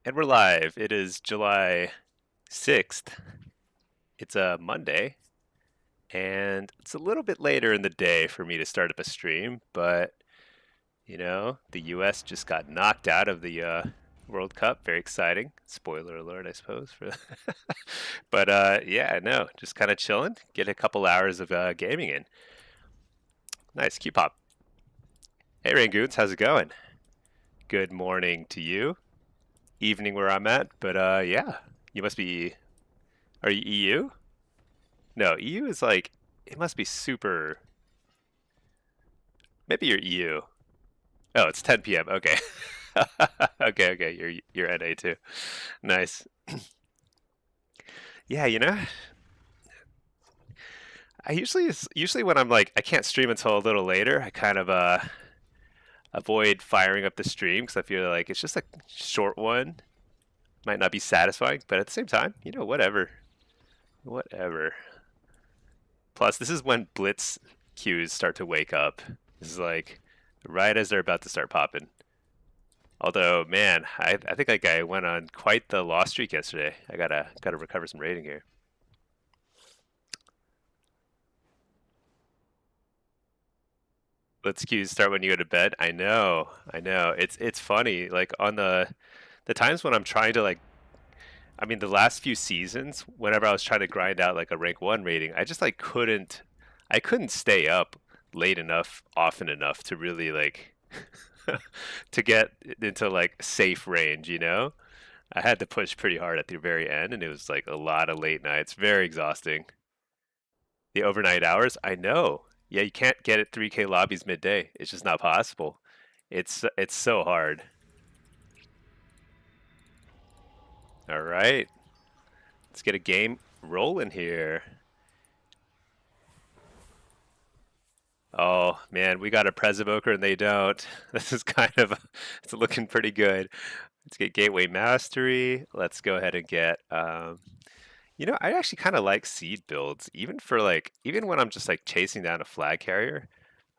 And we're live. It is July 6th. It's a Monday, and it's a little bit later in the day for me to start up a stream, but the US just got knocked out of the World Cup. Very exciting. Spoiler alert, I suppose. But yeah, no, just kind of chilling. Get a couple hours of gaming in. Nice. Q-pop. Hey, Rangoons, how's it going? Good morning to you. Evening where I'm at, but yeah, you must be. Are you EU? No, EU is like it must be super. Maybe you're EU. Oh, it's 10 p.m. Okay. Okay. You're NA too. Nice. Yeah, I usually when I'm like I can't stream until a little later, I kind of avoid firing up the stream because I feel like it's just a short one. Might not be satisfying, but at the same time, whatever. Whatever. Plus, this is when Blitz queues start to wake up. This is like right as they're about to start popping. Although, man, I think like I went on quite the loss streak yesterday. I gotta recover some rating here. Let's queues start when you go to bed. I know. It's funny. Like on the times when I'm trying to like, I mean, the last few seasons, whenever I was trying to grind out like a rank one rating, I just like couldn't. I couldn't stay up late enough, often enough to really like to get into like safe range, you know? I had to push pretty hard at the very end, and it was like a lot of late nights, very exhausting. The overnight hours, I know. Yeah, you can't get at 3K lobbies midday. It's just not possible. It's so hard. All right, let's get a game rolling here. Oh man, we got a Prez-evoker and they don't. This is kind of it's looking pretty good. Let's get Gateway Mastery. Let's go ahead and get I actually kind of like seed builds, even for like even when I'm just like chasing down a flag carrier.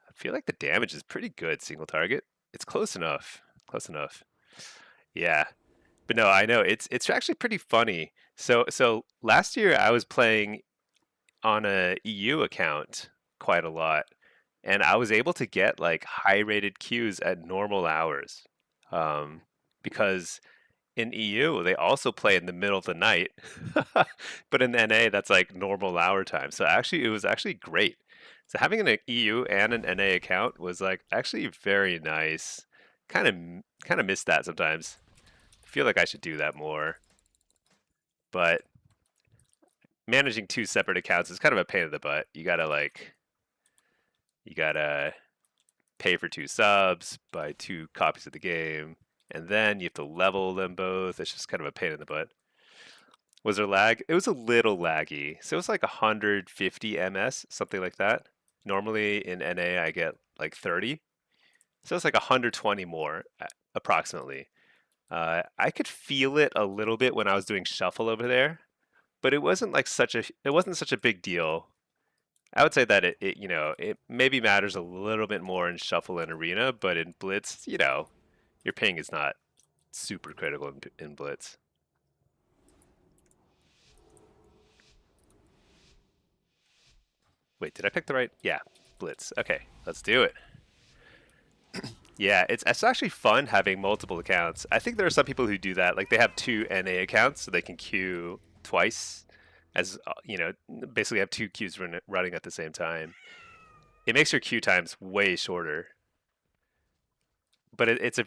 I feel like the damage is pretty good single target. It's close enough. Close enough. Yeah. But no, I know it's actually pretty funny. So last year I was playing on a EU account quite a lot, and I was able to get like high rated queues at normal hours. Um, because in EU they also play in the middle of the night, but in NA that's like normal hour time. So actually, it was actually great. So having an EU and an NA account was like actually very nice. Kind of kind of miss that sometimes. Feel like I should do that more, but managing two separate accounts is kind of a pain in the butt. You gotta pay for two subs, buy two copies of the game, and then you have to level them both. It's just kind of a pain in the butt. Was there lag? It was a little laggy. So it was like 150 ms, something like that. Normally in NA I get like 30. So it's like 120 more approximately. I could feel it a little bit when I was doing shuffle over there, but it wasn't such a big deal. I would say that it maybe matters a little bit more in shuffle and arena, but in blitz, your ping is not super critical in blitz. Wait, did I pick the right? Yeah, blitz. Okay, let's do it. Yeah, it's actually fun having multiple accounts. I think there are some people who do that. Like they have two NA accounts so they can queue twice as basically have two queues running at the same time. It makes your queue times way shorter, but it's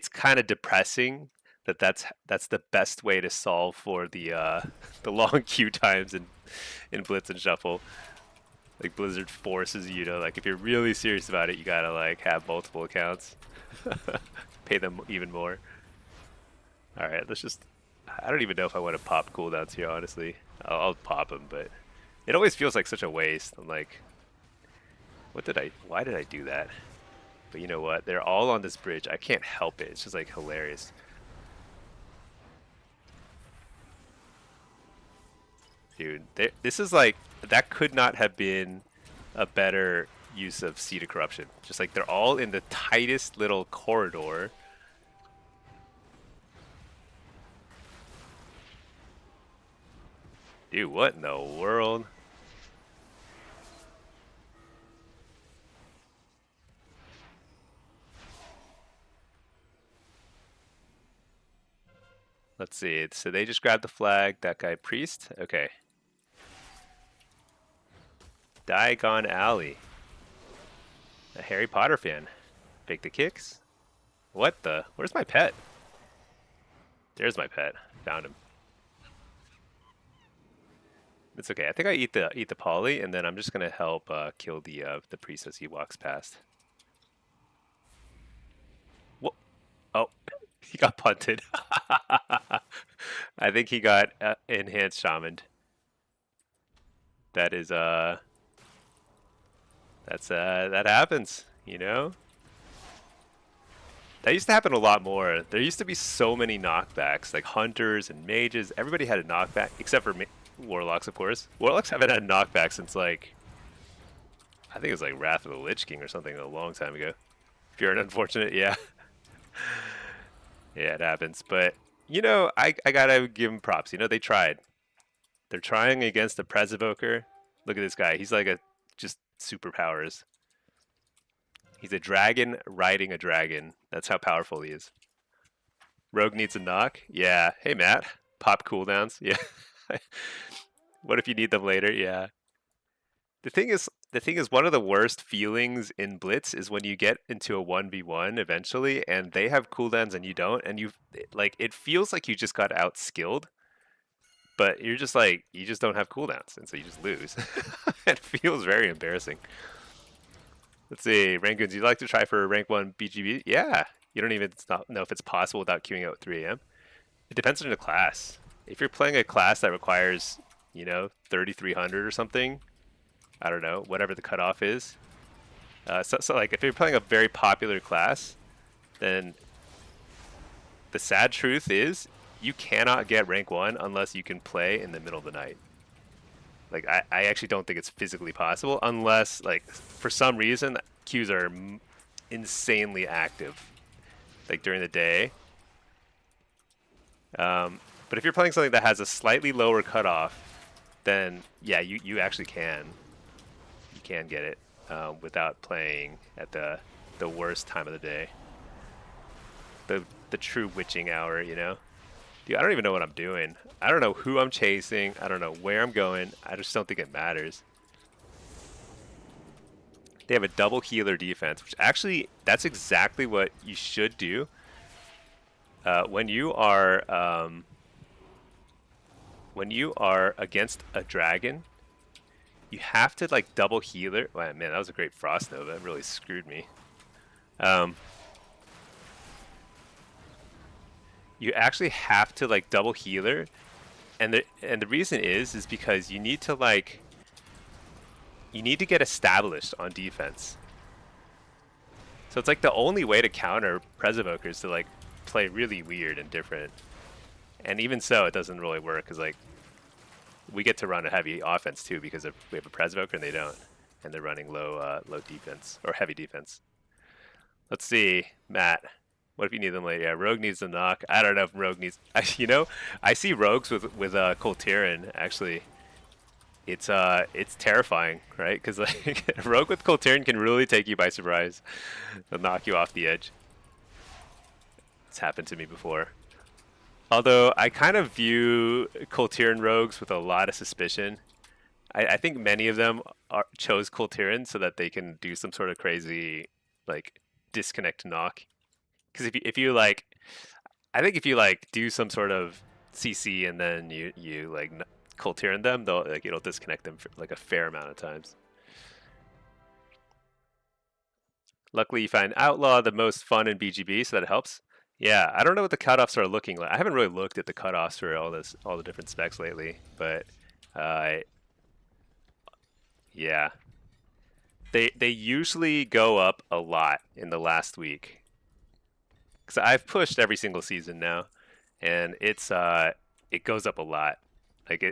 kind of depressing that that's the best way to solve for the the long queue times in Blitz and Shuffle. Like Blizzard forces you to like if you're really serious about it, you gotta like have multiple accounts, pay them even more. All right, let's just. I don't even know if I want to pop cooldowns here. Honestly, I'll pop them, but it always feels like such a waste. I'm like, what did I? Why did I do that? But you know what? They're all on this bridge. I can't help it. It's just like hilarious. Dude, this is like that could not have been a better use of Seed of Corruption. Just like they're all in the tightest little corridor. Dude, what in the world? Let's see. So they just grabbed the flag. That guy priest. Okay. Diagon Alley. A Harry Potter fan. Fake the kicks. What the? Where's my pet? There's my pet. Found him. It's okay. I think I eat the poly, and then I'm just gonna help kill the priest as he walks past. What? Oh, he got punted. I think he got enhanced shamaned. That is that happens, you know? That used to happen a lot more. There used to be so many knockbacks, like hunters and mages. Everybody had a knockback, except for warlocks, of course. Warlocks haven't had a knockback since like, I think it was like Wrath of the Lich King or something a long time ago. If you're an unfortunate, yeah. Yeah, it happens. But, you know, I gotta give them props. You know, they tried. They're trying against a Prez Evoker. Look at this guy. He's like just superpowers. He's a dragon riding a dragon. That's how powerful he is. Rogue needs a knock? Yeah. Hey, Matt. Pop cooldowns? Yeah. What if you need them later? Yeah. The thing is, one of the worst feelings in Blitz is when you get into a 1v1 eventually, and they have cooldowns and you don't, and like, it feels like you just got outskilled, but you're just like, you just don't have cooldowns, and so you just lose. It feels very embarrassing. Let's see, Rangoons, you'd like to try for rank 1 BGB? Yeah. You don't even know if it's possible without queuing out 3 a.m. It depends on the class. If you're playing a class that requires, 3,300 or something, I don't know, whatever the cutoff is. So like, if you're playing a very popular class, then the sad truth is you cannot get rank 1 unless you can play in the middle of the night. Like, I actually don't think it's physically possible unless, like, for some reason, queues are insanely active, like, during the day. But if you're playing something that has a slightly lower cutoff, then, yeah, you actually can. You can get it without playing at the worst time of the day. The true witching hour, you know? Dude, I don't even know what I'm doing. I don't know who I'm chasing. I don't know where I'm going. I just don't think it matters. They have a double healer defense, which actually, that's exactly what you should do. When you are against a dragon, you have to like double healer. Wow, man, that was a great frost nova. It really screwed me. You actually have to like double healer, and the reason is because you need to get established on defense. So it's like the only way to counter Prez Evoker is to like play really weird and different. And even so, it doesn't really work because like we get to run a heavy offense too because we have a Prez Evoker and they don't, and they're running low defense or heavy defense. Let's see, Matt. What if you need them later? Yeah, Rogue needs a knock. I don't know if Rogue needs. I see rogues with Coltiran actually. It's terrifying, right? Because like Rogue with Coltiran can really take you by surprise. They'll knock you off the edge. It's happened to me before. Although I kind of view Coltiran rogues with a lot of suspicion. I think many of them chose Coltiran so that they can do some sort of crazy like disconnect knock. Because if you like, I think if you like do some sort of CC and then you like Coltiran them, it'll disconnect them for like a fair amount of times. Luckily, you find Outlaw the most fun in BGB, so that helps. Yeah, I don't know what the cutoffs are looking like. I haven't really looked at the cutoffs for all the different specs lately, but yeah, they usually go up a lot in the last week. Because I've pushed every single season now, and it goes up a lot. Like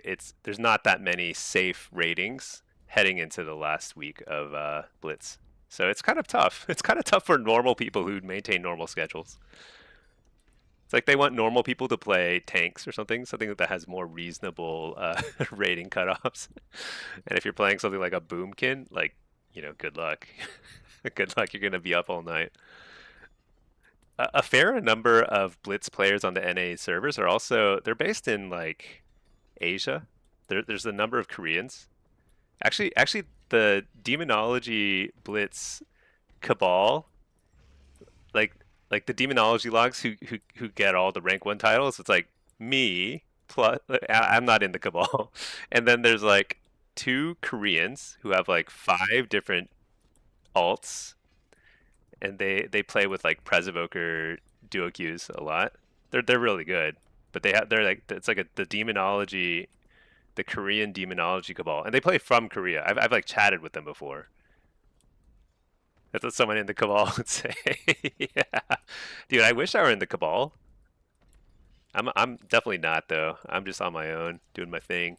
there's not that many safe ratings heading into the last week of Blitz, so it's kind of tough. It's kind of tough for normal people who maintain normal schedules. It's like they want normal people to play tanks or something that has more reasonable rating cutoffs. And if you're playing something like a boomkin, like, good luck. Good luck, you're gonna be up all night. A fair number of Blitz players on the NA servers are also they're based in like Asia. There's a number of Koreans. Actually, the demonology Blitz cabal, like the demonology logs who get all the rank one titles. It's like me plus I'm not in the cabal, and then there's like two Koreans who have like five different alts, and they play with like Presevoker duo queues a lot. They're really good, but they're like it's like the demonology, the Korean demonology cabal, and they play from Korea. I've like chatted with them before. That's what someone in the cabal would say. Yeah, dude, I wish I were in the cabal. I'm definitely not though. I'm just on my own doing my thing.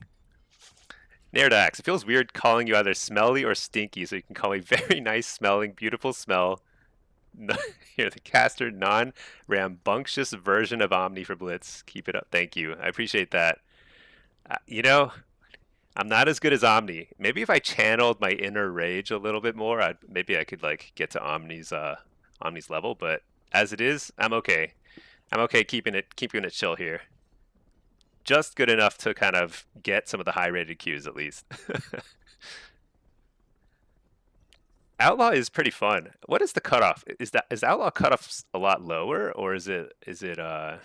Nerdax, it feels weird calling you either smelly or stinky, so you can call me very nice smelling, beautiful smell. You're the caster non-rambunctious version of Omni for Blitz. Keep it up. Thank you. I appreciate that. You know, I'm not as good as Omni. Maybe if I channeled my inner rage a little bit more, maybe I could like get to Omni's level. But as it is, I'm okay. I'm okay keeping it chill here. Just good enough to kind of get some of the high rated queues at least. Outlaw is pretty fun. What is the cutoff? Is Outlaw cutoff a lot lower, or is it because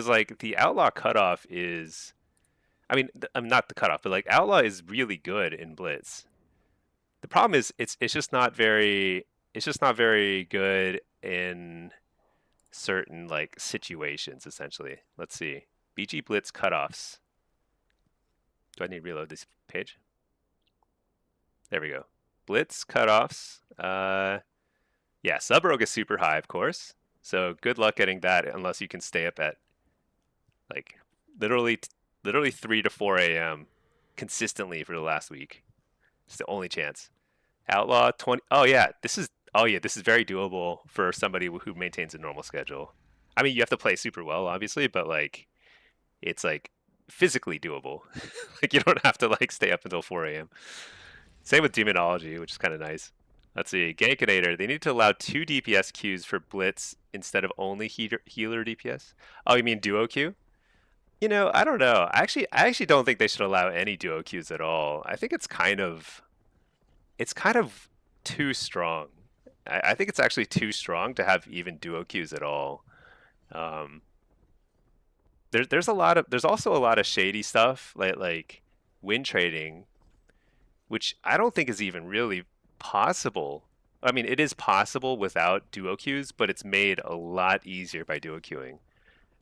like the Outlaw cutoff is, I mean, I'm not the cutoff, but like Outlaw is really good in Blitz. The problem is it's just not very good in certain like situations essentially. Let's see. BG Blitz cutoffs. Do I need to reload this page? There we go. Blitz cutoffs. Yeah, sub rogue is super high, of course. So good luck getting that unless you can stay up at like literally 3 to 4 a.m. consistently for the last week. It's the only chance. Outlaw 20. This is very doable for somebody who maintains a normal schedule. I mean, you have to play super well, obviously, but like it's like physically doable. Like you don't have to like stay up until 4 a.m. Same with demonology, which is kind of nice. Let's see, Gankinator. They need to allow 2 DPS queues for Blitz instead of only healer DPS. Oh, you mean duo queue? I don't know. I actually don't think they should allow any duo queues at all. I think it's kind of too strong. I think it's actually too strong to have even duo queues at all. Um, there's also a lot of shady stuff like win trading, which I don't think is even really possible. I mean, it is possible without duo queues, but it's made a lot easier by duo queuing.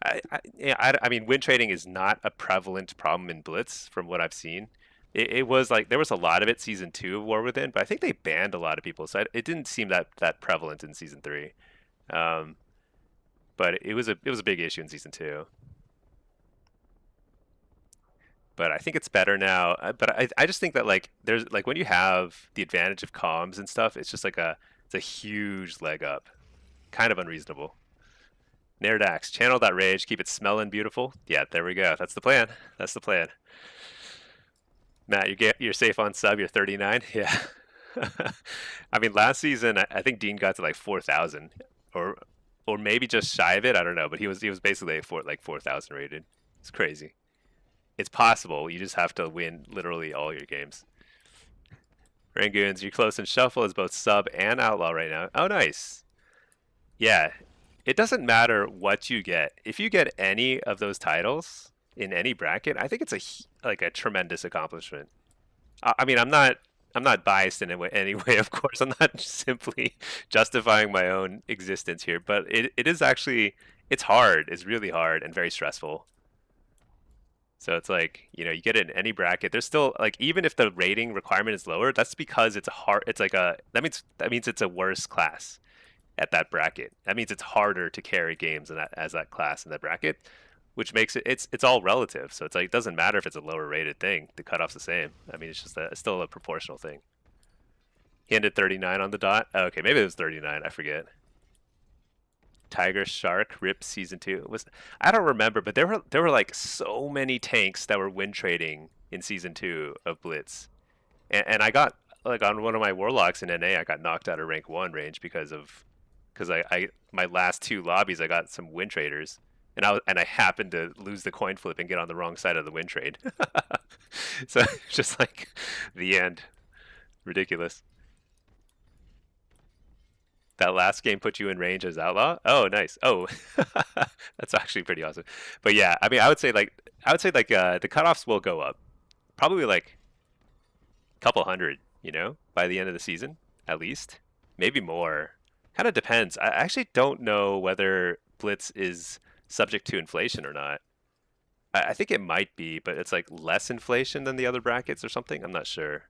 I mean, win trading is not a prevalent problem in Blitz from what I've seen. It was like there was a lot of it season 2 of War Within, but I think they banned a lot of people, so it didn't seem that prevalent in season 3. Um, but it was a big issue in season 2. But I think it's better now. But I just think that like there's like when you have the advantage of comms and stuff, it's a huge leg up. Kind of unreasonable. Nerdax, channel that rage, keep it smelling beautiful. Yeah, there we go. That's the plan. That's the plan. Matt, you're safe on sub. You're 39. Yeah. I mean, last season I think Dean got to like 4,000, or maybe just shy of it. I don't know, but he was basically like 4,000 rated. It's crazy. It's possible. You just have to win literally all your games. Rangoons, you're close in shuffle as both sub and outlaw right now. Oh, nice. Yeah, it doesn't matter what you get. If you get any of those titles in any bracket, I think it's like a tremendous accomplishment. I mean, I'm not biased in any way, of course. I'm not simply justifying my own existence here, but it is actually it's hard. It's really hard and very stressful. So it's like, you get it in any bracket. There's still like even if the rating requirement is lower, that's because it's a hard it's like a that means it's a worse class at that bracket. That means it's harder to carry games in that class in that bracket, which makes it's all relative. So it's like it doesn't matter if it's a lower rated thing. The cutoff's the same. I mean, it's just it's still a proportional thing. He ended 39 on the dot. Oh, okay, maybe it was 39. I forget. Tiger Shark Rip Season 2. Was I don't remember, but there were like so many tanks that were win trading in Season 2 of Blitz. And I got like on one of my Warlocks in NA, I got knocked out of rank 1 range because I my last two lobbies I got some win traders. And I happened to lose the coin flip and get on the wrong side of the win trade. So it's just like the end. Ridiculous. That last game put you in range as outlaw? Oh, nice. Oh, that's actually pretty awesome. But yeah, I mean, I would say like the cutoffs will go up, probably like a couple hundred, by the end of the season, at least, maybe more. Kind of depends. I actually don't know whether Blitz is subject to inflation or not. I think it might be, but it's like less inflation than the other brackets or something. I'm not sure.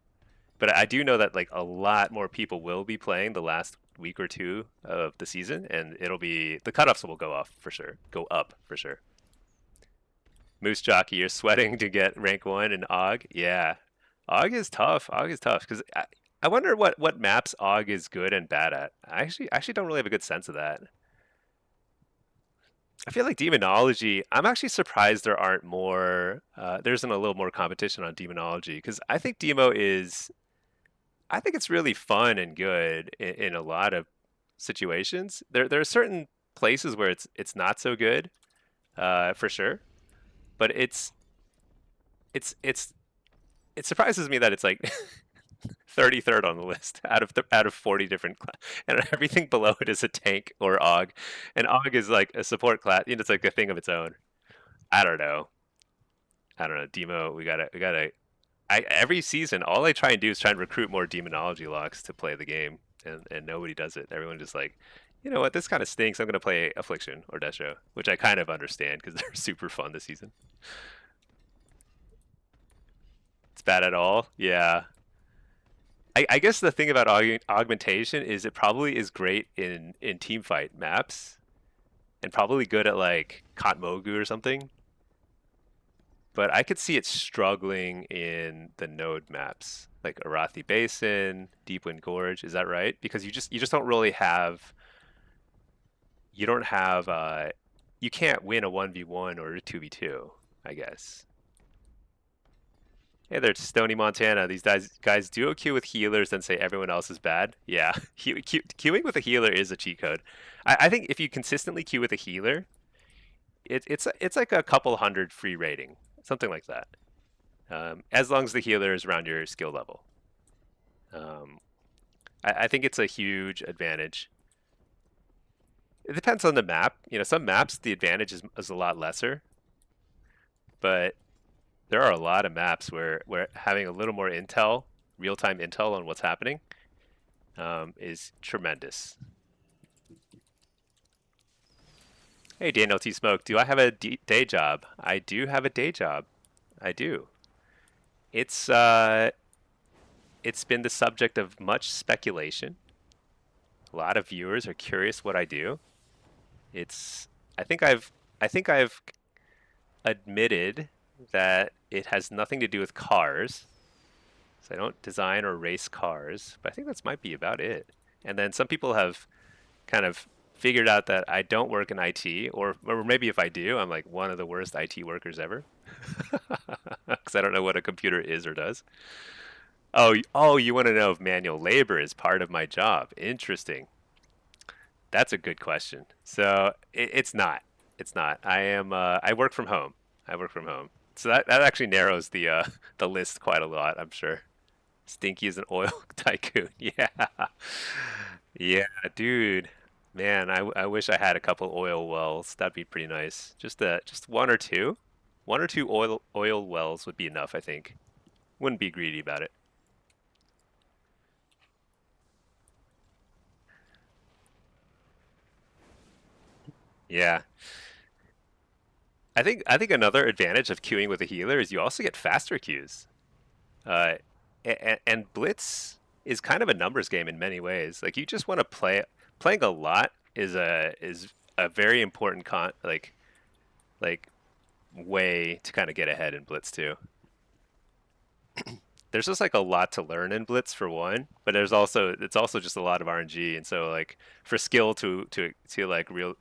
But I do know that like a lot more people will be playing the last week or two of the season, and the cutoffs will go off for sure, go up for sure. Moose Jockey, you're sweating to get rank 1 in Og. Yeah, Og is tough. Og is tough because I wonder what maps Og is good and bad at. I actually don't really have a good sense of that. I feel like demonology. I'm actually surprised there aren't more. There isn't a little more competition on demonology because I think demo is I think it's really fun and good in a lot of situations. There are certain places where it's not so good, for sure. But it's it surprises me that it's like 33rd on the list out of 40 different and everything below it is a tank or Og, and Og is like a support class. It's like a thing of its own. I don't know. I don't know. Demo, we gotta every season, all I try and do is try and recruit more demonology locks to play the game, and nobody does it. Everyone just like, you know what, this kind of stinks. I'm gonna play Affliction or Destro, which I kind of understand because they're super fun this season. It's bad at all. Yeah, I guess the thing about augmentation is it probably is great in team fight maps and probably good at like Katmogu or something. But I could see it struggling in the node maps, like Arathi Basin, Deepwind Gorge. Is that right? Because you just don't really have you don't have you can't win a 1v1 or a 2v2, I guess. Hey there, Stony Montana. These guys duo queue with healers, then say everyone else is bad. Yeah, queuing with a healer is a cheat code. I think if you consistently queue with a healer, it's like a couple hundred free rating, something like that. As long as the healer is around your skill level. Um, I think it's a huge advantage. It depends on the map. Some maps the advantage is a lot lesser, but there are a lot of maps where having a little more intel, real-time intel on what's happening, is tremendous. Hey, Daniel T. Smoke, do I have a day job? I do have a day job. I do. It's it's been the subject of much speculation. A lot of viewers are curious what I do. It's I think I've admitted that it has nothing to do with cars. So I don't design or race cars, but I think that's might be about it. And then some people have kind of figured out that I don't work in IT, or maybe if I do, I'm like one of the worst IT workers ever, because I don't know what a computer is or does. Oh, you want to know if manual labor is part of my job? Interesting. That's a good question. So it's not. It's not. I work from home. I work from home. So that actually narrows the list quite a lot, I'm sure. Stinky is an oil tycoon. Yeah. Yeah, dude. Man, I wish I had a couple oil wells. That'd be pretty nice. Just one or two. One or two oil wells would be enough, I think. Wouldn't be greedy about it. Yeah. I think another advantage of queuing with a healer is you also get faster queues. Uh, and Blitz is kind of a numbers game in many ways. Like you just want to playing a lot is a very important like way to kind of get ahead in Blitz too. There's just like a lot to learn in Blitz for one, but it's also just a lot of RNG, and so like for skill to like real.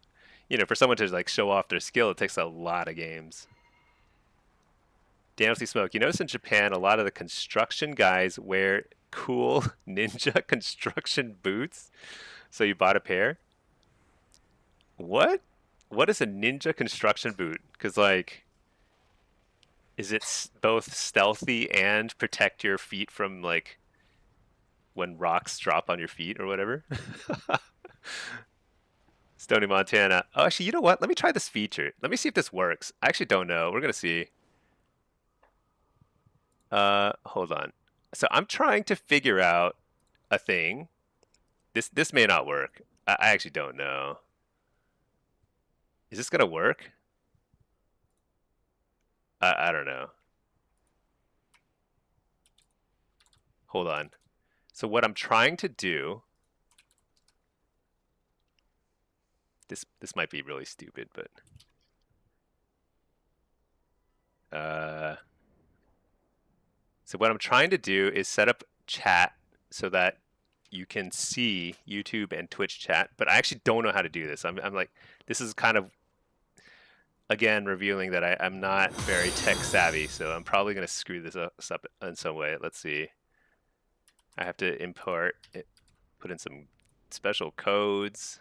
for someone to like show off their skill, it takes a lot of games. Dancy Smoke. You notice in Japan, a lot of the construction guys wear cool ninja construction boots. So you bought a pair? What? What is a ninja construction boot? Because like, is it both stealthy and protect your feet from like when rocks drop on your feet or whatever? Stony Montana. Oh, actually, you know what? Let me try this feature. Let me see if this works. I actually don't know. We're gonna see. Hold on. So I'm trying to figure out a thing. This may not work. I actually don't know. Is this gonna work? I don't know. Hold on. So what I'm trying to do, this might be really stupid, but uh, so what I'm trying to do is set up chat so that you can see YouTube and Twitch chat, but I actually don't know how to do this. I'm like, this is kind of again revealing that I'm not very tech savvy, so I'm probably gonna screw this up in some way. Let's see. I have to import it, put in some special codes.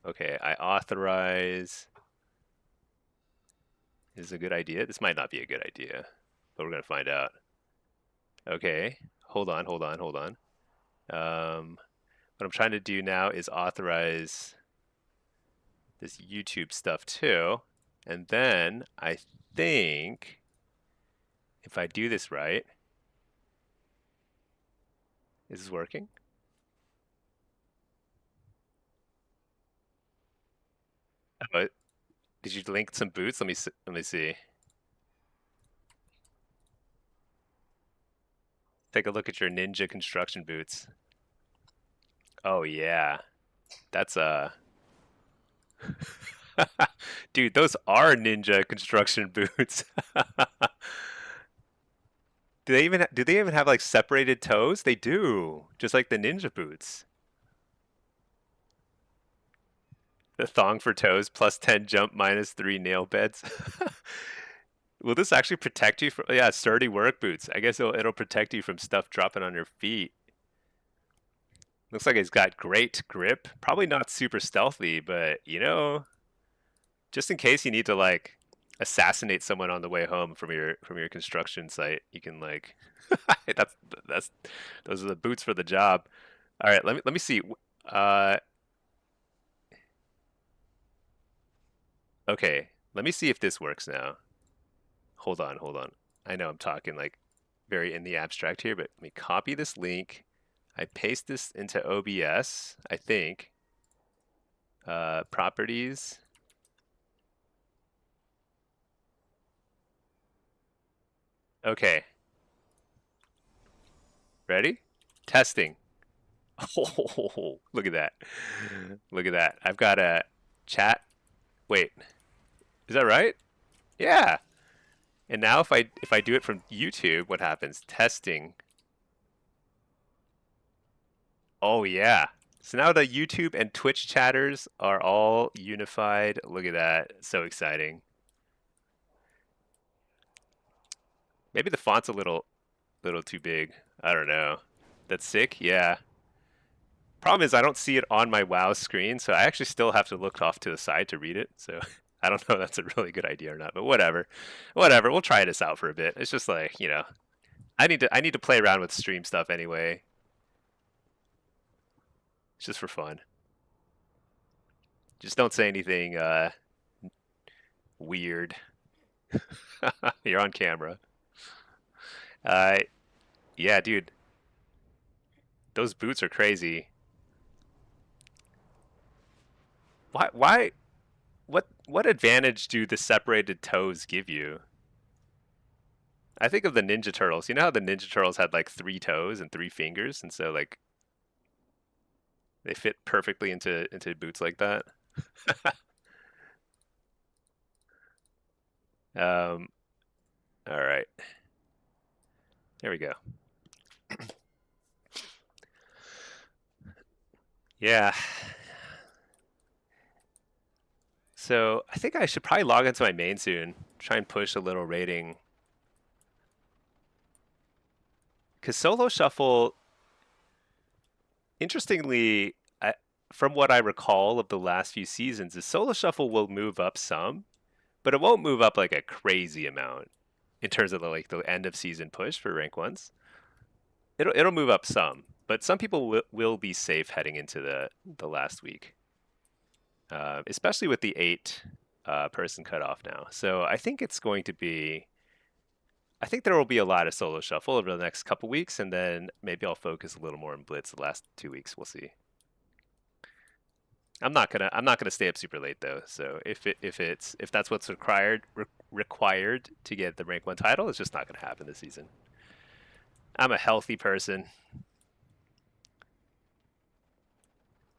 Okay, I authorize. Is this a good idea? This might not be a good idea, but we're gonna find out. Okay, hold on. What I'm trying to do now is authorize this YouTube stuff too, and then I think if I do this right, is this working? Oh, did you link some boots? Let me see. Take a look at your ninja construction boots. Oh yeah, that's dude, those are ninja construction boots. Do they even have like separated toes? They do, just like the ninja boots. The thong for toes, plus 10 jump, minus 3 nail beds. Will this actually protect you from, yeah, sturdy work boots. I guess it'll protect you from stuff dropping on your feet. Looks like it's got great grip. Probably not super stealthy, but just in case you need to like assassinate someone on the way home from your construction site, you can like that's those are the boots for the job. All right, let me see. Uh, okay, let me see if this works now. Hold on. I know I'm talking like very in the abstract here, but let me copy this link. I paste this into OBS, I think. Properties. Okay, ready? Testing. Oh, look at that. Look at that. I've got a chat. Wait, is that right? Yeah. And now if I do it from YouTube, what happens? Testing. Oh yeah. So now the YouTube and Twitch chatters are all unified. Look at that. So exciting. Maybe the font's a little too big. I don't know. That's sick? Yeah. Problem is I don't see it on my WoW screen, so I actually still have to look off to the side to read it. So I don't know if that's a really good idea or not, but whatever. Whatever. We'll try this out for a bit. It's just like, I need to play around with stream stuff anyway. It's just for fun. Just don't say anything weird. You're on camera. Uh yeah, dude. Those boots are crazy. Why what advantage do the separated toes give you? I think of the Ninja Turtles. You know how the Ninja Turtles had like 3 toes and 3 fingers, and so like they fit perfectly into boots like that. Um, all right, there we go. Yeah, So I think I should probably log into my main soon. Try and push a little rating. Because solo shuffle, interestingly, from what I recall of the last few seasons, is solo shuffle will move up some, but it won't move up like a crazy amount in terms of the end of season push for rank ones. It'll move up some, but some people will be safe heading into the last week, especially with the 8 person cutoff now. So I think it's going to be. I think there will be a lot of solo shuffle over the next couple weeks, and then maybe I'll focus a little more on Blitz the last 2 weeks. We'll see. I'm not gonna stay up super late though. So if that's what's required to get the rank 1 title, it's just not gonna happen this season. I'm a healthy person.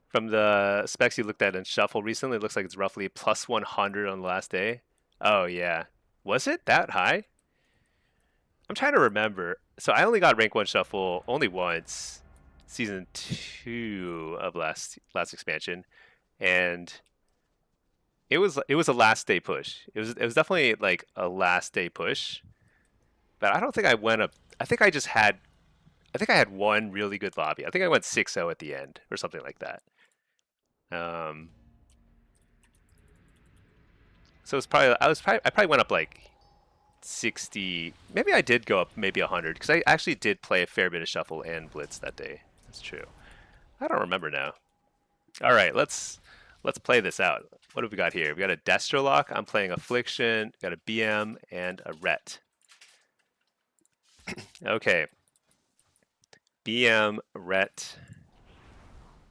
From the specs you looked at in Shuffle recently, it looks like it's roughly plus 100 on the last day. Oh yeah, was it that high? I'm trying to remember. So I only got rank 1 Shuffle only once, season 2 of last expansion, and it was a last day push. It was definitely like a last day push, but I don't think I went up. I think I had one really good lobby. I think I went 6-0 at the end or something like that. So it's probably I probably went up like 60. Maybe I did go up maybe 100 because I actually did play a fair bit of Shuffle and Blitz that day. That's true. I don't remember now. All right, let's play this out. What have we got here? We got a Destrolock. I'm playing Affliction. Got a BM and a Ret. Okay. BM, Ret.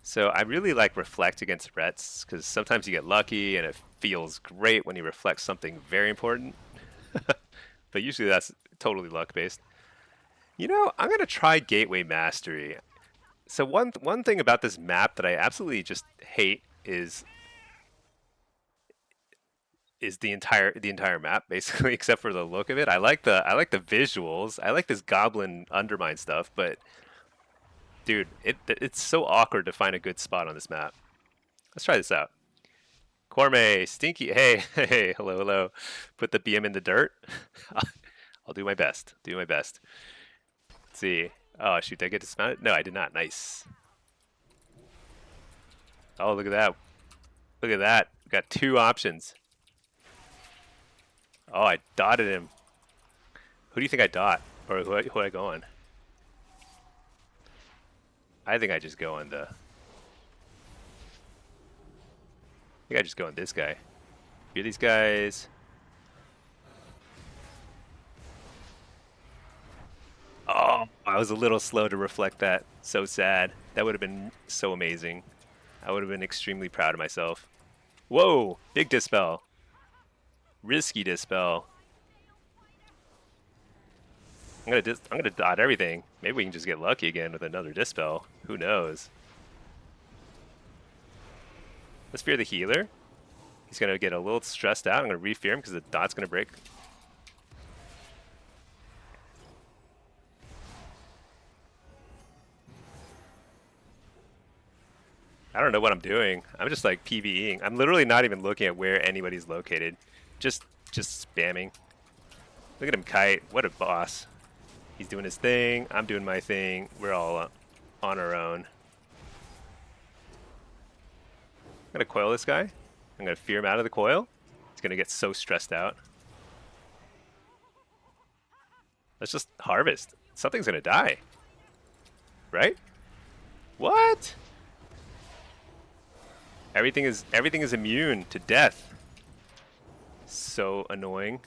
So I really like Reflect against Rets because sometimes you get lucky and it feels great when you reflect something very important. But usually that's totally luck based. You know, I'm gonna try Gateway Mastery. So one thing about this map that I absolutely just hate is the entire map basically, except for the look of it. I like the visuals. I like this goblin undermine stuff, but dude, it's so awkward to find a good spot on this map. Let's try this out. Corme, Stinky, hey, hey, hello. Put the BM in the dirt. I'll do my best. Let's see. Oh shoot, did I get dismounted? No, I did not. Nice. Oh, look at that. Look at that. We got 2 options. Oh, I dotted him. Who do you think I dot? Or who I go on? I think I just go on the... I think I just go on this guy. Hear these guys. Oh, I was a little slow to reflect that. So sad. That would have been so amazing. I would have been extremely proud of myself. Whoa! Big dispel. Risky dispel. I'm gonna dot everything. Maybe we can just get lucky again with another dispel. Who knows? Let's fear the healer. He's gonna get a little stressed out. I'm gonna re-fear him because the dot's gonna break. I don't know what I'm doing. I'm just like PvEing. I'm literally not even looking at where anybody's located. Just spamming. Look at him kite. What a boss. He's doing his thing. I'm doing my thing. We're all on our own. I'm gonna coil this guy. I'm gonna fear him out of the coil. He's gonna get so stressed out. Let's just harvest. Something's gonna die. Right? What? Everything is immune to death. So annoying.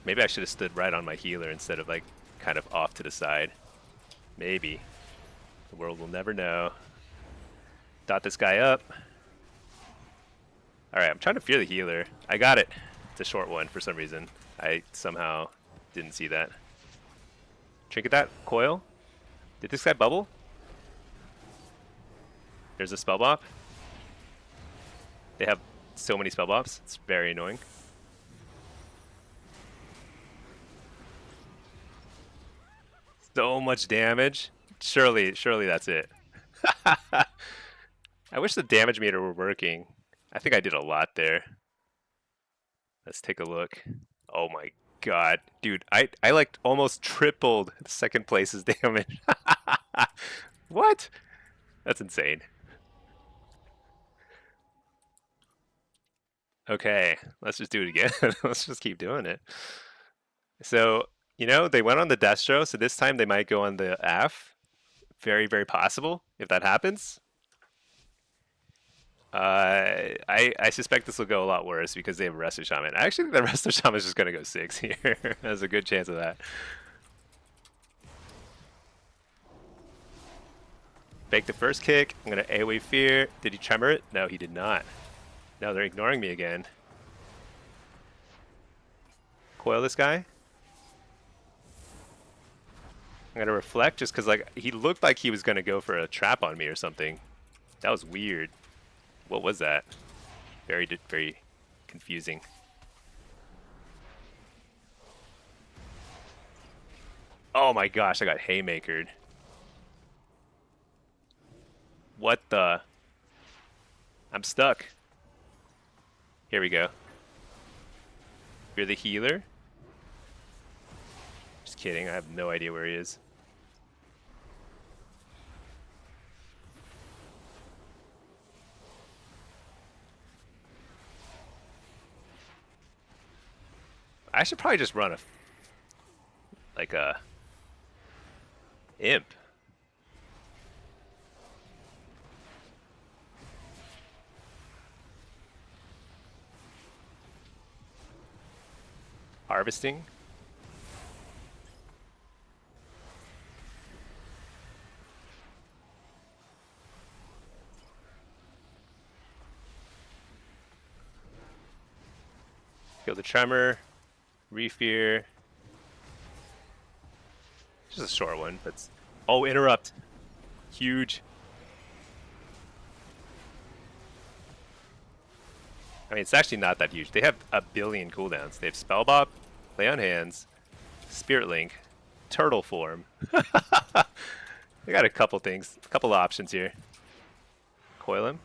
Maybe I should have stood right on my healer instead of like kind of off to the side. Maybe. The world will never know. Dot this guy up. Alright, I'm trying to fear the healer. I got it. It's a short one for some reason. I somehow didn't see that. Trinket that. Coil. Did this guy bubble? There's a spell bop. They have so many spell bops. It's very annoying. So much damage. Surely that's it. I wish the damage meter were working. I think I did a lot there. Let's take a look. Oh my god. Dude, I like almost tripled second place's damage. What? That's insane. Okay, let's just do it again. Let's just keep doing it. So, they went on the Destro, so this time they might go on the F. Very, very possible if that happens. I suspect this will go a lot worse because they have a Resto Shaman. I actually think the Resto Shaman is just going to go 6 here. There's a good chance of that. Fake the first kick. I'm going to AoE Fear. Did he tremor it? No, he did not. No, they're ignoring me again. Coil this guy. I'm going to reflect just because he looked like he was going to go for a trap on me or something. That was weird. What was that? Very, very confusing. Oh my gosh, I got haymakered. What the? I'm stuck. Here we go. You're the healer? Just kidding, I have no idea where he is. I should probably just run a imp. Harvesting. Kill the tremor. Refear. Just a short one, but oh, interrupt. Huge. I mean, it's actually not that huge. They have a billion cooldowns. They have Spell Bop, Play on Hands, Spirit Link, Turtle Form. They got a couple things, a couple options here. Coil him.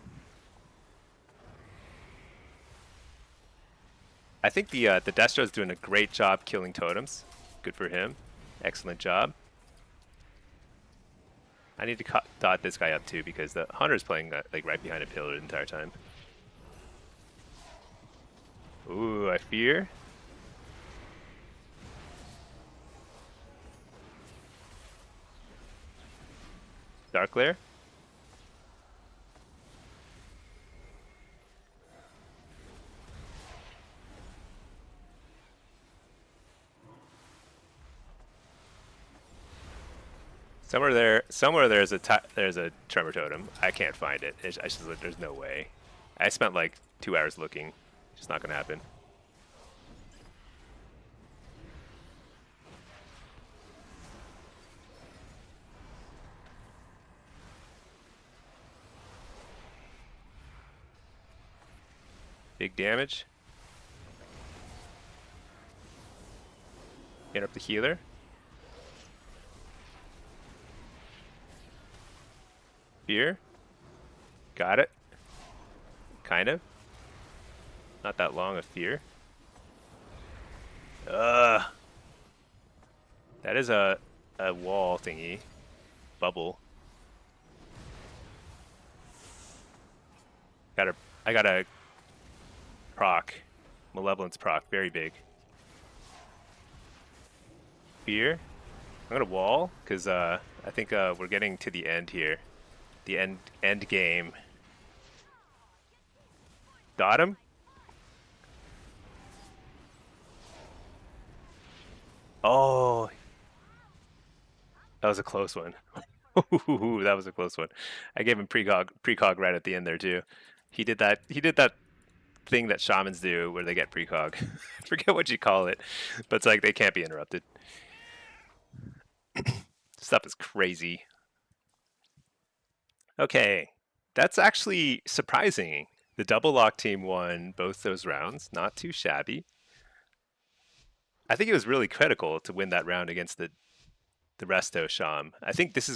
I think the Destro is doing a great job killing totems. Good for him. Excellent job. I need to dot this guy up too because the Hunter's playing like right behind a pillar the entire time. Ooh, I fear. Dark Lair. Somewhere there's a tremor totem. I can't find it. There's no way. I spent like 2 hours looking. It's just not gonna happen. Big damage. Get up the healer. Fear. Got it. Kind of. Not that long of fear. That is a wall thingy. Bubble. I got a proc. Malevolence proc. Very big. Fear. I'm gonna wall because I think we're getting to the end here. The end game. Dot him. Oh, that was a close one. Ooh, that was a close one. I gave him precog right at the end there too. He did that thing that shamans do where they get precog. I forget what you call it, but it's like they can't be interrupted. Stuff is crazy. Okay, that's actually surprising. The double lock team won both those rounds. Not too shabby. I think it was really critical to win that round against the the Resto Sham. I think this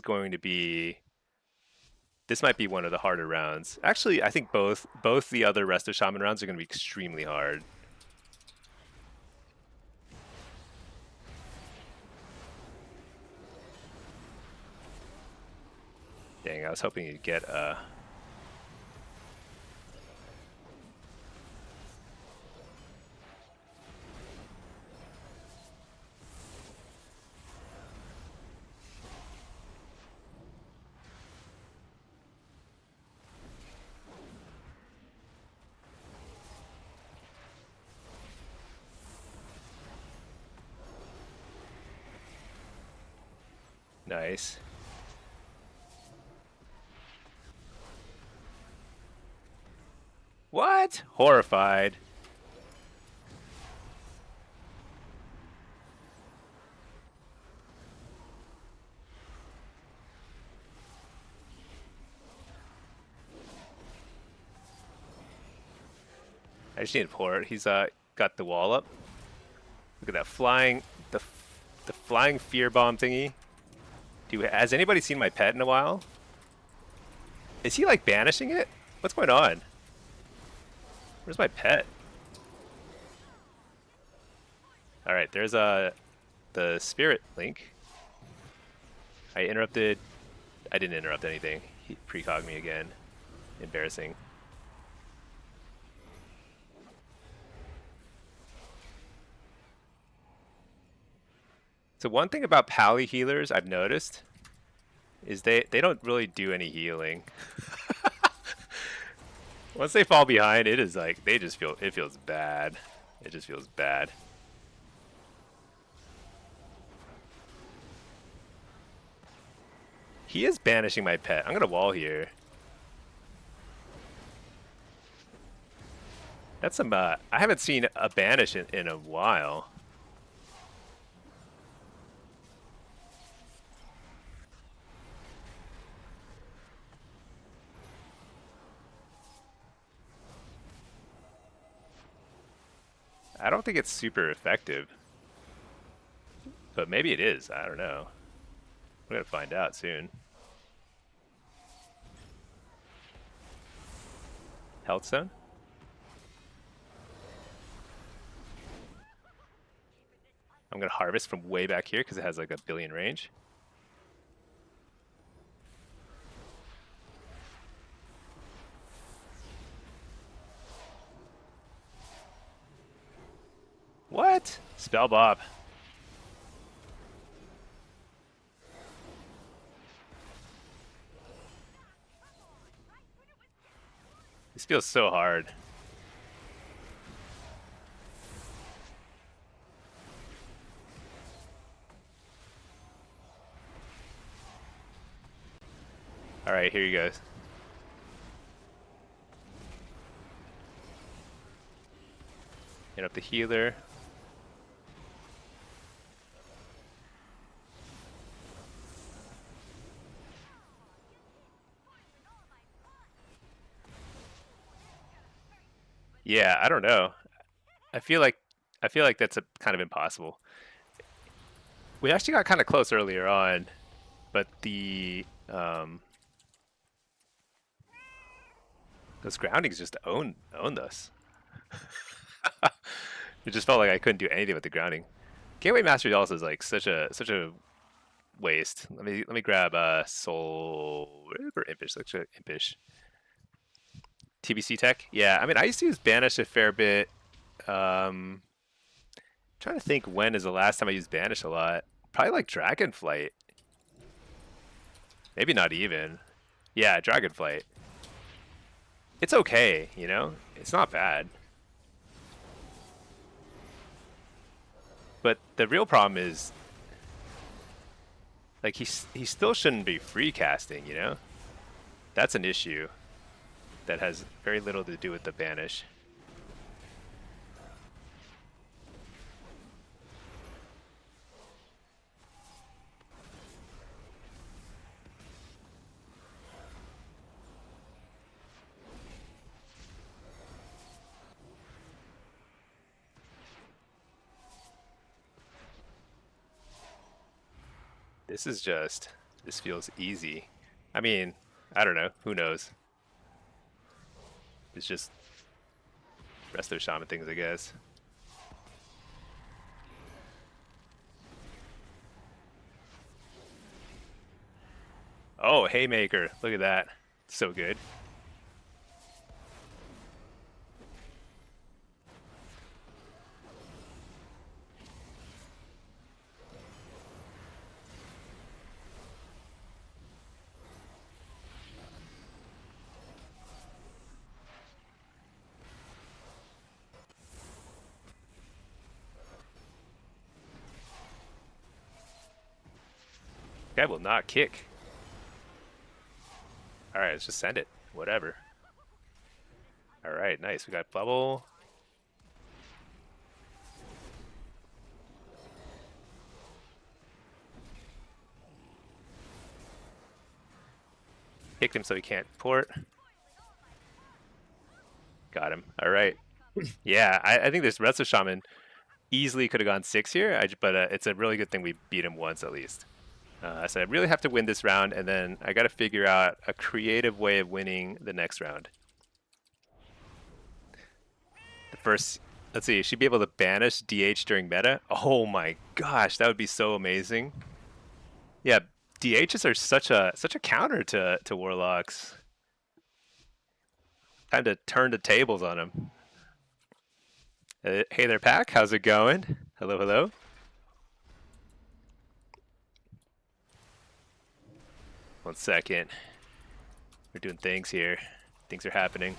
might be one of the harder rounds. Actually, I think both the other Resto Shaman rounds are going to be extremely hard. Dang, I was hoping you'd get nice. What? Horrified. I just need to pour it. He's got the wall up. Look at that flying, the flying fear bomb thingy. Has anybody seen my pet in a while? Is he like banishing it? What's going on? Where's my pet? All right, there's the spirit link. I didn't interrupt anything. He precog me again. Embarrassing. So one thing about pally healers I've noticed is they don't really do any healing. Once they fall behind, it is like it feels bad. It just feels bad. He is banishing my pet. I'm gonna wall here. That's some I haven't seen a banish in a while. I don't think it's super effective. But maybe it is. I don't know. We're going to find out soon. Health zone? I'm going to harvest from way back here because it has like a billion range. What? Spell Bob. This feels so hard. All right, here you go. Hit up the healer. Yeah, I don't know. I feel like that's kind of impossible. We actually got kind of close earlier on, but those groundings just owned us. It just felt like I couldn't do anything with the grounding. Gateway Mastery also is like such a waste. Let me grab Soul or Impish. Let's try Impish. TBC tech. Yeah, I mean I used to use Banish a fair bit. Trying to think when is the last time I used Banish a lot. Probably like Dragonflight. Maybe not even. Yeah, Dragonflight. It's okay, you know? It's not bad. But the real problem is like he still shouldn't be free casting, you know? That's an issue that has very little to do with the banish. This feels easy. I mean, I don't know. Who knows? It's just rest of those shaman things, I guess. Oh, haymaker! Look at that. So good. Guy will not kick. Alright, let's just send it. Whatever. Alright, nice. We got bubble. Kicked him so he can't port. Got him. Alright. Yeah, I think this Resto Shaman easily could have gone 6 here, but it's a really good thing we beat him once at least. So I really have to win this round, and then I got to figure out a creative way of winning the next round. The first, let's see, she'd be able to banish DH during meta. Oh my gosh, that would be so amazing. Yeah, DHs are such a counter to Warlocks. Time to turn the tables on them. Hey there, Pack. How's it going? Hello, hello. One second. We're doing things here. Things are happening.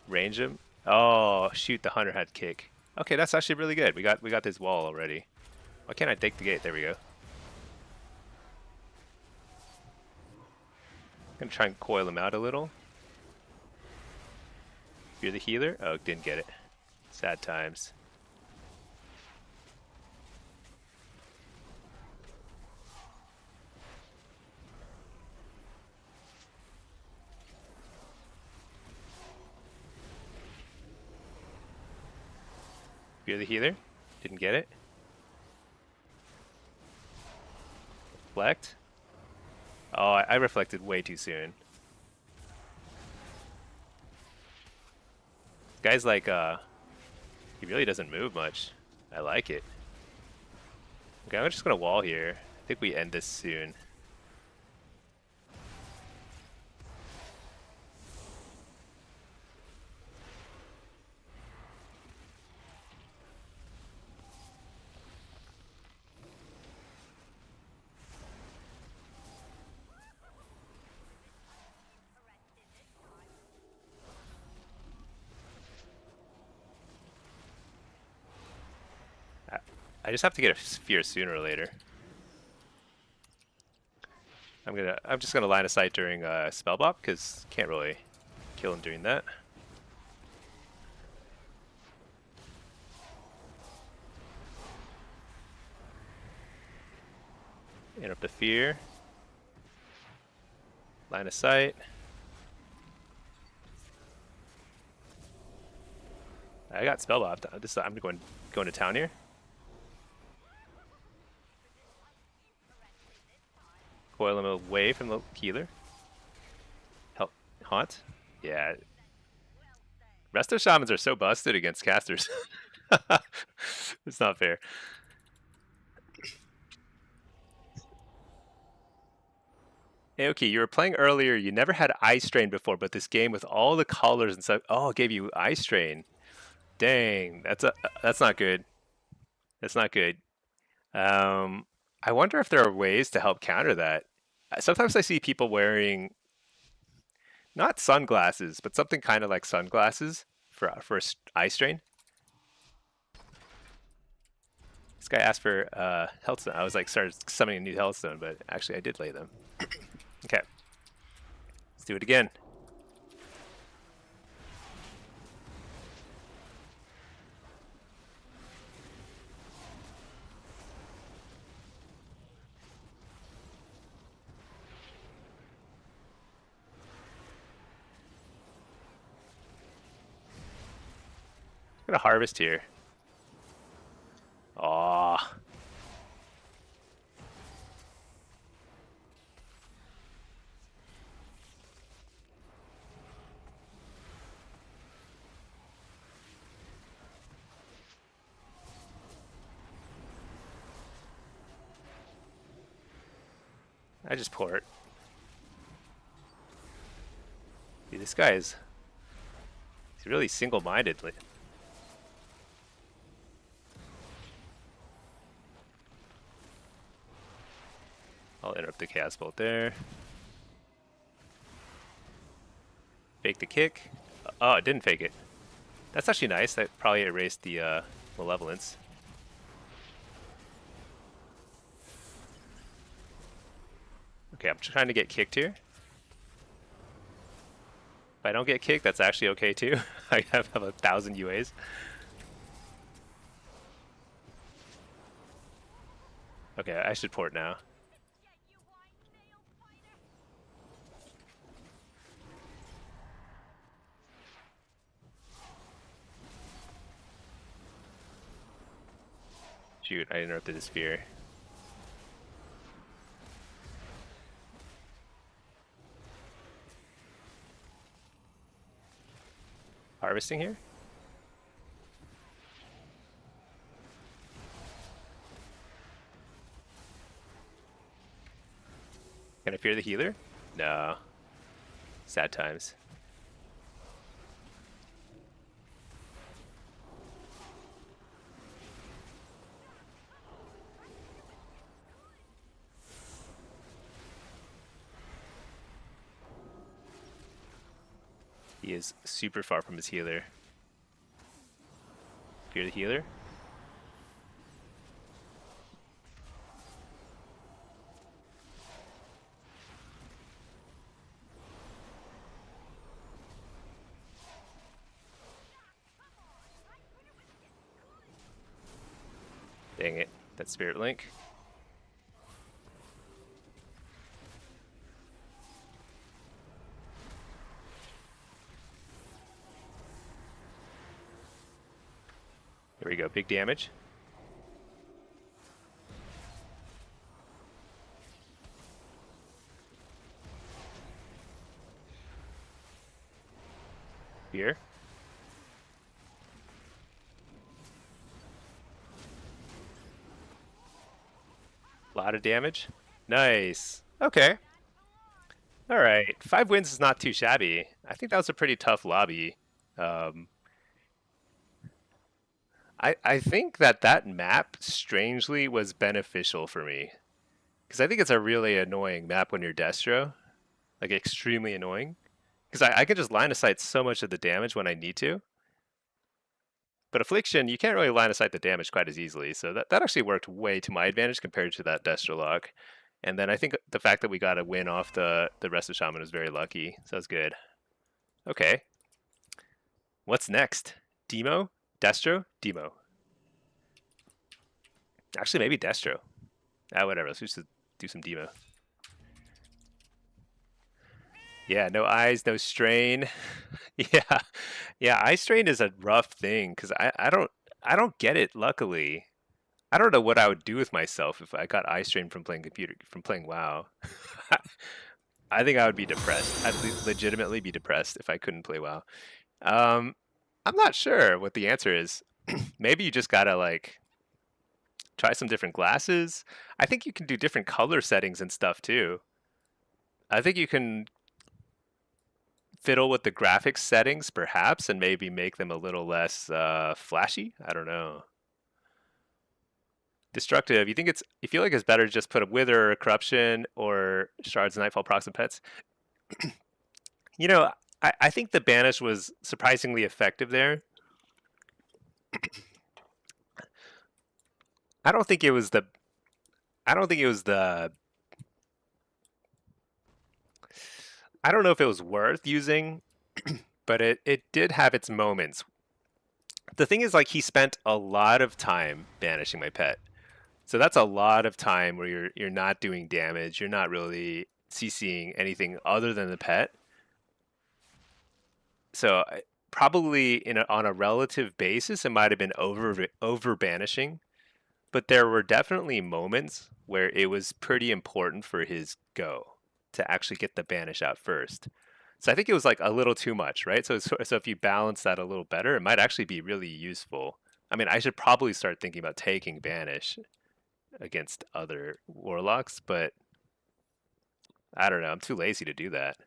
Range him. Oh shoot! The hunter had kick. Okay, that's actually really good. We got this wall already. Why can't I take the gate? There we go. Gonna try and coil him out a little. You're the healer? Oh, didn't get it. Sad times. You're the healer? Didn't get it. Reflect? Oh, I reflected way too soon. Guy's like, he really doesn't move much. I like it. Okay, I'm just gonna wall here. I think we end this soon. I just have to get a sphere sooner or later. I'm just gonna line of sight during spell bop because can't really kill him doing that. Interrupt the fear. Line of sight. I got spell bop. I'm going to town here. Coil him away from the healer. Help haunt. Yeah. Resto shamans are so busted against casters. It's not fair. Aoki, you were playing earlier. You never had Eye Strain before, but this game with all the colors and stuff. Oh, it gave you Eye Strain. Dang, that's not good. That's not good. I wonder if there are ways to help counter that. Sometimes I see people wearing not sunglasses, but something kind of like sunglasses for eye strain. This guy asked for healthstone. I was like, started summoning a new healthstone, but actually I did lay them. Okay, let's do it again. gonna harvest here. Oh, I just port. Dude, this guy is, he's really single-minded. I'll interrupt the Chaos Bolt there. Fake the kick. Oh, it didn't fake it. That's actually nice. That probably erased the Malevolence. Okay, I'm trying to get kicked here. If I don't get kicked, that's actually okay too. I have 1,000 UAs. Okay, I should port now. Shoot, I interrupted his spear. Harvesting here? Can I fear the healer? No. Sad times. He is super far from his healer. Fear the healer? Dang it, that Spirit Link. There we go, big damage. Here. A lot of damage. Nice. Okay. All right. 5 wins is not too shabby. I think that was a pretty tough lobby. I think that map strangely was beneficial for me. Because I think it's a really annoying map when you're Destro. Like, extremely annoying. Because I can just line of sight so much of the damage when I need to. But Affliction, you can't really line of sight the damage quite as easily. So that actually worked way to my advantage compared to that Destro lock. And then I think the fact that we got a win off the rest of Shaman was very lucky. So that's good. Okay. What's next? Demo? Destro? Demo. Actually, maybe Destro. Ah, whatever. Let's just do some Demo. Yeah, no eyes, no strain. Yeah, yeah. Eye strain is a rough thing because I don't get it. Luckily, I don't know what I would do with myself if I got eye strain from playing WoW. I think I would be depressed. I'd legitimately be depressed if I couldn't play WoW. I'm not sure what the answer is. Maybe you just gotta like try some different glasses. I think you can do different color settings and stuff too. I think you can fiddle with the graphics settings perhaps and maybe make them a little less flashy. I don't know. Destructive, you feel like it's better to just put a Wither or Corruption or Shards, Nightfall, Procs, and Pets? You know, I think the Banish was surprisingly effective there. I don't think it was the I don't think it was the I don't know if it was worth using, but it did have its moments. The thing is, like, he spent a lot of time banishing my pet. So that's a lot of time where you're not doing damage, you're not really CCing anything other than the pet. So probably on a relative basis, it might have been over banishing, but there were definitely moments where it was pretty important for his go to actually get the banish out first. So I think it was like a little too much, right? So if you balance that a little better, it might actually be really useful. I mean, I should probably start thinking about taking banish against other warlocks, but I don't know. I'm too lazy to do that.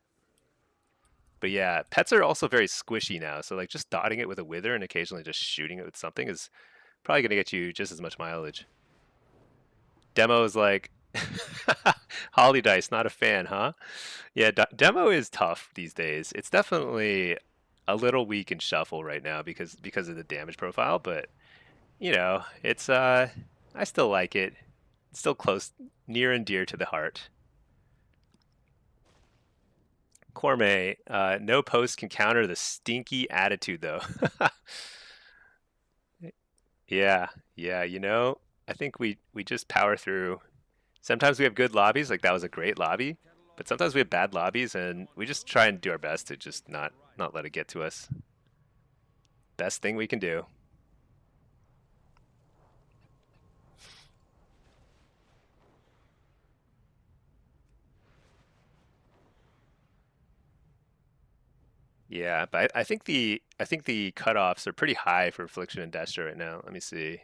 But yeah, pets are also very squishy now. So like just dotting it with a wither and occasionally just shooting it with something is probably going to get you just as much mileage. Demo is like Holly Dice, not a fan, huh? Yeah, demo is tough these days. It's definitely a little weak in shuffle right now because of the damage profile, but you know, it's I still like it. It's still close, near and dear to the heart. Corme, no post can counter the stinky attitude though. Yeah, yeah, I think we just power through. Sometimes we have good lobbies, like that was a great lobby, but sometimes we have bad lobbies and we just try and do our best to just not let it get to us. Best thing we can do. Yeah, but I think the cutoffs are pretty high for Affliction and Destro right now. Let me see.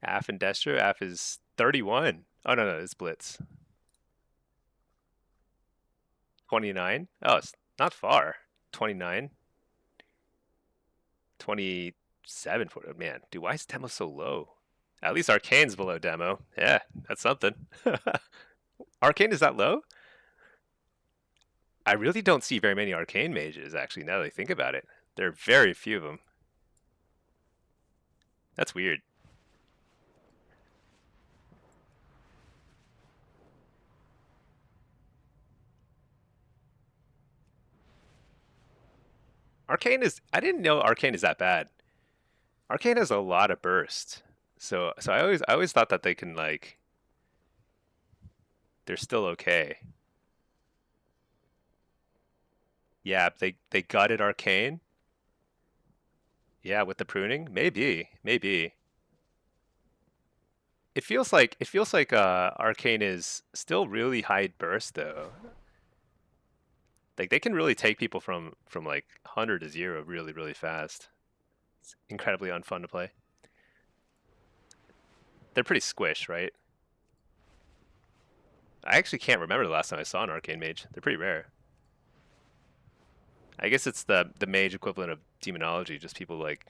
Aff and Destro. Aff is 31. Oh no, it's Blitz. 29. Oh, it's not far. 29. 27 for it. Man, dude, why is demo so low? At least Arcane's below demo. Yeah, that's something. Arcane is that low? I really don't see very many Arcane mages, actually, now that I think about it. There are very few of them. That's weird. I didn't know Arcane is that bad. Arcane has a lot of burst. So I always thought that they can like they're still okay. Yeah, they gutted Arcane. Yeah, with the pruning? Maybe. It feels like Arcane is still really high burst though. Like they can really take people from like 100 to 0 really fast. It's incredibly unfun to play. They're pretty squish, right? I actually can't remember the last time I saw an Arcane Mage. They're pretty rare. I guess it's the mage equivalent of demonology. Just people like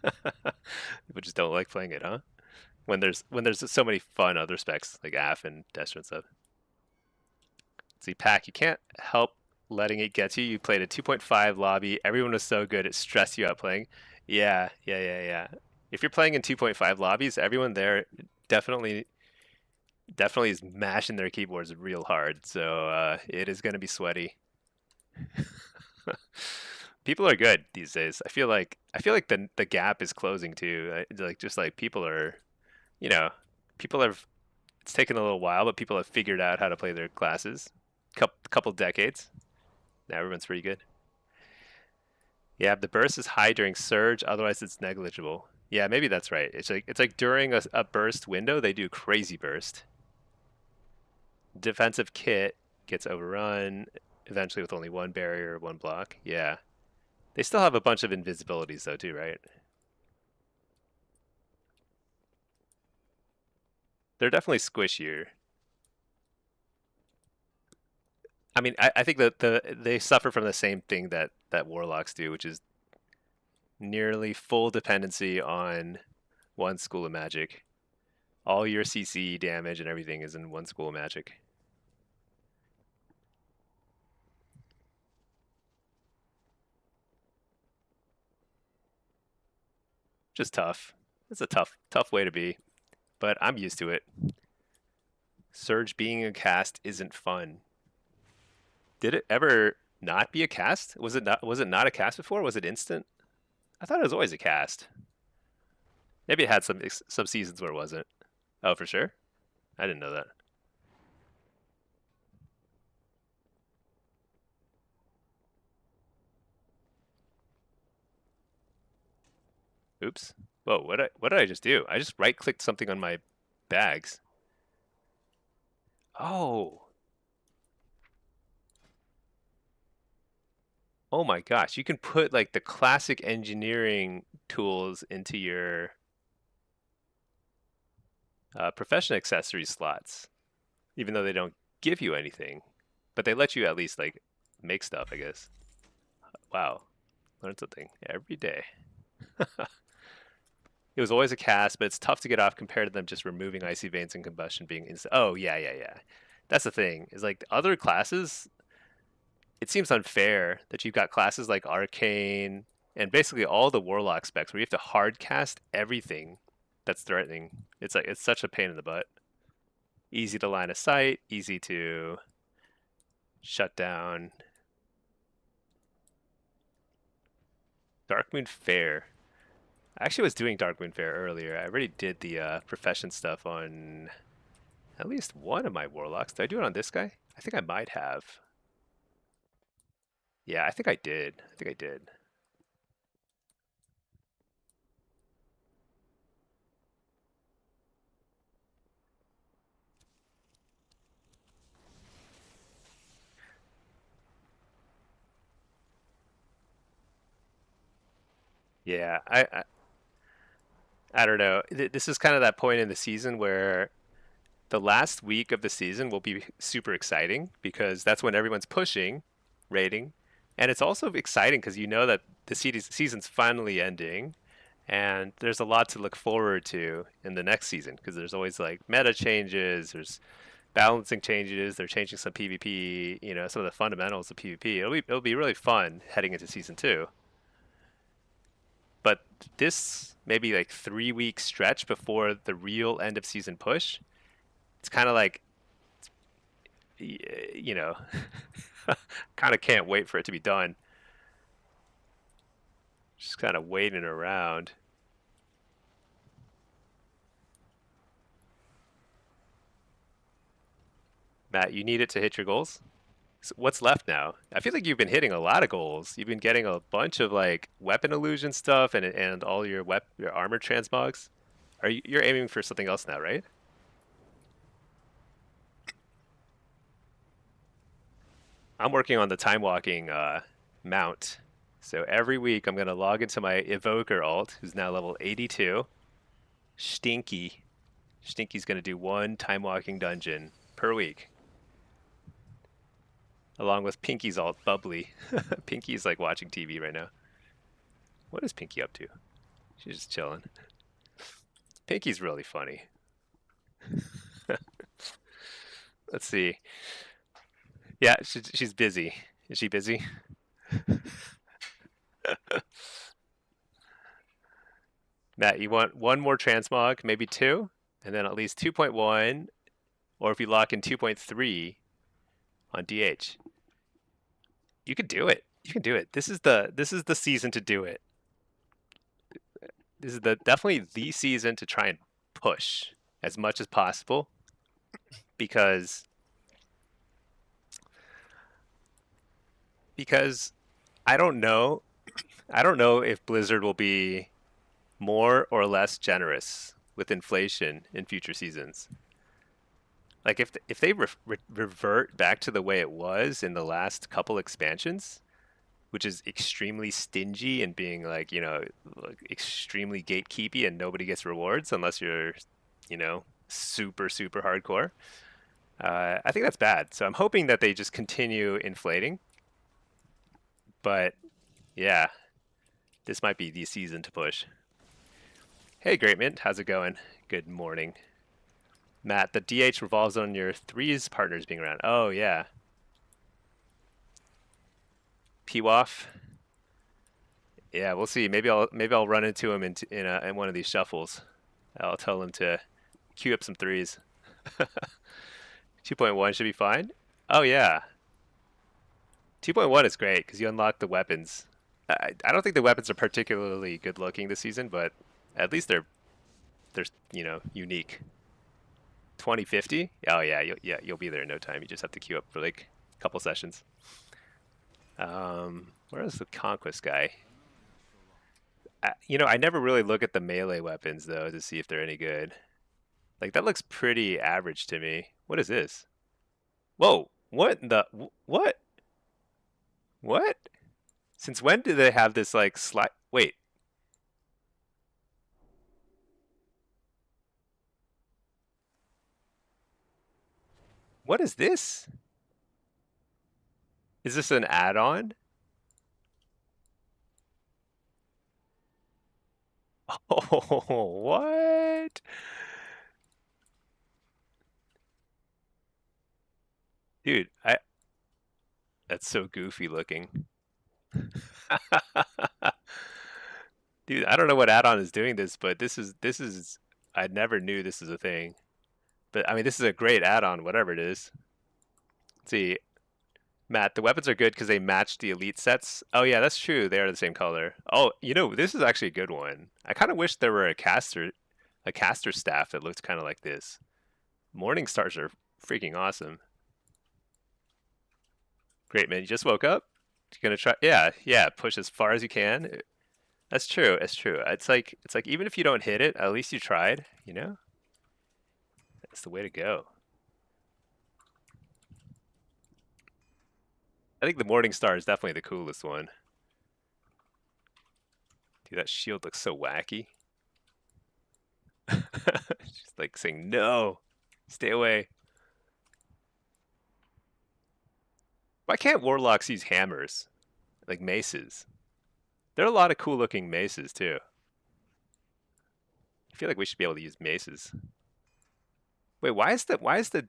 people just don't like playing it, huh? When there's so many fun other specs like Aff and Destro and stuff. See, Pack, you can't help letting it get to you. You played a 2.5 lobby. Everyone was so good, it stressed you out playing. Yeah. If you're playing in 2.5 lobbies, everyone there definitely definitely is mashing their keyboards real hard. So it is going to be sweaty. People are good these days. I feel like the gap is closing too. Like just like people are, you know, people have. It's taken a little while, but people have figured out how to play their classes. Couple decades. Now everyone's pretty good. Yeah, the burst is high during surge. Otherwise, it's negligible. Yeah, maybe that's right. It's like during a burst window, they do crazy burst. Defensive kit gets overrun eventually with only one barrier, one block. Yeah. They still have a bunch of invisibilities though too, right? They're definitely squishier. I mean, I think that they suffer from the same thing that warlocks do, which is nearly full dependency on one school of magic. All your CC damage and everything is in one school of magic. Just tough. It's a tough way to be, but I'm used to it. Surge being a cast isn't fun. Did it ever not be a cast? Was it not a cast before? Was it instant? I thought it was always a cast. Maybe it had some seasons where it wasn't. Oh, for sure? I didn't know that. Oops. Whoa, what did I just do? I just right-clicked something on my bags. Oh. Oh my gosh, you can put like the classic engineering tools into your profession accessory slots, even though they don't give you anything, but they let you at least like make stuff, I guess. Wow, learn something every day. It was always a cast, but it's tough to get off compared to them just removing icy veins and combustion being instant. Oh yeah, yeah, yeah. That's the thing. Is like the other classes, it seems unfair that you've got classes like Arcane and basically all the Warlock specs where you have to hard cast everything that's threatening. It's like it's such a pain in the butt. Easy to line of sight, easy to shut down. Darkmoon Fair. I actually was doing Darkmoon Fair earlier. I already did the profession stuff on at least one of my Warlocks. Did I do it on this guy? I think I might have. Yeah, I think I did. I think I did. Yeah, I don't know. This is kind of that point in the season where the last week of the season will be super exciting because that's when everyone's pushing rating. And it's also exciting because you know that the season's finally ending and there's a lot to look forward to in the next season because there's always like meta changes, there's balancing changes, they're changing some PvP, some of the fundamentals of PvP. It'll be really fun heading into season 2. But this maybe like 3 week stretch before the real end of season push, it's kind of like you know, kind of can't wait for it to be done. Just kind of waiting around. Matt, you need it to hit your goals? So what's left now? I feel like you've been hitting a lot of goals. You've been getting a bunch of like weapon illusion stuff and all your armor transmogs. You're aiming for something else now, right? I'm working on the time walking mount. So every week I'm gonna log into my evoker alt, who's now level 82. Stinky. Stinky's gonna do one time walking dungeon per week, along with Pinky's alt, Bubbly. Pinky's like watching TV right now. What is Pinky up to? She's just chilling. Pinky's really funny. Let's see. Yeah, she's busy. Is she busy? Matt, you want one more transmog, maybe two, and then at least 2.1, or if you lock in 2.3 on DH, you can do it. You can do it. This is the season to do it. This is definitely the season to try and push as much as possible because because I don't know. I don't know if Blizzard will be more or less generous with inflation in future seasons. Like if they revert back to the way it was in the last couple expansions, which is extremely stingy and being like like extremely gatekeepy and nobody gets rewards unless you're super super hardcore. I think that's bad. So I'm hoping that they just continue inflating. But yeah, this might be the season to push. Hey, Great Mint, how's it going? Good morning. Matt, the DH revolves on your threes partners being around. Oh, yeah. Pwaf. Yeah, we'll see. Maybe I'll run into him in one of these shuffles. I'll tell him to queue up some threes. 2.1 should be fine. Oh, yeah. 2.1 is great because you unlock the weapons. I don't think the weapons are particularly good looking this season, but at least they're unique. 2050? Oh yeah, you'll be there in no time. You just have to queue up for like a couple sessions. Where is the conquest guy? I never really look at the melee weapons though to see if they're any good. Like that looks pretty average to me. What is this? Whoa! What in the what? What? Since when do they have this like slide? Wait, what is this? Is this an add-on? Oh, what? Dude, I that's so goofy looking. Dude, I don't know what add-on is doing this, but this is I never knew this was a thing. But I mean, this is a great add-on, whatever it is. Let's see, Matt, the weapons are good because they match the elite sets. Oh yeah, that's true. They are the same color. Oh, this is actually a good one. I kind of wish there were a caster staff that looked kind of like this. Morning stars are freaking awesome. Great, man. You just woke up? You're gonna try? Yeah, yeah. Push as far as you can. That's true. It's true. It's like even if you don't hit it, at least you tried. That's the way to go. I think the Morning Star is definitely the coolest one. Dude, that shield looks so wacky. She's like saying, no, stay away. Why can't warlocks use hammers? Like maces? There are a lot of cool looking maces too. I feel like we should be able to use maces. Wait, why is the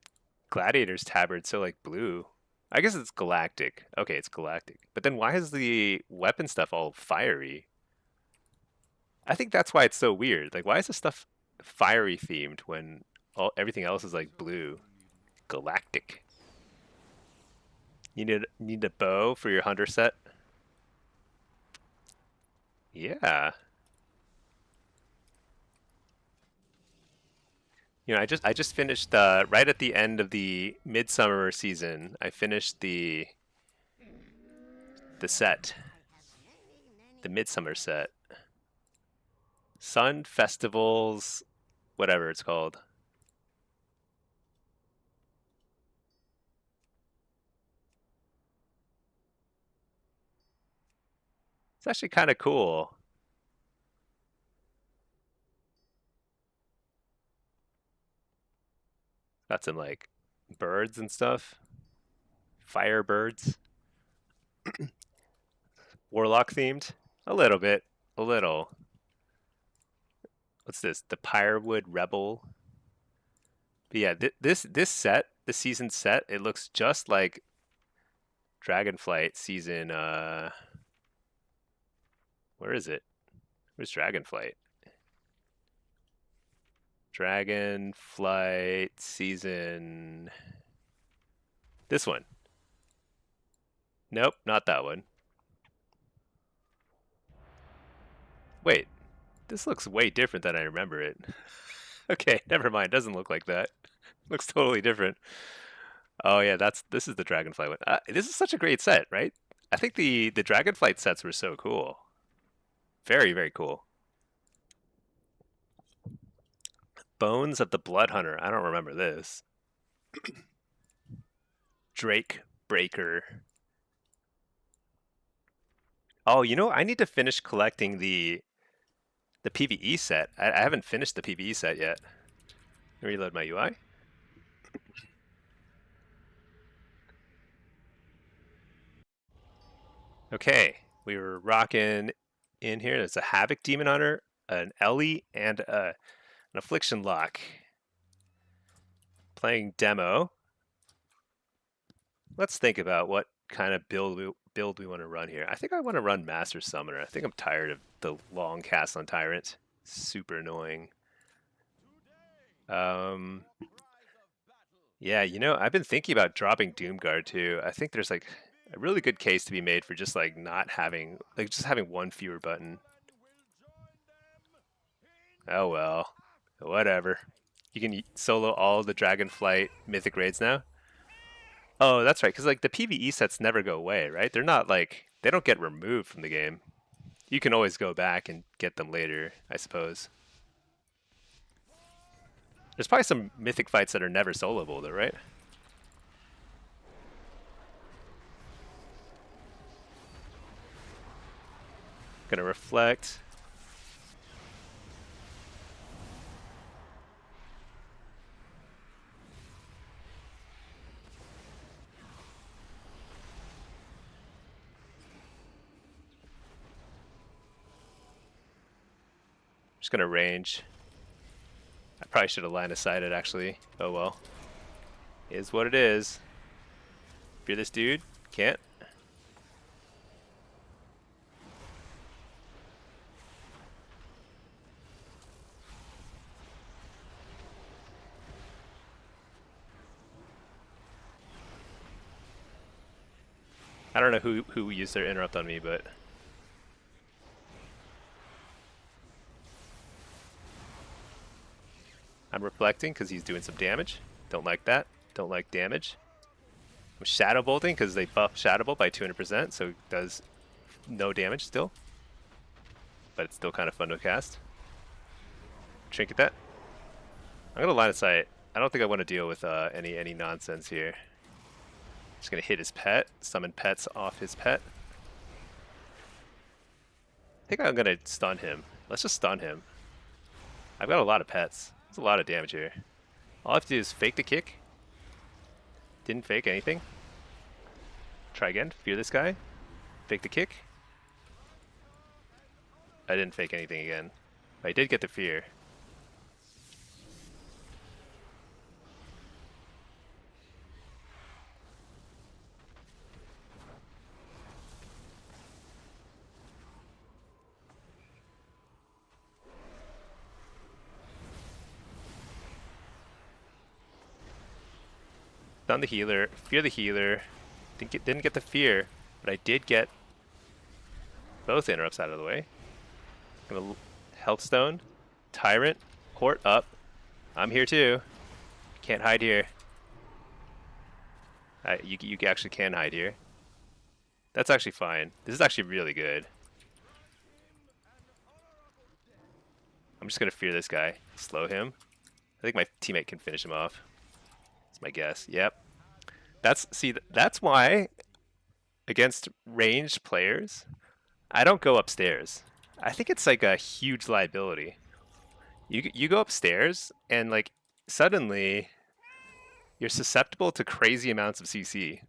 gladiator's tabard so like blue? I guess it's galactic. Okay, it's galactic. But then why is the weapon stuff all fiery? I think that's why it's so weird. Like why is the stuff fiery themed when everything else is like blue? Galactic. You need a bow for your hunter set? Yeah. I just finished right at the end of the midsummer season. I finished the set, the midsummer set. Sun festivals, whatever it's called. It's actually kind of cool. Got some like birds and stuff. Fire birds. Warlock themed. A little bit. A little. What's this? The Pyrewood Rebel. But yeah, this set, the season set, it looks just like Dragonflight season. Where is it? Where's Dragonflight? Dragonflight season. This one. Nope, not that one. Wait, this looks way different than I remember it. Okay, never mind. Doesn't look like that. Looks totally different. Oh yeah, this is the Dragonflight one. This is such a great set, right? I think the Dragonflight sets were so cool. Very, very cool. Bones of the Blood Hunter. I don't remember this. Drake Breaker. Oh, I need to finish collecting the PvE set. I haven't finished the PvE set yet. Reload my UI. Okay, we were rocking in here. There's a Havoc Demon Hunter, an Ellie, and an Affliction Lock. Playing demo. Let's think about what kind of build we want to run here. I think I want to run Master Summoner. I think I'm tired of the long cast on Tyrant. Super annoying. Yeah, I've been thinking about dropping Doomguard too. I think there's like a really good case to be made for just like not having like just having one fewer button. Oh well, whatever. You can solo all the Dragonflight mythic raids now. Oh, that's right, because like the PvE sets never go away, right? They're not like they don't get removed from the game. You can always go back and get them later, I suppose. There's probably some mythic fights that are never soloable though, right? Gonna reflect. Just gonna range. I probably should have line of sighted actually. Oh well. Is what it is. If you're this dude, can't. I don't know who used their interrupt on me, but I'm reflecting because he's doing some damage. Don't like that. Don't like damage. I'm shadow bolting because they buff shadow bolt by 200%, so it does no damage still. But it's still kind of fun to cast. Trinket that. I'm gonna line of sight. I don't think I want to deal with any nonsense here. Just gonna hit his pet, summon pets off his pet. I think I'm gonna stun him. Let's just stun him. I've got a lot of pets. There's a lot of damage here. All I have to do is fake the kick. Didn't fake anything. Try again. Fear this guy. Fake the kick. I didn't fake anything again. I did get the fear. Stun the healer. Fear the healer. Didn't get the fear, but I did get both interrupts out of the way. Gonna health stone, tyrant, port up. I'm here too. Can't hide here. You actually can hide here. That's actually fine. This is actually really good. I'm just gonna fear this guy. Slow him. I think my teammate can finish him off. That's my guess. Yep. That's why against ranged players, I don't go upstairs. I think it's like a huge liability. You go upstairs and like suddenly you're susceptible to crazy amounts of CC,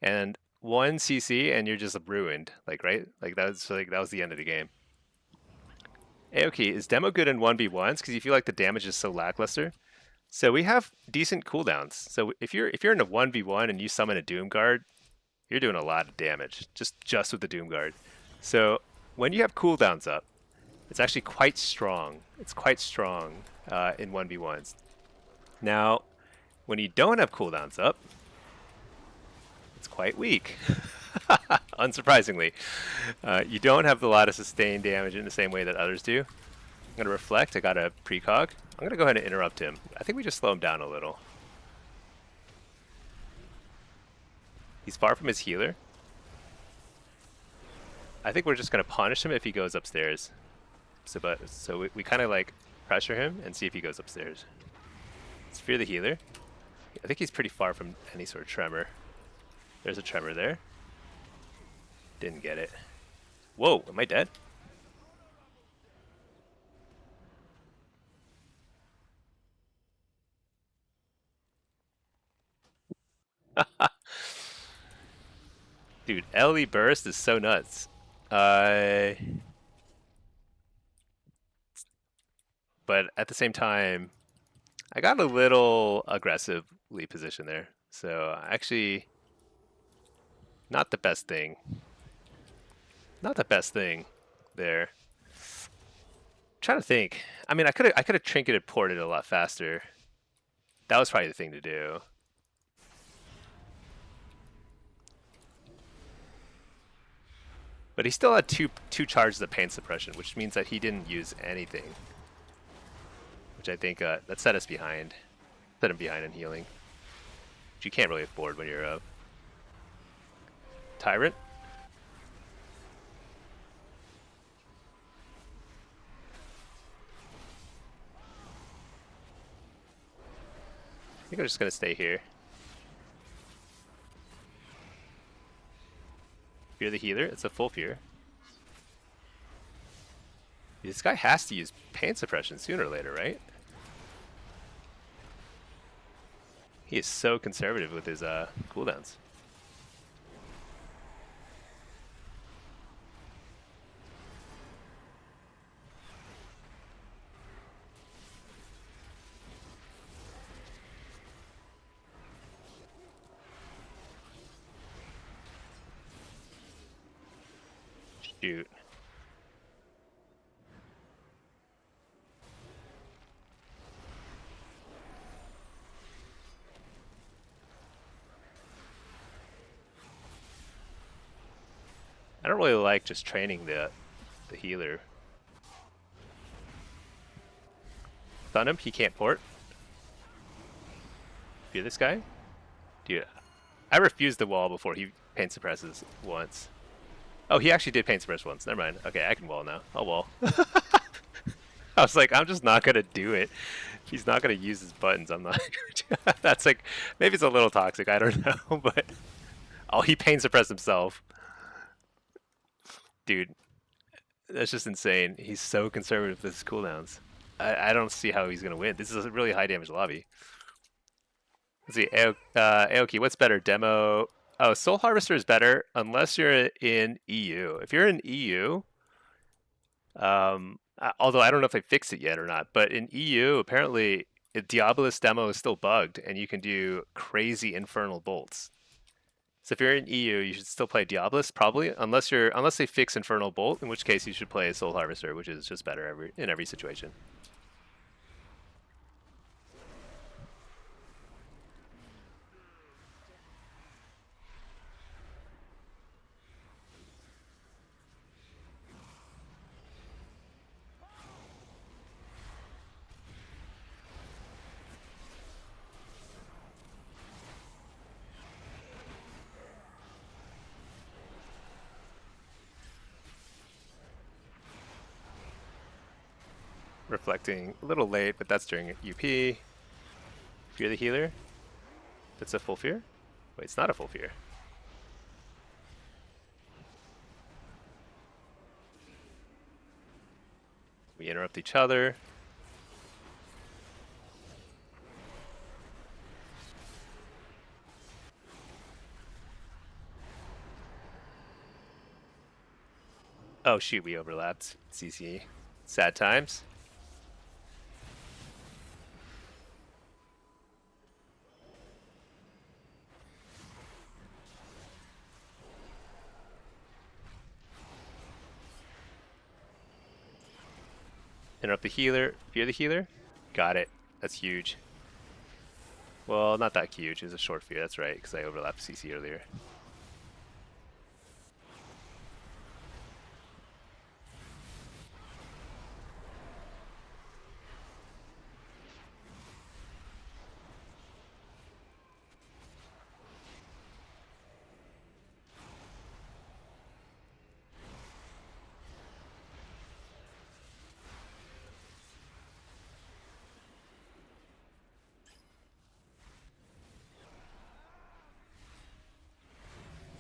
and one CC and you're just ruined. Like right, like that was the end of the game. Aoki, is demo good in 1v1s because you feel like the damage is so lackluster? So we have decent cooldowns. So if you're in a 1v1 and you summon a Doom Guard, you're doing a lot of damage just with the Doom Guard. So when you have cooldowns up, it's actually quite strong. It's quite strong in 1v1s. Now, when you don't have cooldowns up, it's quite weak. Unsurprisingly. You don't have a lot of sustained damage in the same way that others do. I'm going to reflect. I got a precog. I'm going to go ahead and interrupt him. I think we just slow him down a little. He's far from his healer. I think we're just going to punish him if he goes upstairs. So we kind of like pressure him and see if he goes upstairs. Let's fear the healer. I think he's pretty far from any sort of tremor. There's a tremor there. Didn't get it. Whoa, am I dead? Dude, LE burst is so nuts. But at the same time, I got a little aggressively positioned there. So actually, not the best thing. Not the best thing there. I'm trying to think. I mean, I could have trinketed ported a lot faster. That was probably the thing to do. But he still had two charges of pain suppression, which means that he didn't use anything. Which I think that set us behind. Set him behind in healing. Which you can't really afford when you're a Tyrant. think I'm just gonna stay here. Fear the healer. It's a full fear. This guy has to use pain suppression sooner or later, right? He is so conservative with his cooldowns. Shoot. I don't really like just training the healer. Stun him, he can't port. Fear this guy? Dude, I refused the wall before he pain suppresses once. Oh, he actually did pain suppress once. Never mind. Okay, I can wall now. I'll wall. I was like, I'm just not gonna do it. He's not gonna use his buttons. I'm not gonna do That's like, maybe it's a little toxic. I don't know, but oh, he pain suppressed himself. Dude, that's just insane. He's so conservative with his cooldowns. I don't see how he's gonna win. This is a really high damage lobby. Let's see, Aoki, what's better, demo? Oh, Soul Harvester is better unless you're in EU. If you're in EU, although I don't know if they fixed it yet or not, but in EU, apparently, Diabolus demo is still bugged, and you can do crazy infernal bolts. So if you're in EU, you should still play Diabolus probably, unless they fix Infernal Bolt, in which case you should play Soul Harvester, which is just better in every situation. Reflecting a little late, but that's during UP. Fear the healer. That's a full fear? Wait, it's not a full fear. We interrupt each other. Oh shoot, we overlapped. CC. Sad times. Interrupt the healer. Fear the healer. Got it. That's huge. Well, not that huge. It's a short fear. That's right, because I overlapped CC earlier.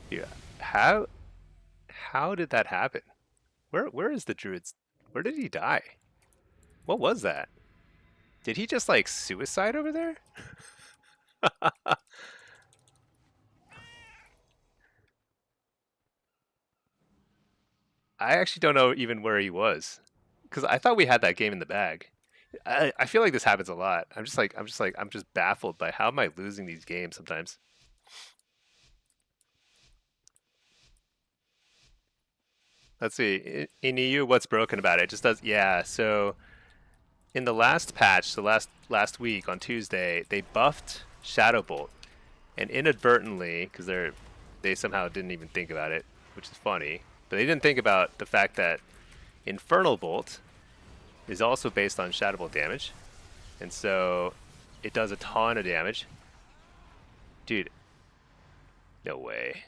Yeah. How did that happen? Where is the druid's? Where did he die? What was that? Did he just like suicide over there? I actually don't know even where he was, because I thought we had that game in the bag. I feel like this happens a lot. I'm just baffled by how am I losing these games sometimes. Let's see. In EU, what's broken about it? It just does. Yeah. So in the last patch, so last week on Tuesday, they buffed Shadow Bolt, and inadvertently, because they somehow didn't even think about it, which is funny, but they didn't think about the fact that Infernal Bolt is also based on Shadow Bolt damage, and so it does a ton of damage. Dude, no way.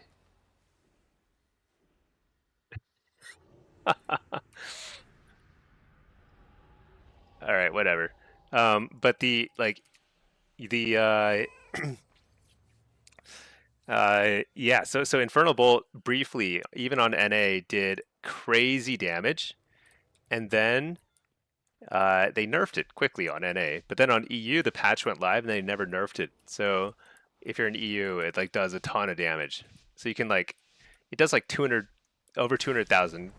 All right, whatever. But the like The yeah, so Infernal Bolt briefly, even on NA, did crazy damage, and then they nerfed it quickly on NA. But then on EU, the patch went live and they never nerfed it. So if you're in EU, it like does a ton of damage. So you can like it does like 200 over 200,000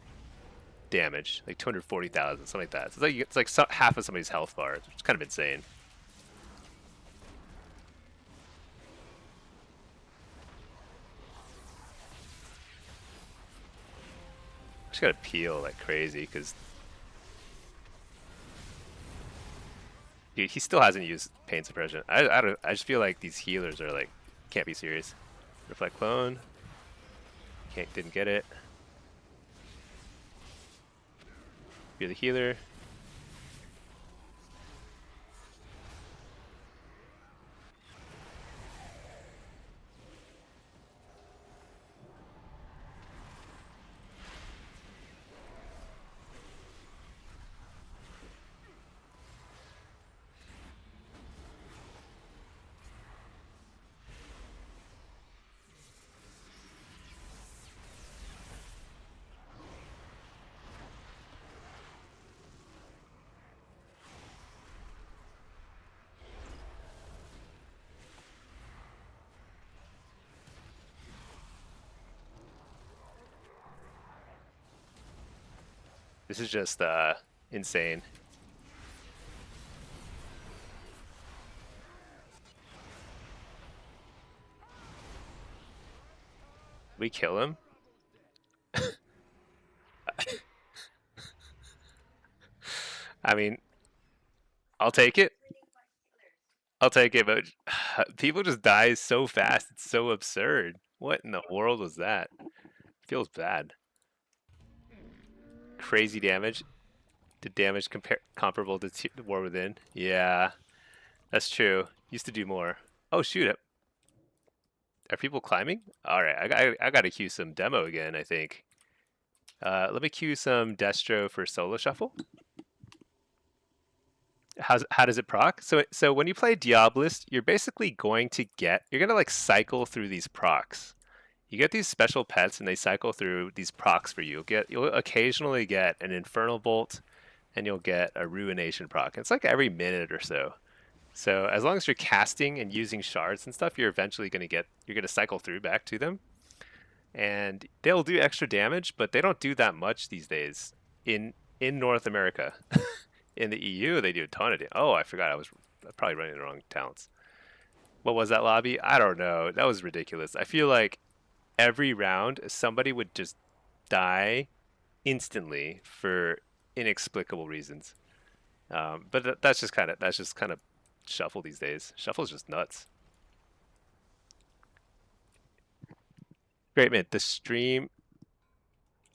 damage, like 240,000, something like that. So it's like half of somebody's health bar. It's kind of insane. Just gotta peel like crazy because dude, he still hasn't used pain suppression. I just feel like these healers are like can't be serious. Reflect clone, didn't get it. You're the healer. This is just insane. We kill him. I mean, I'll take it. I'll take it, but people just die so fast. It's so absurd. What in the world was that? Feels bad. Crazy damage. Did damage comparable to War Within? Yeah, that's true. Used to do more. Oh shoot! Are people climbing? All right, I got to queue some demo again. I think. Let me queue some Destro for solo shuffle. How does it proc? So when you play Diabolist, you're basically you're gonna like cycle through these procs. You get these special pets and they cycle through these procs for you. You'll occasionally get an Infernal Bolt and you'll get a Ruination proc. It's like every minute or so. So as long as you're casting and using shards and stuff, you're gonna cycle through back to them. And they'll do extra damage, but they don't do that much these days in North America. In the EU, they do a ton of damage. Oh, I forgot. I was probably running the wrong talents. What was that lobby? I don't know. That was ridiculous. I feel like every round somebody would just die instantly for inexplicable reasons. But that's just kind of shuffle these days. Shuffle's just nuts. Great man. The stream.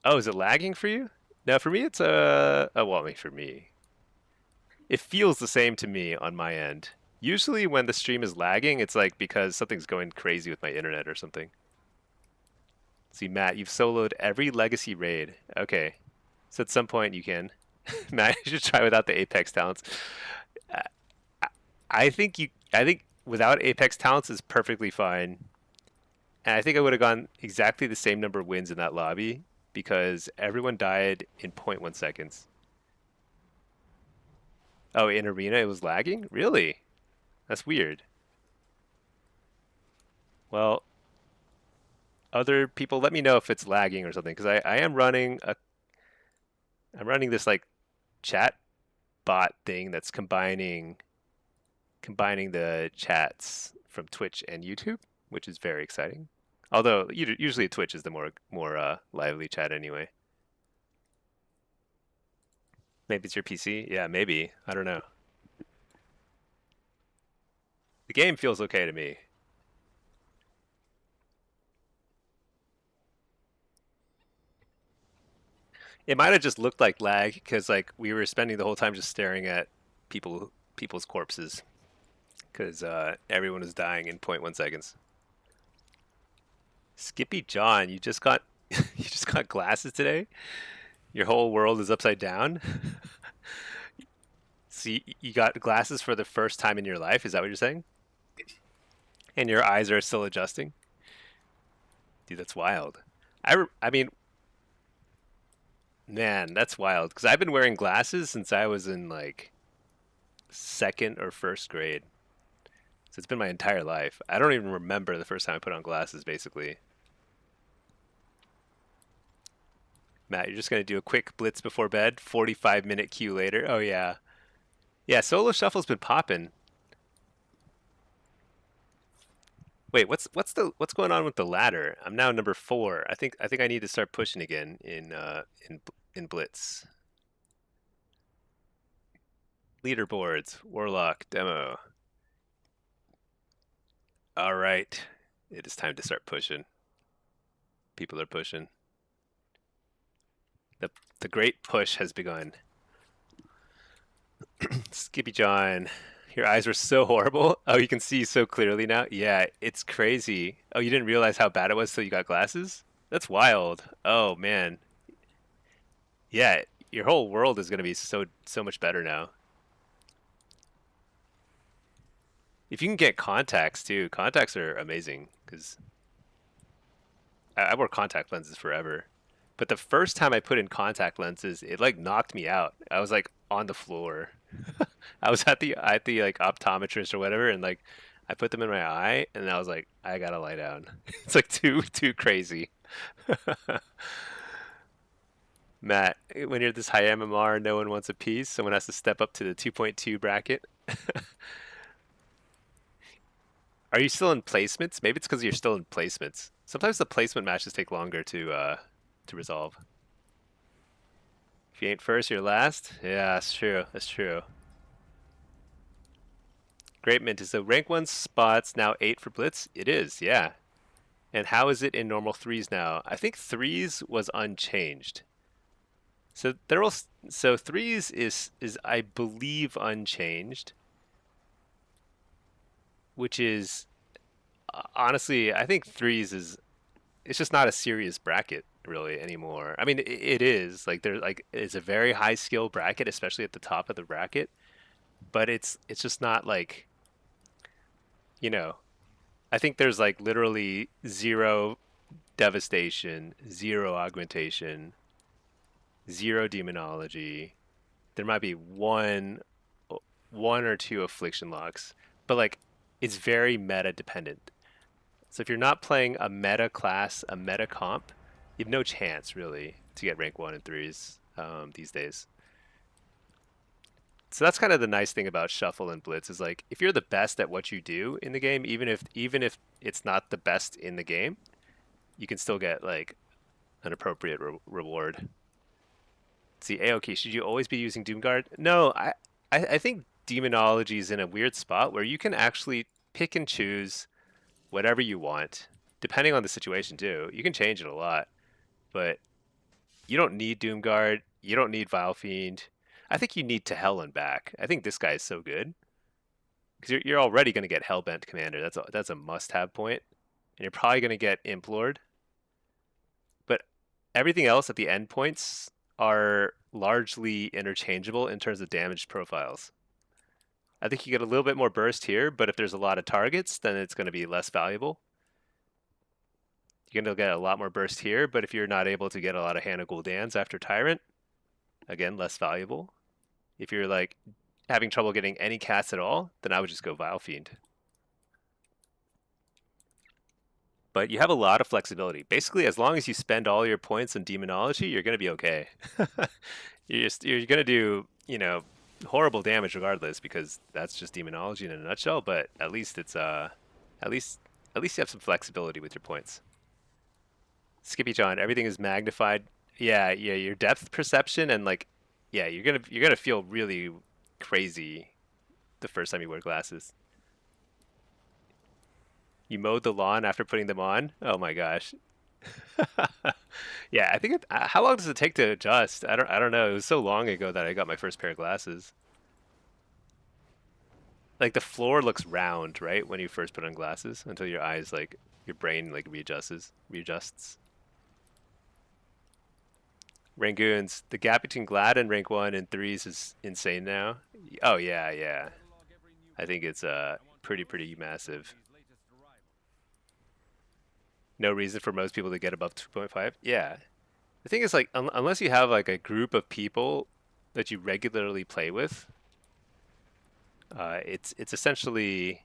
Oh, is it lagging for you? No, for me it's well, I mean, for me it feels the same to me on my end. Usually when the stream is lagging, it's like because something's going crazy with my internet or something. See, Matt, you've soloed every legacy raid. Okay. So at some point you can. Matt, you should try without the Apex talents. Uh, I think without Apex talents is perfectly fine. And I think I would have gone exactly the same number of wins in that lobby because everyone died in 0.1 seconds. Oh, in arena it was lagging? Really? That's weird. Well, other people, let me know if it's lagging or something because I'm running this like chat bot thing that's combining the chats from Twitch and YouTube, which is very exciting. Although usually Twitch is the more lively chat anyway. Maybe it's your PC. Yeah, maybe. I don't know. The game feels okay to me. It might have just looked like lag because like we were spending the whole time just staring at people's corpses because everyone was dying in 0.1 seconds. Skippy John, you just got you just got glasses today? Your whole world is upside down? So you got glasses for the first time in your life? Is that what you're saying? And your eyes are still adjusting? Dude, that's wild. I mean, man, that's wild. Because I've been wearing glasses since I was in like second or first grade. So it's been my entire life. I don't even remember the first time I put on glasses, basically. Matt, you're just going to do a quick blitz before bed, 45-minute queue later. Oh, yeah. Yeah, solo shuffle's been popping. Wait, what's going on with the ladder? I'm now number 4. I think I need to start pushing again in Blitz. Leaderboards, Warlock, demo. All right. It is time to start pushing. People are pushing. The great push has begun. Skippy John, your eyes were so horrible. Oh, you can see so clearly now. Yeah, it's crazy. Oh, you didn't realize how bad it was till you got glasses? That's wild. Oh man. Yeah, your whole world is gonna be so much better now. If you can get contacts too, contacts are amazing because I wore contact lenses forever. But the first time I put in contact lenses, it like knocked me out. I was like on the floor. I was at the like optometrist or whatever, and like I put them in my eye, and I was like, I gotta lie down. It's like too crazy. Matt, when you're this high MMR, no one wants a piece. Someone has to step up to the 2.2 bracket. Are you still in placements? Maybe it's because you're still in placements. Sometimes the placement matches take longer to resolve. If you ain't first, you're last. Yeah, that's true. That's true. Great mint is the rank 1 spots now 8 for Blitz. It is, yeah. And how is it in normal threes now? I think threes was unchanged. So there will so threes is I believe unchanged, which is honestly I think threes is it's just not a serious bracket really anymore. I mean it is like there's like it's a very high skill bracket, especially at the top of the bracket, but it's just not like you know I think there's like literally zero devastation, zero augmentation, zero demonology. There might be one or two affliction locks, but like it's very meta dependent. So if you're not playing a meta class, a meta comp, you have no chance really to get rank 1 and 3s these days. So that's kind of the nice thing about Shuffle and Blitz is like if you're the best at what you do in the game, even if it's not the best in the game, you can still get like an appropriate reward. See, Aoki, should you always be using Doomguard? No, I think Demonology is in a weird spot where you can actually pick and choose whatever you want, depending on the situation too. You can change it a lot, but you don't need Doomguard. You don't need Vile Fiend. I think you need to Hell and back. I think this guy is so good because you're already going to get Hellbent Commander. That's a must-have point, and you're probably going to get Imp Lord. But everything else at the end points are largely interchangeable in terms of damage profiles. I think you get a little bit more burst here, but if there's a lot of targets, then it's going to be less valuable. You're going to get a lot more burst here, but if you're not able to get a lot of Hannah Gul'dans after Tyrant, again, less valuable. If you're like having trouble getting any cast at all, then I would just go Vile Fiend. But you have a lot of flexibility. Basically, as long as you spend all your points on Demonology, you're going to be okay. You're going to do, horrible damage regardless because that's just Demonology in a nutshell, but at least it's at least you have some flexibility with your points. Skippy John, everything is magnified. Yeah, your depth perception and like you're gonna feel really crazy the first time you wear glasses. You mowed the lawn after putting them on? Oh my gosh. Yeah, I think how long does it take to adjust? I don't know. It was so long ago that I got my first pair of glasses. Like the floor looks round, right? When you first put on glasses until your eyes like your brain like readjusts. Rangoons, the gap between Glad and rank 1 and 3s is insane now. Oh yeah. I think it's pretty massive. no reason for most people to get above 2.5. Yeah. The thing is like unless you have like a group of people that you regularly play with, it's essentially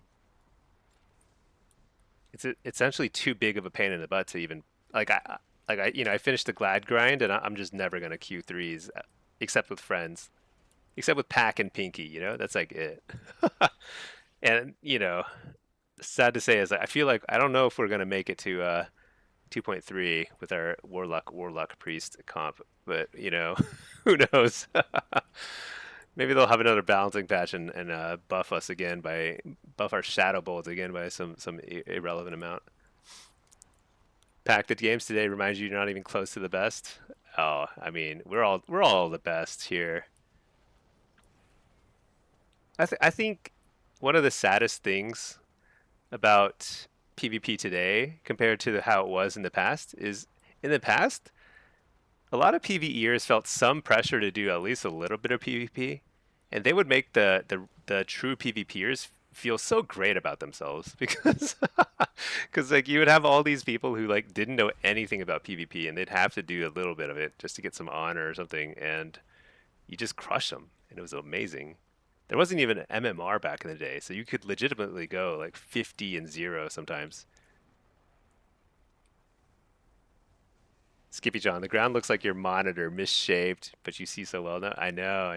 essentially too big of a pain in the butt to even like I finished the Glad grind and I'm just never gonna Q3s except with friends, except with Pack and Pinky. That's like it. And sad to say is I feel like I don't know if we're gonna make it to 2.3 with our Warlock Priest comp, but who knows? Maybe they'll have another balancing patch and buff our Shadow Bolt again by some irrelevant amount. Packed games today reminds you you're not even close to the best. Oh, I mean, we're all the best here. I think one of the saddest things about PvP today compared to how it was in the past is in the past a lot of PvEers felt some pressure to do at least a little bit of PvP, and they would make the true PvPers feel so great about themselves because like you would have all these people who like didn't know anything about PvP and they'd have to do a little bit of it just to get some honor or something, and you just crush them, and it was amazing. There wasn't even an MMR back in the day, so you could legitimately go like 50 and 0 sometimes. Skippy John, the ground looks like your monitor, misshaped, but you see so well now. I know.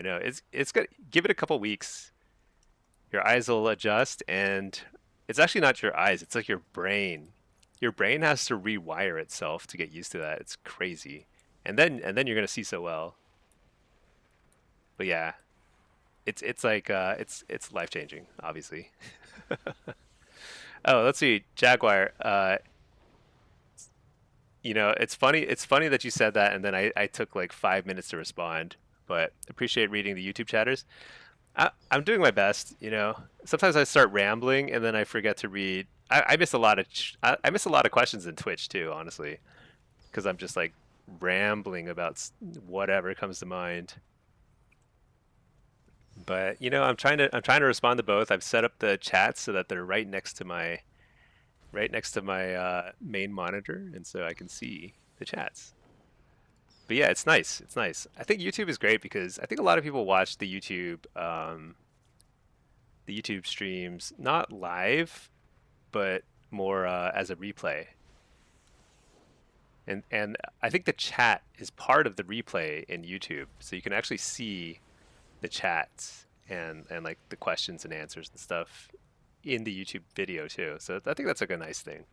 It's good. Give it a couple weeks. Your eyes will adjust, and it's actually not your eyes. It's like your brain. Your brain has to rewire itself to get used to that. It's crazy, and then you're gonna see so well. But yeah, it's like it's life changing, obviously. Oh, let's see, Jaguar. It's funny that you said that, and then I took like 5 minutes to respond. But appreciate reading the YouTube chatters. I'm doing my best. Sometimes I start rambling and then I forget to read. I miss a lot of I miss a lot of questions in Twitch too, honestly, because I'm just like rambling about whatever comes to mind. But I'm trying to respond to both. I've set up the chats so that they're right next to my main monitor, and so I can see the chats. But yeah, it's nice. It's nice. I think YouTube is great because I think a lot of people watch the YouTube streams not live, but more as a replay. And I think the chat is part of the replay in YouTube, so you can actually see the chats and like the questions and answers and stuff in the YouTube video too. So I think that's like a nice thing.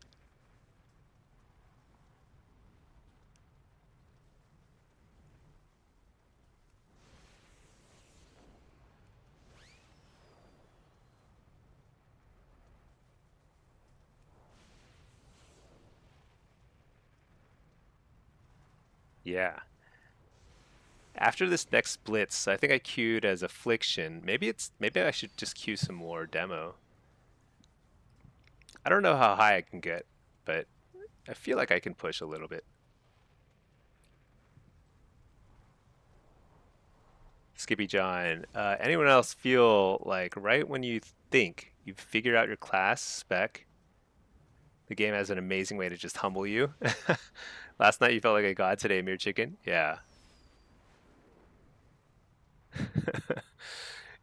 Yeah. After this next blitz, I think I queued as affliction. Maybe I should just queue some more demo. I don't know how high I can get, but I feel like I can push a little bit. Skippy John, anyone else feel like right when you think you've figured out your class spec, the game has an amazing way to just humble you? Last night you felt like a god, today mere chicken. Yeah.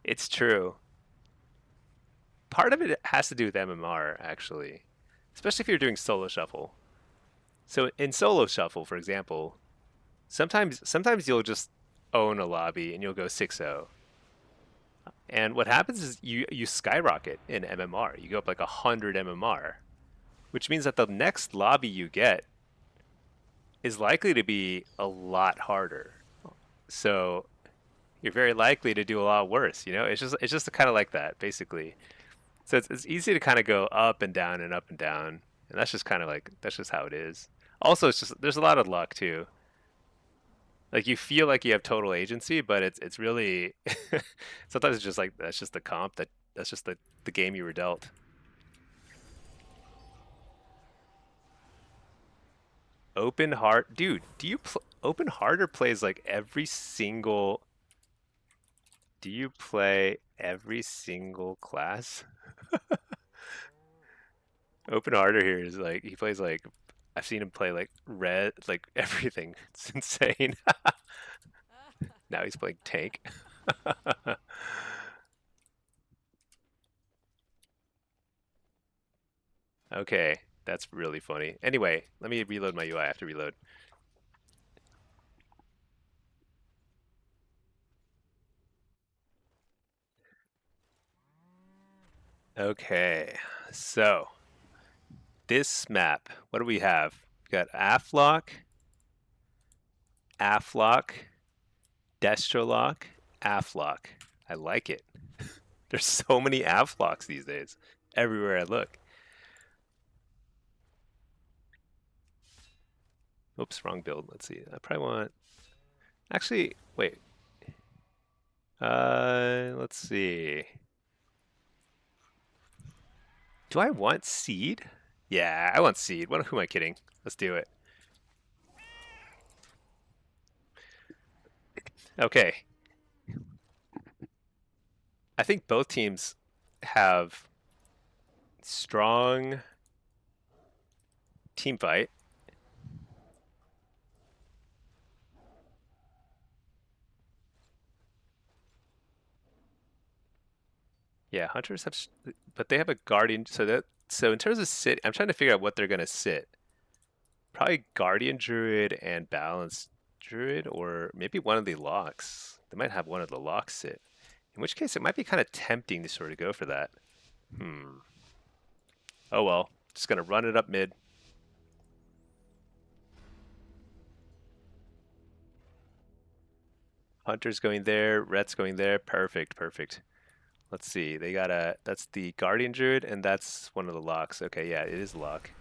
It's true. Part of it has to do with MMR, actually, especially if you're doing solo shuffle. So in solo shuffle, for example, sometimes you'll just own a lobby and you'll go 6-0. And what happens is you skyrocket in MMR. You go up like 100 MMR, which means that the next lobby you get is likely to be a lot harder. So you're very likely to do a lot worse. It's just kind of like that, basically. So it's easy to kind of go up and down and up and down, and that's just how it is. Also, it's just there's a lot of luck too. Like you feel like you have total agency, but it's really sometimes it's just like that's just the comp that's just the game you were dealt. Open Heart, dude. Do you Open Hearter plays like every single? Do you play every single class? Open Hearter here is like he plays like I've seen him play like red, like everything. It's insane. Now he's playing tank. Okay, that's really funny. Anyway, let me reload my UI. I have to reload. Okay, so this map, what do we have? We got Afflock, Destrolock, Afflock. I like it. There's so many Afflocks these days. Everywhere I look. Oops, wrong build. Let's see. I probably want. Actually, wait. Let's see. Do I want seed? Yeah, I want seed. Who am I kidding? Let's do it. Okay. I think both teams have strong team fight. Yeah, hunters have, but they have a guardian. So in terms of sit, I'm trying to figure out what they're gonna sit. Probably guardian druid and balanced druid, or maybe one of the locks. They might have one of the locks sit. In which case, it might be kind of tempting to sort of go for that. Hmm. Oh well, just gonna run it up mid. Hunter's going there, Ret's going there. Perfect, perfect. Let's see. They got that's the Guardian Druid, and that's one of the locks. Okay, yeah, it is a lock.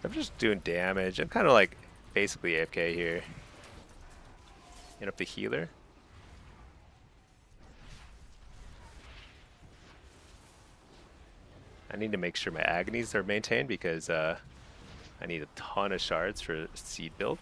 I'm just doing damage. I'm kind of like basically AFK here. Hit up the healer. I need to make sure my agonies are maintained because I need a ton of shards for seed build.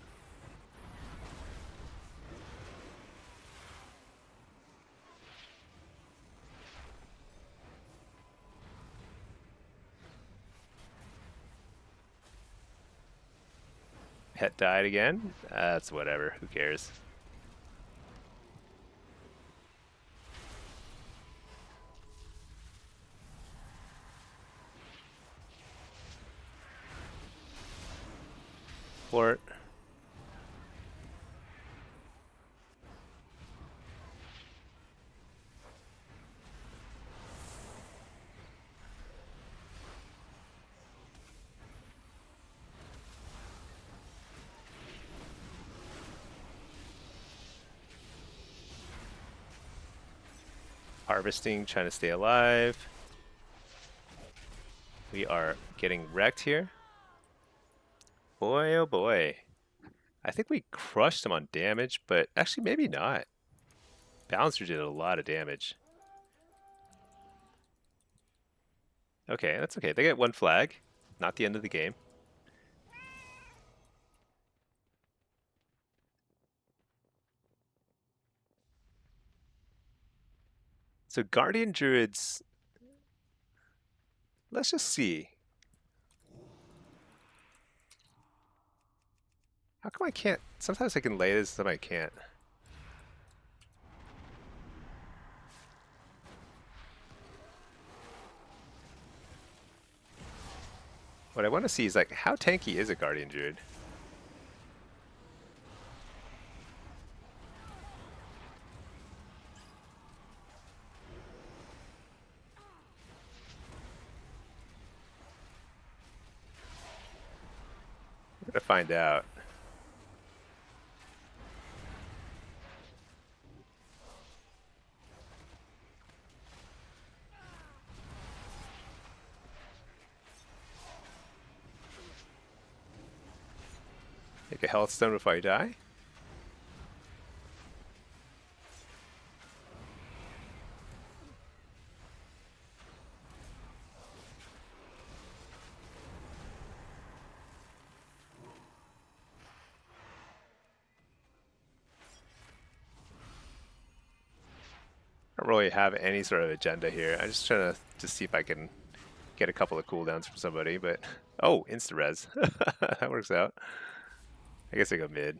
Pet died again. That's whatever. Who cares? Fort. Harvesting, trying to stay alive. We are getting wrecked here. Boy, oh boy. I think we crushed them on damage, but actually maybe not. Balancer did a lot of damage. Okay, that's okay. They get one flag. Not the end of the game. So Guardian Druids, let's just see. How come I can't? Sometimes I can lay this, sometimes I can't. What I want to see is like, how tanky is a Guardian Druid? I'm gonna find out. Make a health stone before I die. I don't really have any sort of agenda here. I'm just trying to see if I can get a couple of cooldowns from somebody, but oh, insta res. That works out. I guess I go mid.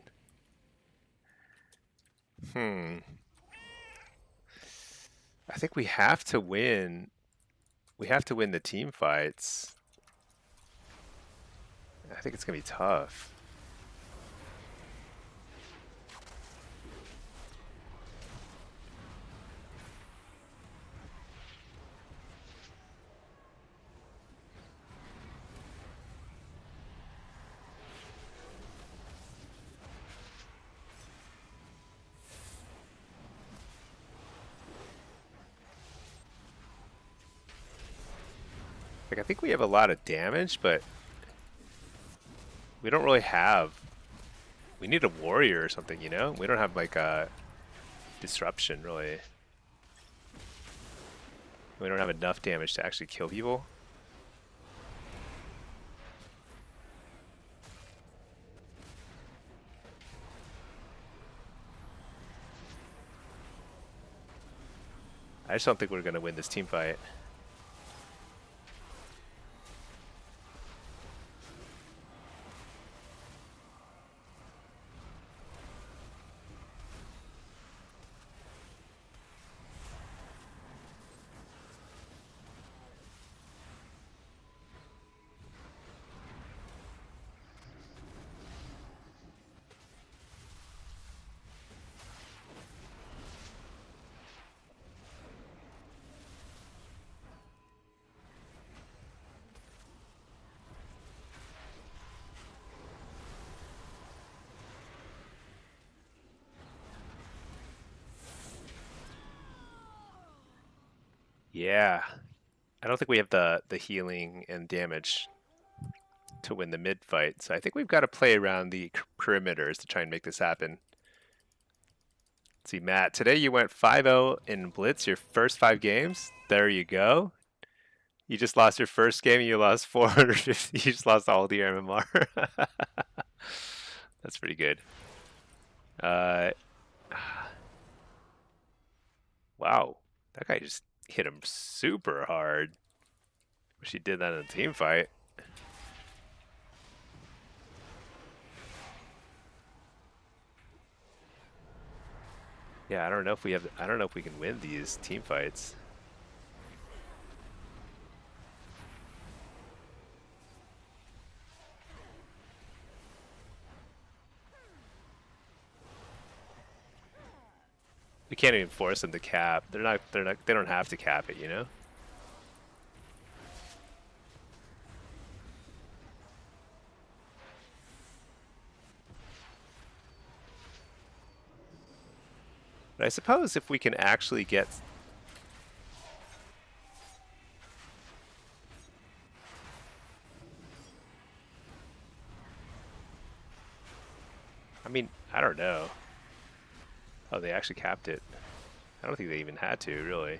I think we have to win. We have to win the team fights. I think it's gonna be tough. Like, I think we have a lot of damage, but we don't really have. We need a warrior or something, you know? We don't have like a disruption really. We don't have enough damage to actually kill people. I just don't think we're gonna win this team fight. Yeah. I don't think we have the healing and damage to win the mid fight. So I think we've got to play around the perimeters to try and make this happen. Let's see, Matt, today you went 5-0 in Blitz, your first 5 games. There you go. You just lost your first game and you lost 450. You just lost all the MMR. That's pretty good. Wow. That guy just hit him super hard. Wish he did that in a team fight. Yeah, I don't know if we have. I don't know if we can win these team fights. We can't even force them to cap. They're not. They're not. They don't have to cap it, you know. But I suppose if we can actually get. I mean, I don't know. Oh, they actually capped it. I don't think they even had to, really.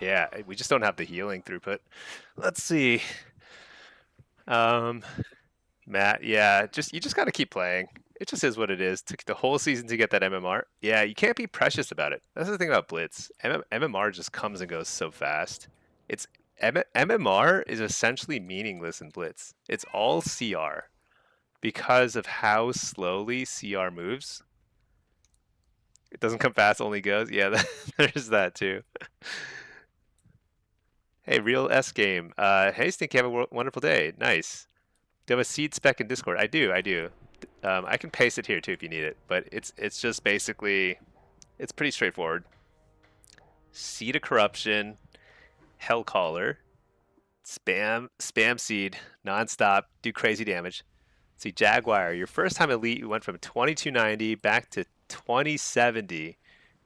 Yeah, we just don't have the healing throughput. Let's see. Matt, yeah, you just got to keep playing. It just is what it is. Took the whole season to get that MMR. Yeah, you can't be precious about it. That's the thing about Blitz. MMR just comes and goes so fast. It's MMR is essentially meaningless in Blitz. It's all CR because of how slowly CR moves. It doesn't come fast, only goes. Yeah, there's that too. Hey, real S game. Hey, Stink, have a wonderful day. Nice. Do you have a seed spec in Discord? I do. I do. I can paste it here too if you need it. But it's just basically it's pretty straightforward. Seed of Corruption, Hellcaller, spam seed, nonstop, do crazy damage. See, Jaguar, your first time elite, you went from 2290 back to 2070,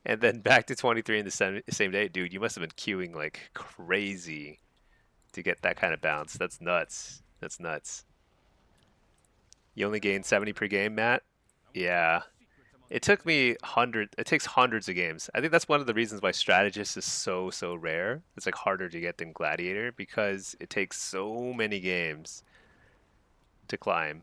and then back to 23 in the same day. Dude, you must have been queuing like crazy to get that kind of bounce. That's nuts. That's nuts. You only gain 70 per game, Matt? Yeah. It took me it takes hundreds of games. I think that's one of the reasons why Strategist is so rare. It's like harder to get than Gladiator because it takes so many games to climb.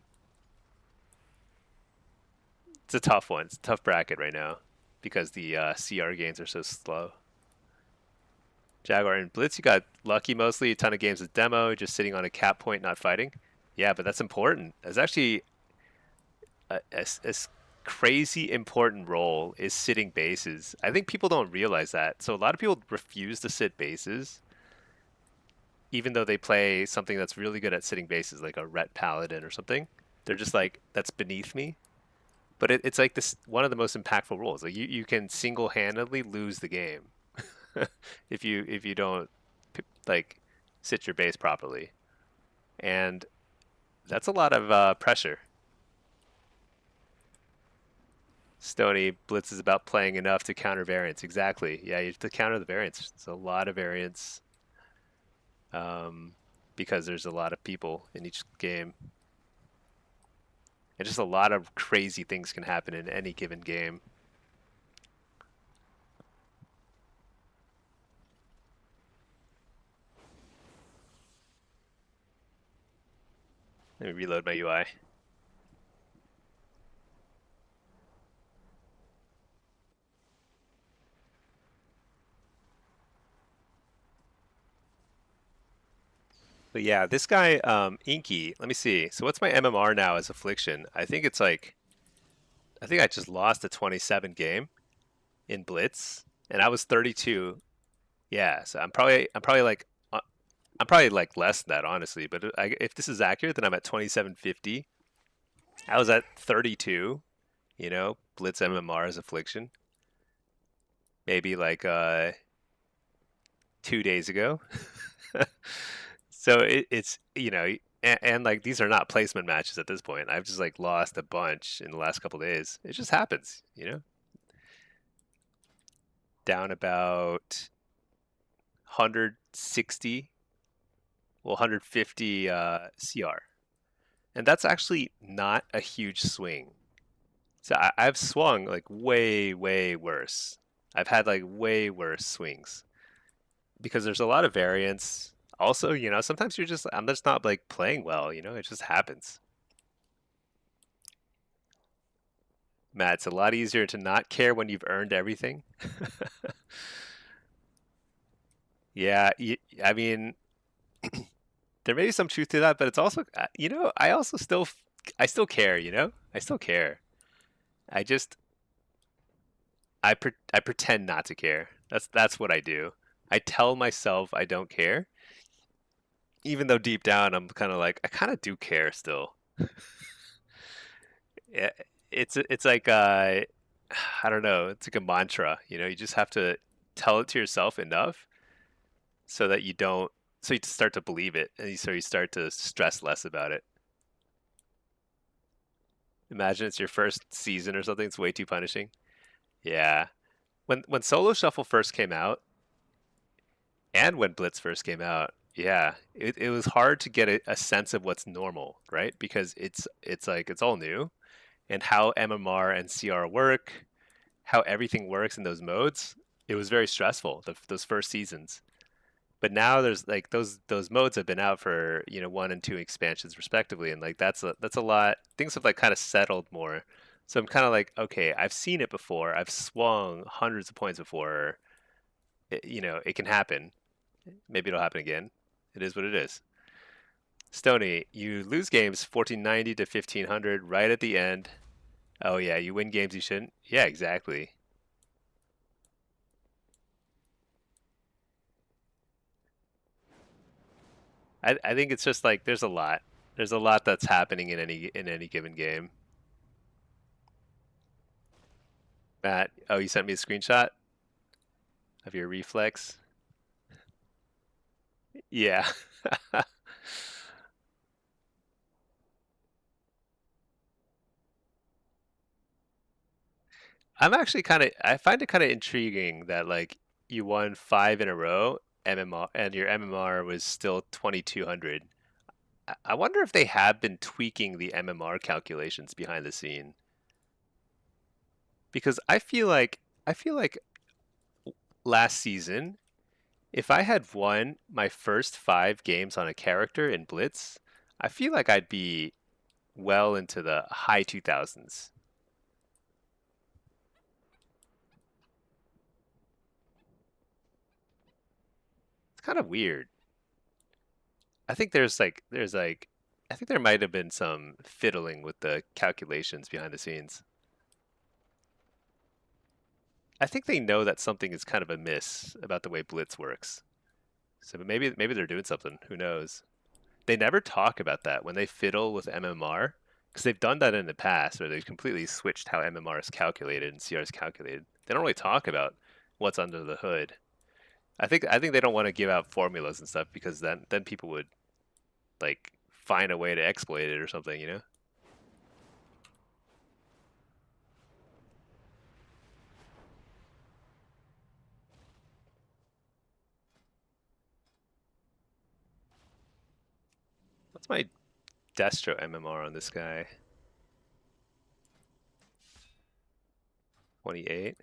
It's a tough one. It's a tough bracket right now because the CR gains are so slow. Jaguar and Blitz, you got lucky mostly. A ton of games with demo, just sitting on a cap point, not fighting. Yeah, but that's important. It's actually a crazy important role is sitting bases. I think people don't realize that. So a lot of people refuse to sit bases, even though they play something that's really good at sitting bases, like a Ret Paladin or something. They're just like, that's beneath me. But it's like this one of the most impactful roles. Like you can single-handedly lose the game if you don't like sit your base properly, and that's a lot of pressure. Stony, Blitz is about playing enough to counter variance. Exactly. Yeah, you have to counter the variance. It's a lot of variance because there's a lot of people in each game. And just a lot of crazy things can happen in any given game. Let me reload my UI. But yeah, this guy, Inky, let me see. So what's my MMR now as Affliction? I think it's like, I think I just lost a 27 game in Blitz, and I was 32. Yeah, so I'm probably like less than that, honestly. But if this is accurate, then I'm at 2750. I was at 32, Blitz MMR as Affliction. Maybe like 2 days ago. So it's and like these are not placement matches at this point. I've just like lost a bunch in the last couple days. It just happens. Down about 160, well 150 CR, and that's actually not a huge swing. So I've swung like way worse. I've had like way worse swings because there's a lot of variance. Also, sometimes I'm just not like playing well, it just happens. Matt, it's a lot easier to not care when you've earned everything. Yeah, I mean, there may be some truth to that, but it's also, I still care, I still care. I just, I pretend not to care. That's what I do. I tell myself I don't care, even though deep down I'm kind of like, I kind of do care still. Yeah, it's like I don't know. It's like a mantra. You just have to tell it to yourself enough so that you don't. So you start to believe it, and so you start to stress less about it. Imagine it's your first season or something. It's way too punishing. Yeah. When Solo Shuffle first came out, and when Blitz first came out, yeah, it was hard to get a sense of what's normal, right? Because it's like it's all new, and how MMR and CR work, how everything works in those modes. It was very stressful those first seasons. But now there's like those modes have been out for 1 and 2 expansions respectively, and like that's a lot. Things have like kind of settled more. So I'm kind of like, okay, I've seen it before. I've swung hundreds of points before. It can happen. Maybe it'll happen again. It is what it is. Stony, you lose games 1490 to 1500 right at the end. Oh yeah, you win games you shouldn't. Yeah, exactly. I think it's just like there's a lot. There's a lot that's happening in any given game. Matt, oh, you sent me a screenshot of your reflex? Yeah. I find it kind of intriguing that like you won five in a row MMR and your MMR was still 2200. I wonder if they have been tweaking the MMR calculations behind the scene because I feel like last season if I had won my first five games on a character in Blitz, I feel like I'd be well into the high 2000s. It's kind of weird. I think I think there might have been some fiddling with the calculations behind the scenes. I think they know that something is kind of amiss about the way Blitz works. So maybe they're doing something. Who knows? They never talk about that when they fiddle with MMR because they've done that in the past where they've completely switched how MMR is calculated and CR is calculated. They don't really talk about what's under the hood. I think they don't want to give out formulas and stuff because then people would like find a way to exploit it or something, you know? What's my Destro MMR on this guy? 28.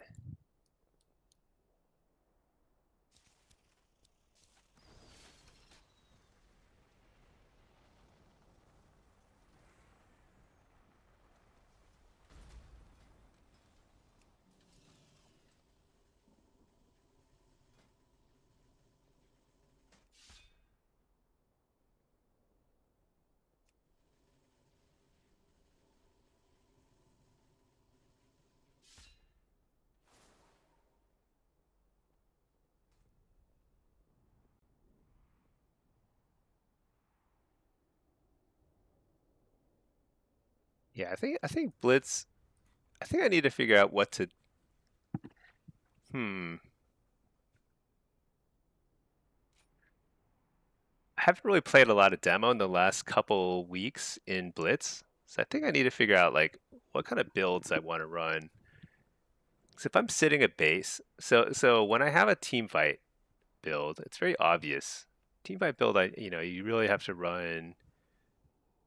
Yeah, I think Blitz. I think I need to figure out what to. Hmm. I haven't really played a lot of demo in the last couple weeks in Blitz, so I think I need to figure out like what kind of builds I want to run. Because if I'm sitting at base, so when I have a team fight build, it's very obvious. Team fight build, you really have to run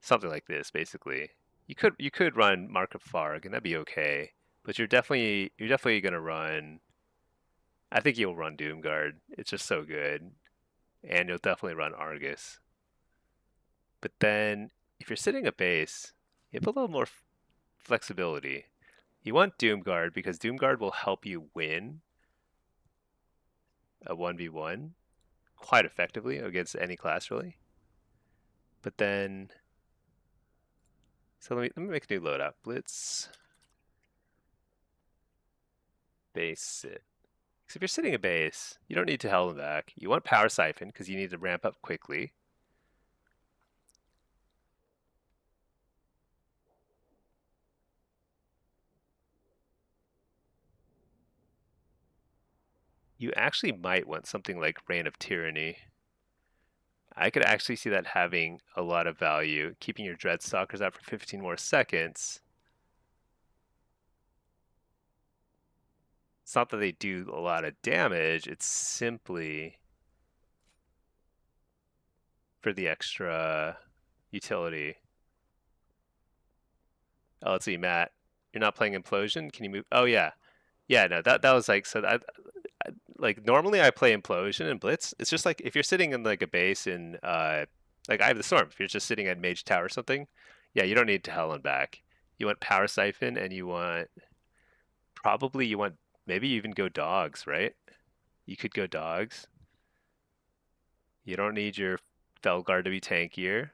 something like this. Basically, you could run Mark of Farg, and that'd be okay. But you're definitely gonna run. I think you'll run Doomguard. It's just so good, and you'll definitely run Argus. But then if you're sitting a base, you have a little more flexibility. You want Doomguard because Doomguard will help you win a 1v1 quite effectively against any class, really. But then, so let me make a new loadout. Blitz, base, sit. Because if you're sitting a base, you don't need to held them back. You want Power Siphon because you need to ramp up quickly. You actually might want something like Reign of Tyranny. I could actually see that having a lot of value, keeping your Dreadstalkers out for 15 more seconds. It's not that they do a lot of damage, it's simply for the extra utility. Oh, let's see, Matt. You're not playing Implosion? Can you move? Oh, yeah. Yeah, no, that was like, so that, like, normally I play Implosion and Blitz. It's just like if you're sitting in like a base in, like, I have the Storm. If you're just sitting at Mage Tower or something, yeah, you don't need to Helen back. You want Power Siphon and probably you want, maybe you even go Dogs, right? You could go Dogs. You don't need your Felguard to be tankier.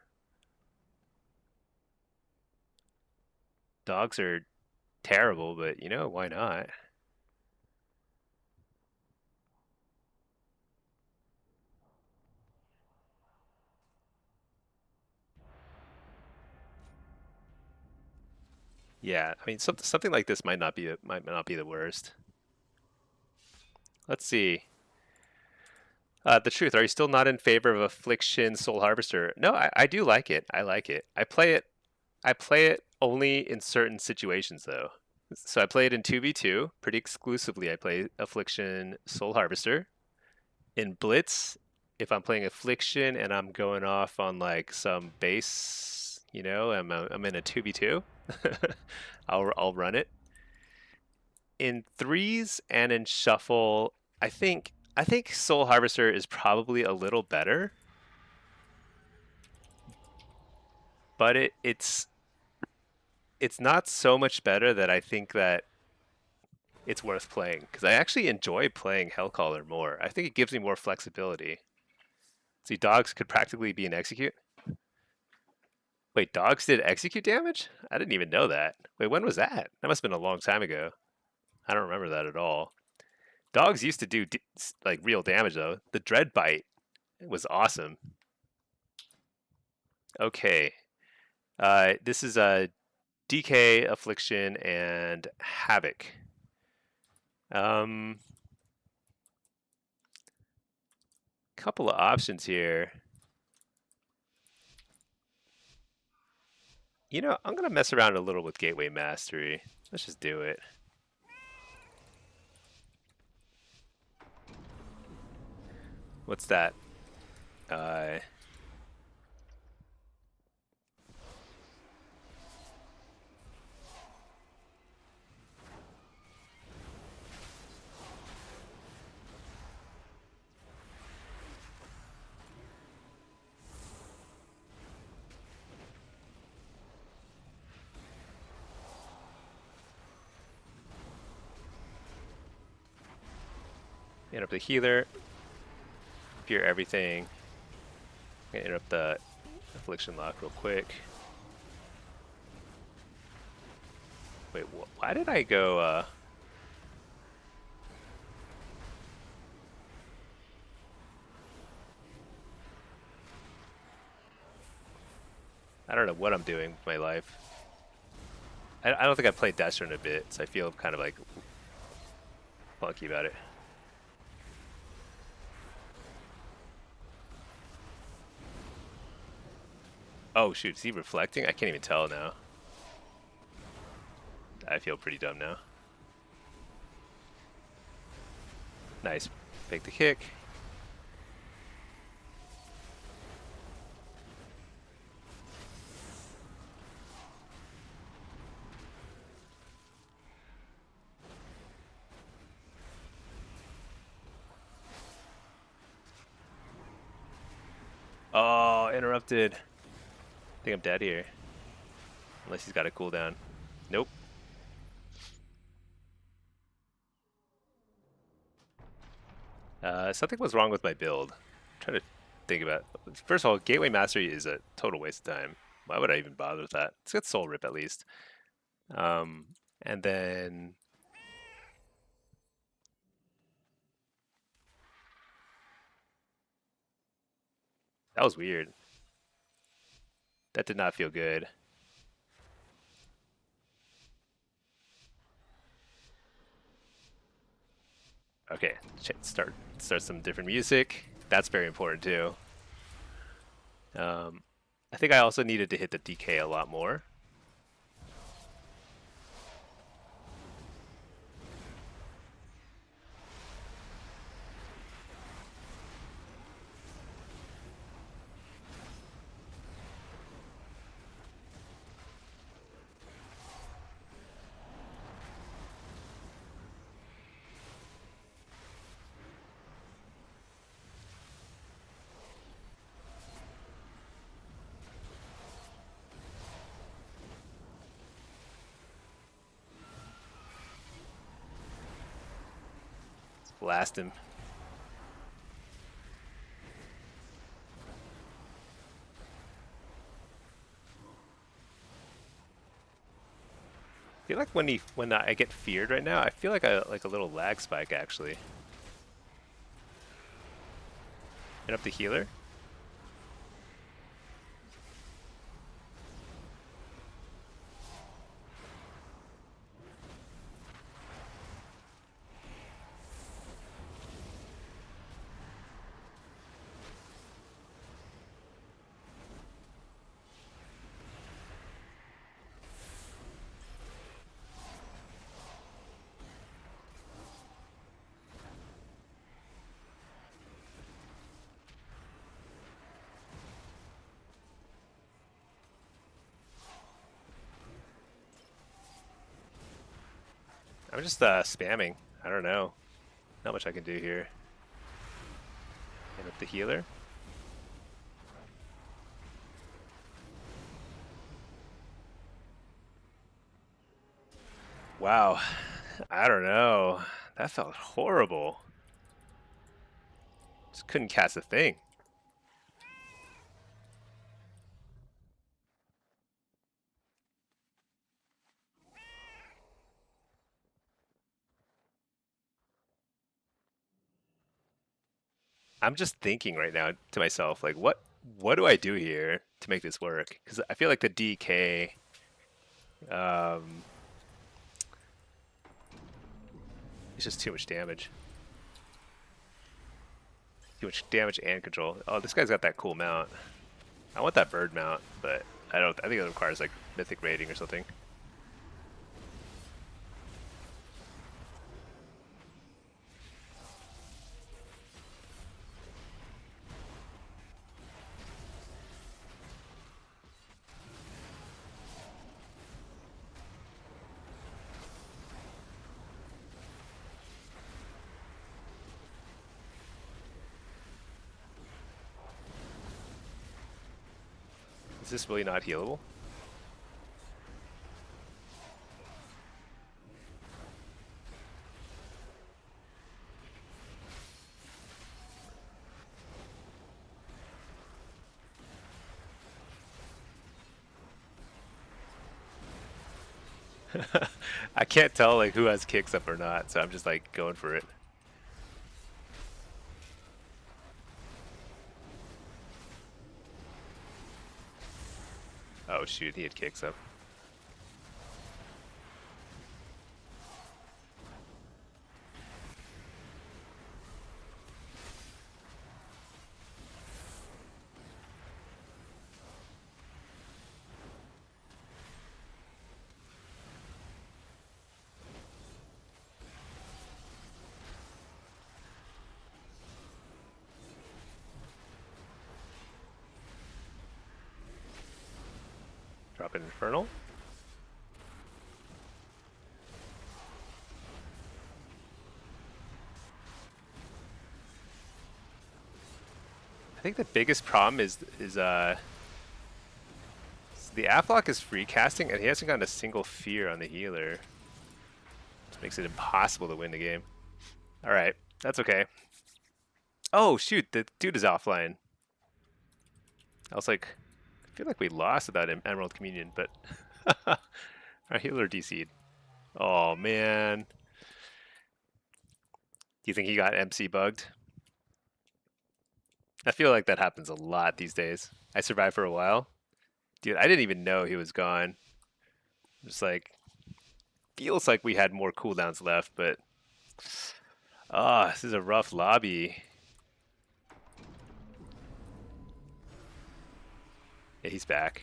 Dogs are terrible, but why not? Yeah, I mean something like this might not be the worst. Let's see. The truth. Are you still not in favor of Affliction Soul Harvester? No, I do like it. I like it. I play it only in certain situations though. So I play it in 2v2 pretty exclusively. I play Affliction Soul Harvester. In Blitz, if I'm playing Affliction and I'm going off on like some base, I'm in a 2v2. I'll run it. In threes and in shuffle, I think Soul Harvester is probably a little better, but it's not so much better that I think that it's worth playing because I actually enjoy playing Hellcaller more. I think it gives me more flexibility. See, dogs could practically be an execute. Wait, dogs did execute damage? I didn't even know that. Wait, when was that? That must have been a long time ago. I don't remember that at all. Dogs used to do like real damage though. The Dread Bite was awesome. Okay, this is a DK, Affliction, and Havoc. Couple of options here. I'm gonna mess around a little with Gateway Mastery. Let's just do it. What's that? Uh, Interrupt the healer. Fear everything. I'm gonna interrupt the Affliction lock real quick. Wait, why did I go? I don't know what I'm doing with my life. I don't think I've played Destro in a bit, so I feel kind of like funky about it. Oh shoot, is he reflecting? I can't even tell now. I feel pretty dumb now. Nice. Make the kick. Oh, interrupted. I think I'm dead here. Unless he's got a cooldown. Nope. Something was wrong with my build. I'm trying to think about it. First of all, Gateway Mastery is a total waste of time. Why would I even bother with that? Let's get Soul Rip at least. And then that was weird. That did not feel good. Okay, start some different music. That's very important too. I think I also needed to hit the DK a lot more. Let's blast him. I feel like when I get feared right now, I feel like a little lag spike actually. Hit up the healer. I'm just spamming. I don't know. Not much I can do here. And with the healer. Wow. I don't know. That felt horrible. Just couldn't cast a thing. I'm just thinking right now to myself, like, what do I do here to make this work? Because I feel like the DK, um, it's just too much damage. Too much damage and control. Oh, this guy's got that cool mount. I want that bird mount, but I don't. I think it requires like mythic rating or something. Is this really not healable? I can't tell like who has kicks up or not, so I'm just like going for it. Oh shoot, he had kicks up. Drop an infernal. I think the biggest problem is the Afflock is free casting and he hasn't gotten a single fear on the healer. Which makes it impossible to win the game. Alright, that's okay. Oh shoot, the dude is offline. I was like, I feel like we lost without Emerald Communion, but our healer DC'd. Oh man. Do you think he got MC bugged? I feel like that happens a lot these days. I survived for a while. Dude, I didn't even know he was gone. Just like, feels like we had more cooldowns left, but this is a rough lobby. Yeah, he's back.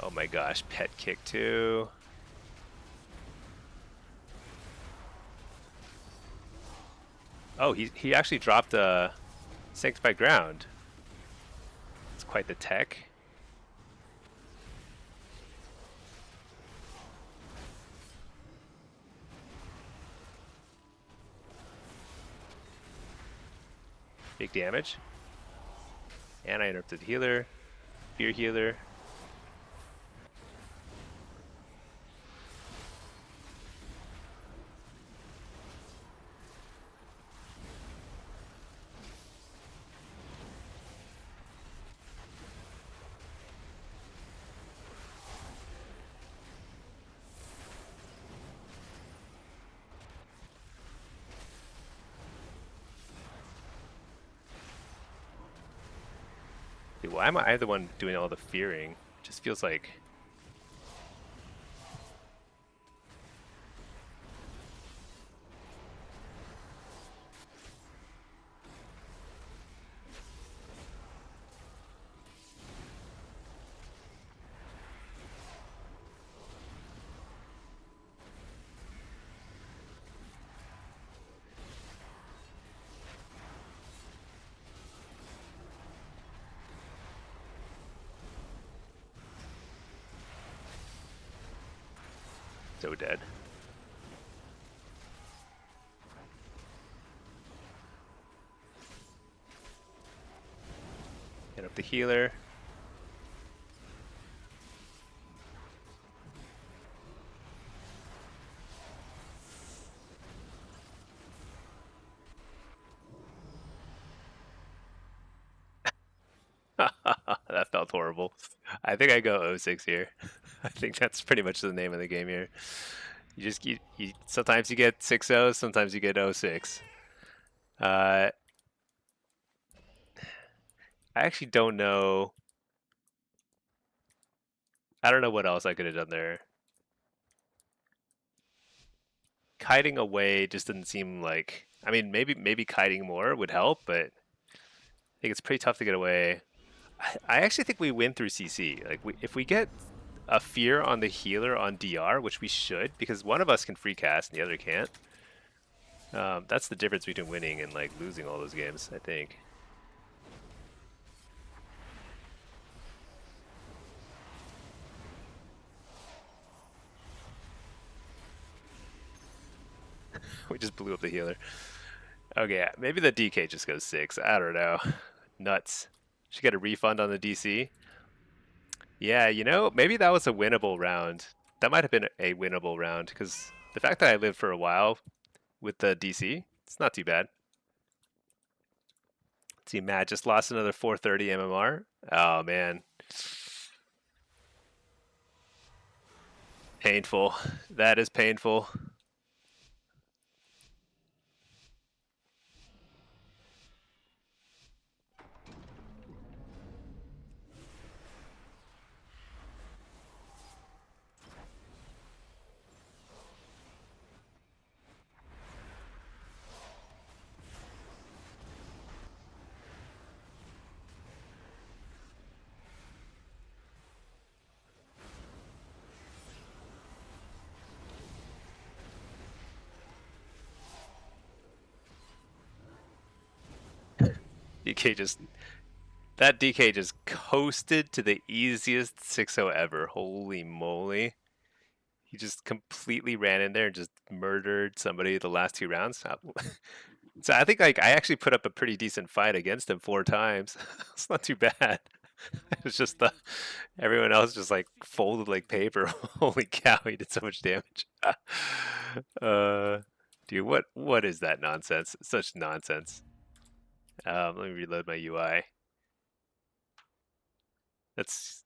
Oh my gosh, pet kick too. Oh, he actually dropped a Sanctified Ground. It's quite the tech. Big damage. And I interrupted the healer. Fear healer. Dude, why am I the one doing all the fearing? It just feels like... So dead. Get up the healer. That felt horrible. I think I go 0-6 here. I think that's pretty much the name of the game here. You sometimes you get 6-0, sometimes you get 0-6. I actually don't know. I don't know what else I could have done there. Kiting away just didn't seem like. I mean, maybe kiting more would help, but I think it's pretty tough to get away. I actually think we win through CC. Like if we get a fear on the healer on DR, which we should, because one of us can free cast and the other can't. That's the difference between winning and like losing all those games, I think. We just blew up the healer. Okay, maybe the DK just goes 6. I don't know. Nuts. Should get a refund on the DC. Yeah, maybe that was a winnable round. That might have been a winnable round because the fact that I lived for a while with the DC, it's not too bad. Let's see, Matt just lost another 430 MMR. Oh man, painful. That is painful. DK just that DK just coasted to the easiest 6-0 ever. Holy moly. He just completely ran in there and just murdered somebody the last 2 rounds. So I think like I actually put up a pretty decent fight against him 4 times. It's not too bad. It's just everyone else just like folded like paper. Holy cow, he did so much damage. Dude, what is that nonsense? Such nonsense. Let me reload my UI. It's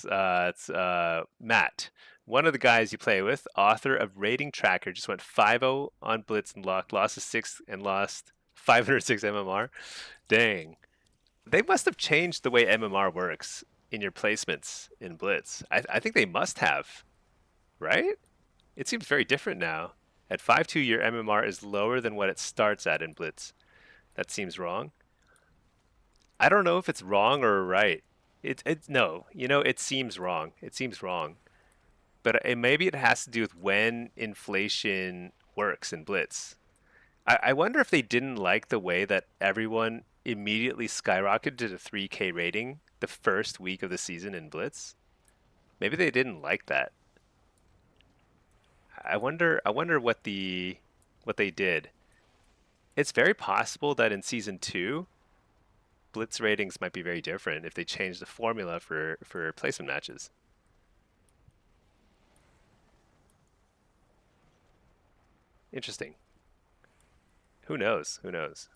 Matt, one of the guys you play with, author of Rating Tracker, just went 5-0 on Blitz and lost a 6 and lost 506 MMR. Dang. They must have changed the way MMR works in your placements in Blitz. I think they must have, right? It seems very different now. At 5-2, your MMR is lower than what it starts at in Blitz. That seems wrong. I don't know if it's wrong or right. No, it seems wrong. It seems wrong. But maybe it has to do with when inflation works in Blitz. I wonder if they didn't like the way that everyone immediately skyrocketed to the 3K rating the first week of the season in Blitz. Maybe they didn't like that. I wonder what they did. It's very possible that in season 2 Blitz ratings might be very different if they change the formula for placement matches. Interesting. Who knows? Who knows?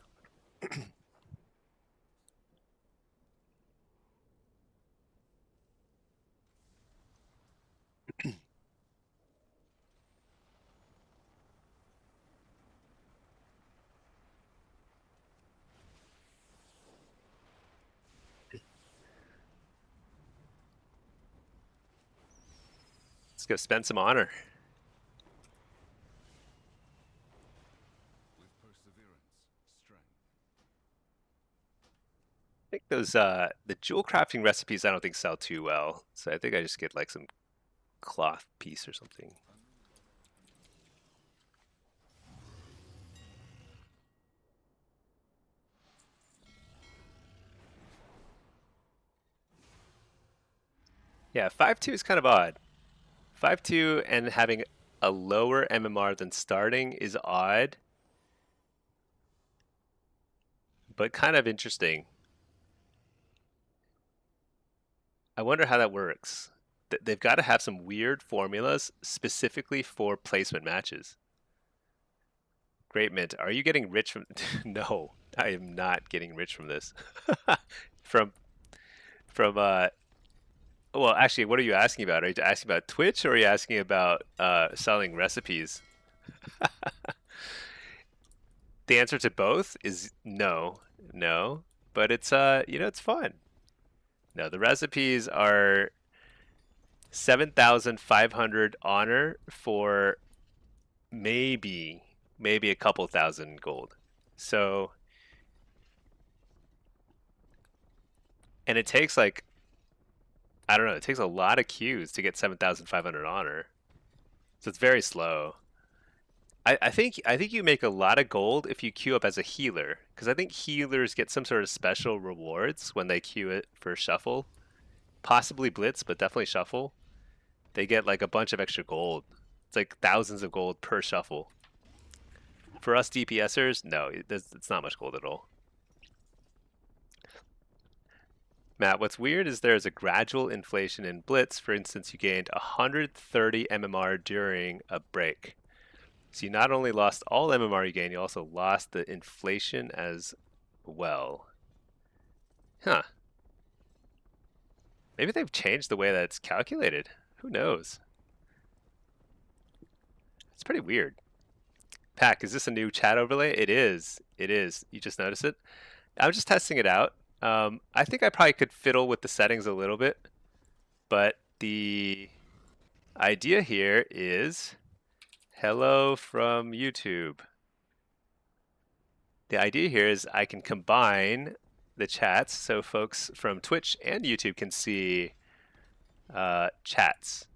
Let's go spend some honor. I think those the jewel crafting recipes I don't think sell too well, so I think I just get like some cloth piece or something. Yeah, 5-2 is kind of odd. 5-2 and having a lower MMR than starting is odd, but kind of interesting. I wonder how that works. They've got to have some weird formulas specifically for placement matches. Great Mint, are you getting rich from? No, I am not getting rich from this. from from well, actually, what are you asking about? Are you asking about Twitch or are you asking about selling recipes? The answer to both is no, no. But it's it's fun. No, the recipes are 7,500 honor for maybe a couple thousand gold. So, and it takes like I don't know, it takes a lot of queues to get 7,500 honor. So it's very slow. I think you make a lot of gold if you queue up as a healer, because I think healers get some sort of special rewards when they queue it for shuffle, possibly blitz, but definitely shuffle. They get like a bunch of extra gold. It's like thousands of gold per shuffle. For us DPSers, no, it's not much gold at all. Matt, what's weird is there is a gradual inflation in blitz. For instance, you gained 130 MMR during a break. So you not only lost all MMR you gained, you also lost the inflation as well. Huh. Maybe they've changed the way that it's calculated. Who knows? It's pretty weird. Pack, is this a new chat overlay? It is. It is. You just notice it? I'm just testing it out. I think I probably could fiddle with the settings a little bit, but the idea here is hello from YouTube. The idea here is I can combine the chats so folks from Twitch and YouTube can see chats.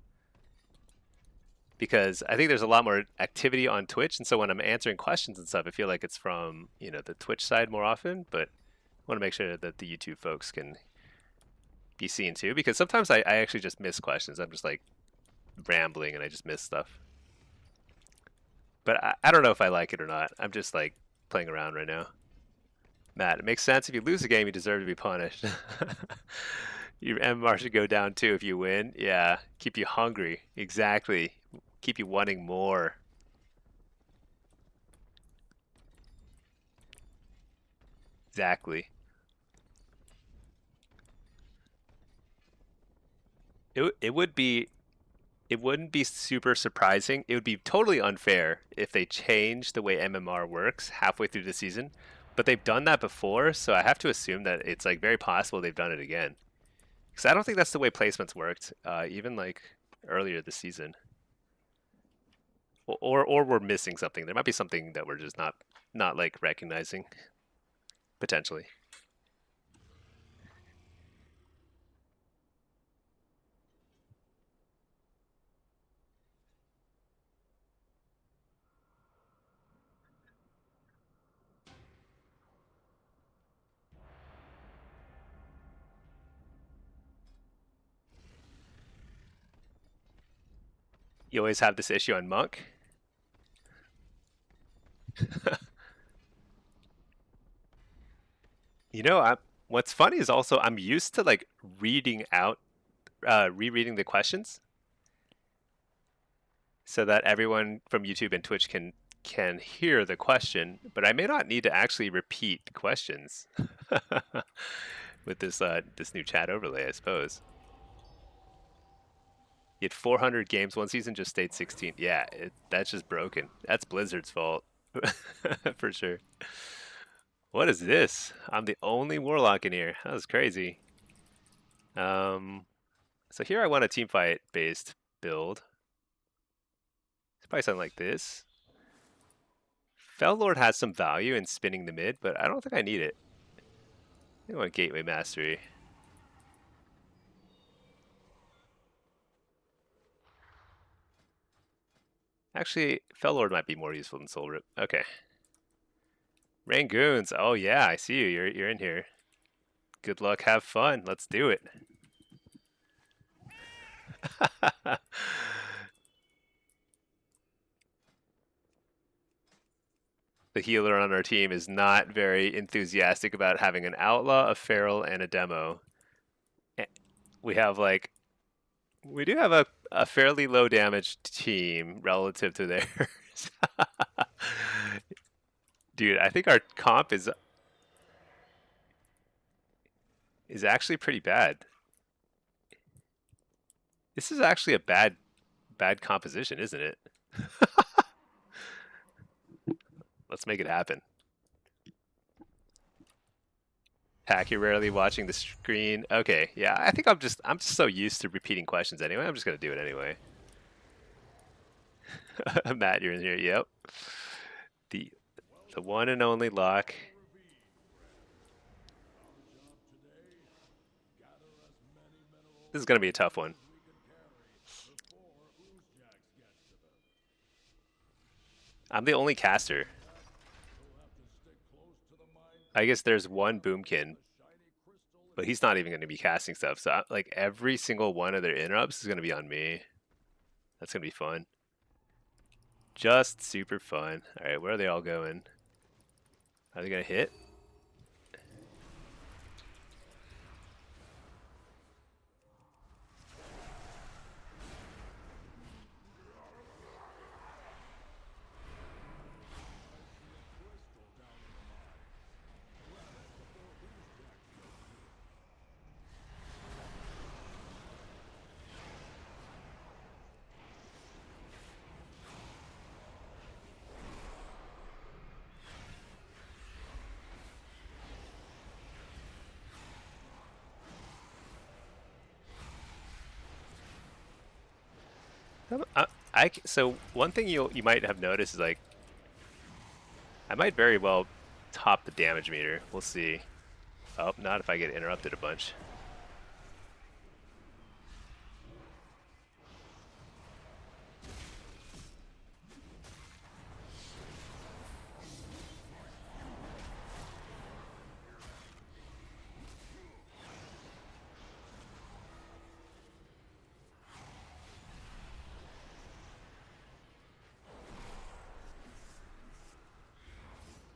Because I think there's a lot more activity on Twitch, and so when I'm answering questions and stuff, I feel like it's from the Twitch side more often, but I want to make sure that the YouTube folks can be seen too, because sometimes I actually just miss questions. I'm just like rambling and I just miss stuff. But I don't know if I like it or not. I'm just like playing around right now. Matt, it makes sense. If you lose a game, you deserve to be punished. Your MMR should go down too if you win. Yeah, keep you hungry. Exactly. Keep you wanting more. Exactly. It wouldn't be super surprising. It would be totally unfair if they changed the way MMR works halfway through the season. But they've done that before, so I have to assume that it's like very possible they've done it again. Because I don't think that's the way placements worked, even like earlier this season. Or we're missing something. There might be something that we're just not like recognizing potentially. You always have this issue on Monk. What's funny is also I'm used to like reading out, rereading the questions, so that everyone from YouTube and Twitch can hear the question, but I may not need to actually repeat questions with this new chat overlay, I suppose. You had 400 games one season, just stayed 16. Yeah, that's just broken. That's Blizzard's fault for sure. What is this? I'm the only Warlock in here. That was crazy. So here I want a team fight based build. It's probably something like this. Fel Lord has some value in spinning the mid, but I don't think I need it. I want Gateway Mastery. Actually, Fel Lord might be more useful than Soul Rip. Okay. Rangoons. Oh yeah, I see you. You're in here. Good luck. Have fun. Let's do it. the healer on our team is not very enthusiastic about having an outlaw, a feral, and a demo. We have like we do have a fairly low damage team relative to theirs. Dude, I think our comp is actually pretty bad. This is actually a bad composition, isn't it? Let's make it happen. Hack, you're rarely watching the screen. Okay, yeah, I think I'm just so used to repeating questions anyway. I'm just gonna do it anyway. Matt, you're in here. Yep. The the one and only lock. This is gonna be a tough one. I'm the only caster. I guess there's one boomkin, but he's not even going to be casting stuff. So like every single one of their interrupts is going to be on me. That's going to be fun. Just super fun. All right, where are they all going? Are they going to hit? So one thing you might have noticed is like I might very well top the damage meter. We'll see. Oh, not if I get interrupted a bunch.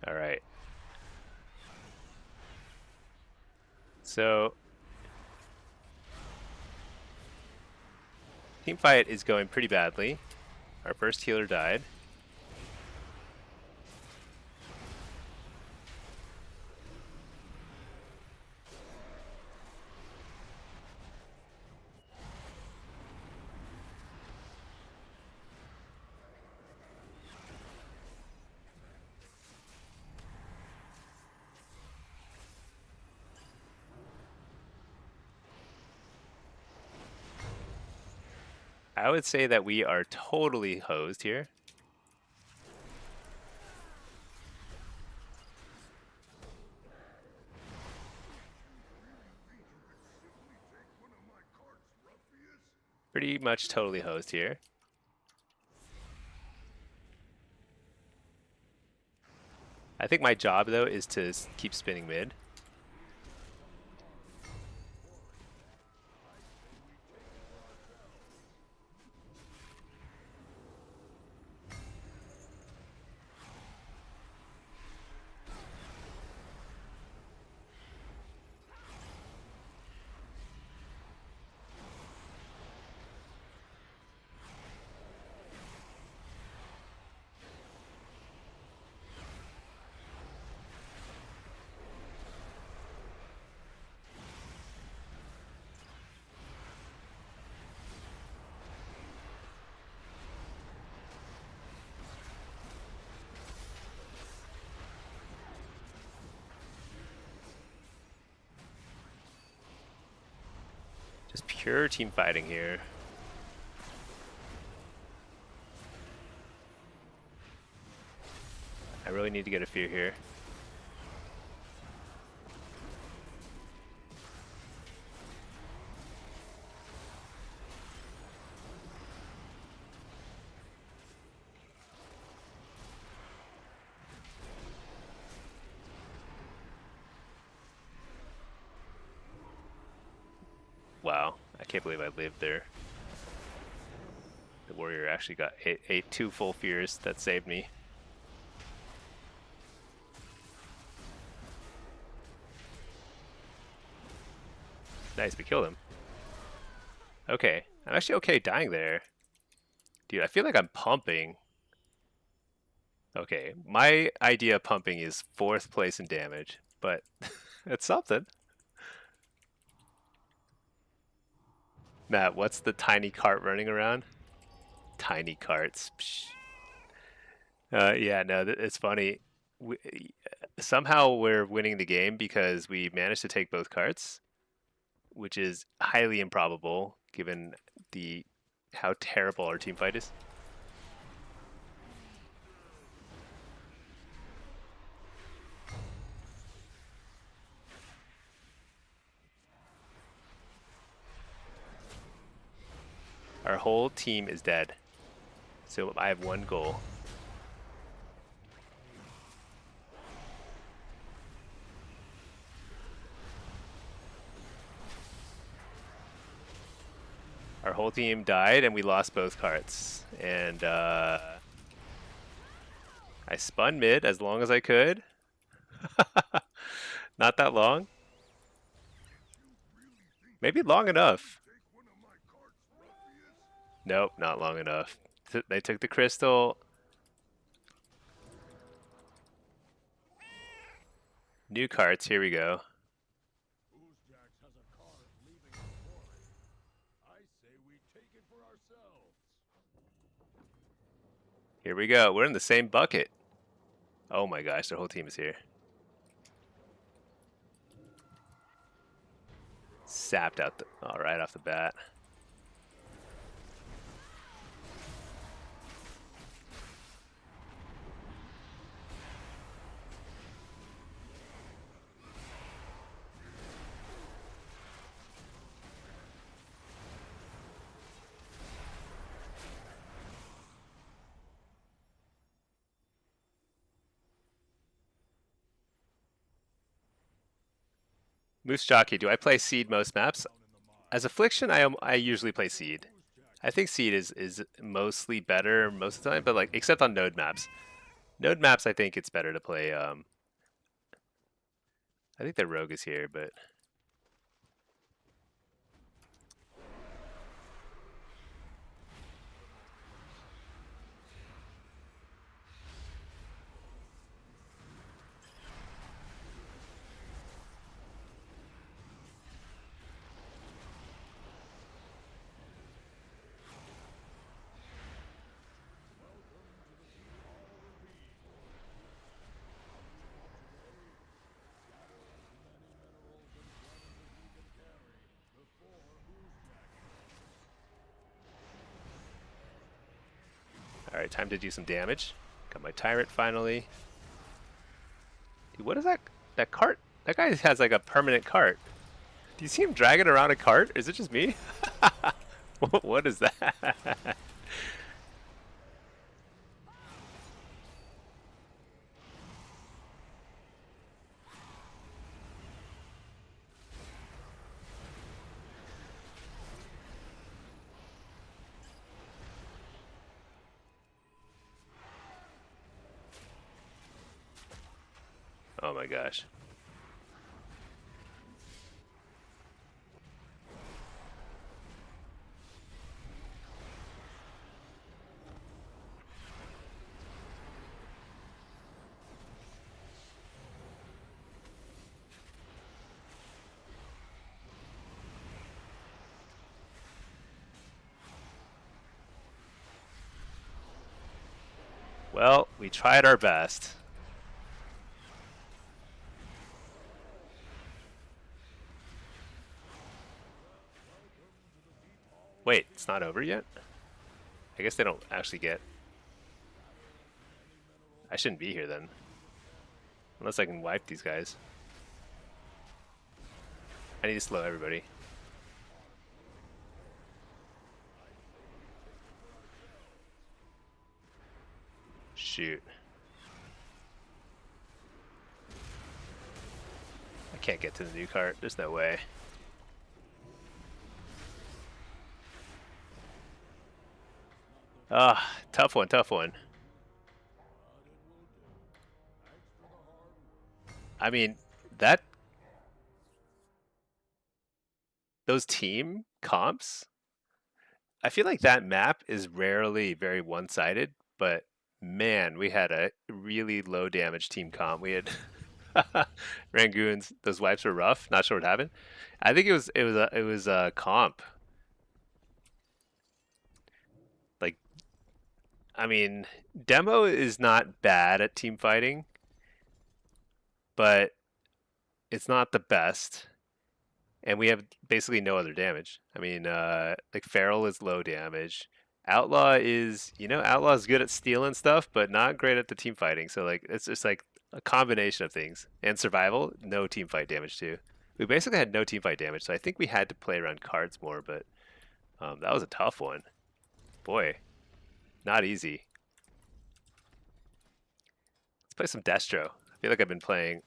All right. So team fight is going pretty badly. Our first healer died. I would say that we are totally hosed here. Pretty much totally hosed here. I think my job though is to keep spinning mid. Just pure team fighting here. I really need to get a fear here. Wow, I can't believe I lived there. The warrior actually got ate 2 full fears. That saved me. Nice, we killed him. Okay, I'm actually okay dying there. Dude, I feel like I'm pumping. Okay, my idea of pumping is 4th place in damage, but it's something. Matt, what's the tiny cart running around? Tiny carts. Psh. Yeah, no, it's funny. We, somehow we're winning the game because we managed to take both carts, which is highly improbable given the how terrible our team fight is. Our whole team is dead. So I have one goal. Our whole team died and we lost both carts. And I spun mid as long as I could. Not that long. Maybe long enough. Nope, not long enough. They took the crystal. New carts, here we go. Here we go. We're in the same bucket. Oh my gosh, their whole team is here. Sapped out right off the bat. Moose Jockey, do I play Seed most maps? As Affliction, I usually play Seed. I think Seed is mostly better most of the time, but like except on node maps. Node maps, I think it's better to play. I think the Rogue is here, but all right, time to do some damage. Got my Tyrant finally. Dude, what is that? That cart? That guy has like a permanent cart. Do you see him dragging around a cart? Is it just me? What is that? Oh my gosh. Well, we tried our best. Wait, it's not over yet? I guess they don't actually get... I shouldn't be here then. Unless I can wipe these guys. I need to slow everybody. Shoot. I can't get to the new cart. There's no way. Ah, tough one, tough one. I mean, that those team comps, I feel like that map is rarely very one-sided, but man, we had a really low damage team comp. We had Rangoons. Those wipes were rough. Not sure what happened. I think it was a comp. Like, I mean, demo is not bad at team fighting, but it's not the best. And we have basically no other damage. I mean, like Feral is low damage. Outlaw is, Outlaw is good at stealing stuff, but not great at the team fighting. So like, it's just like a combination of things. And survival, no team fight damage too. We basically had no team fight damage, so I think we had to play around cards more. But that was a tough one. Boy, not easy. Let's play some Destro. I feel like I've been playing.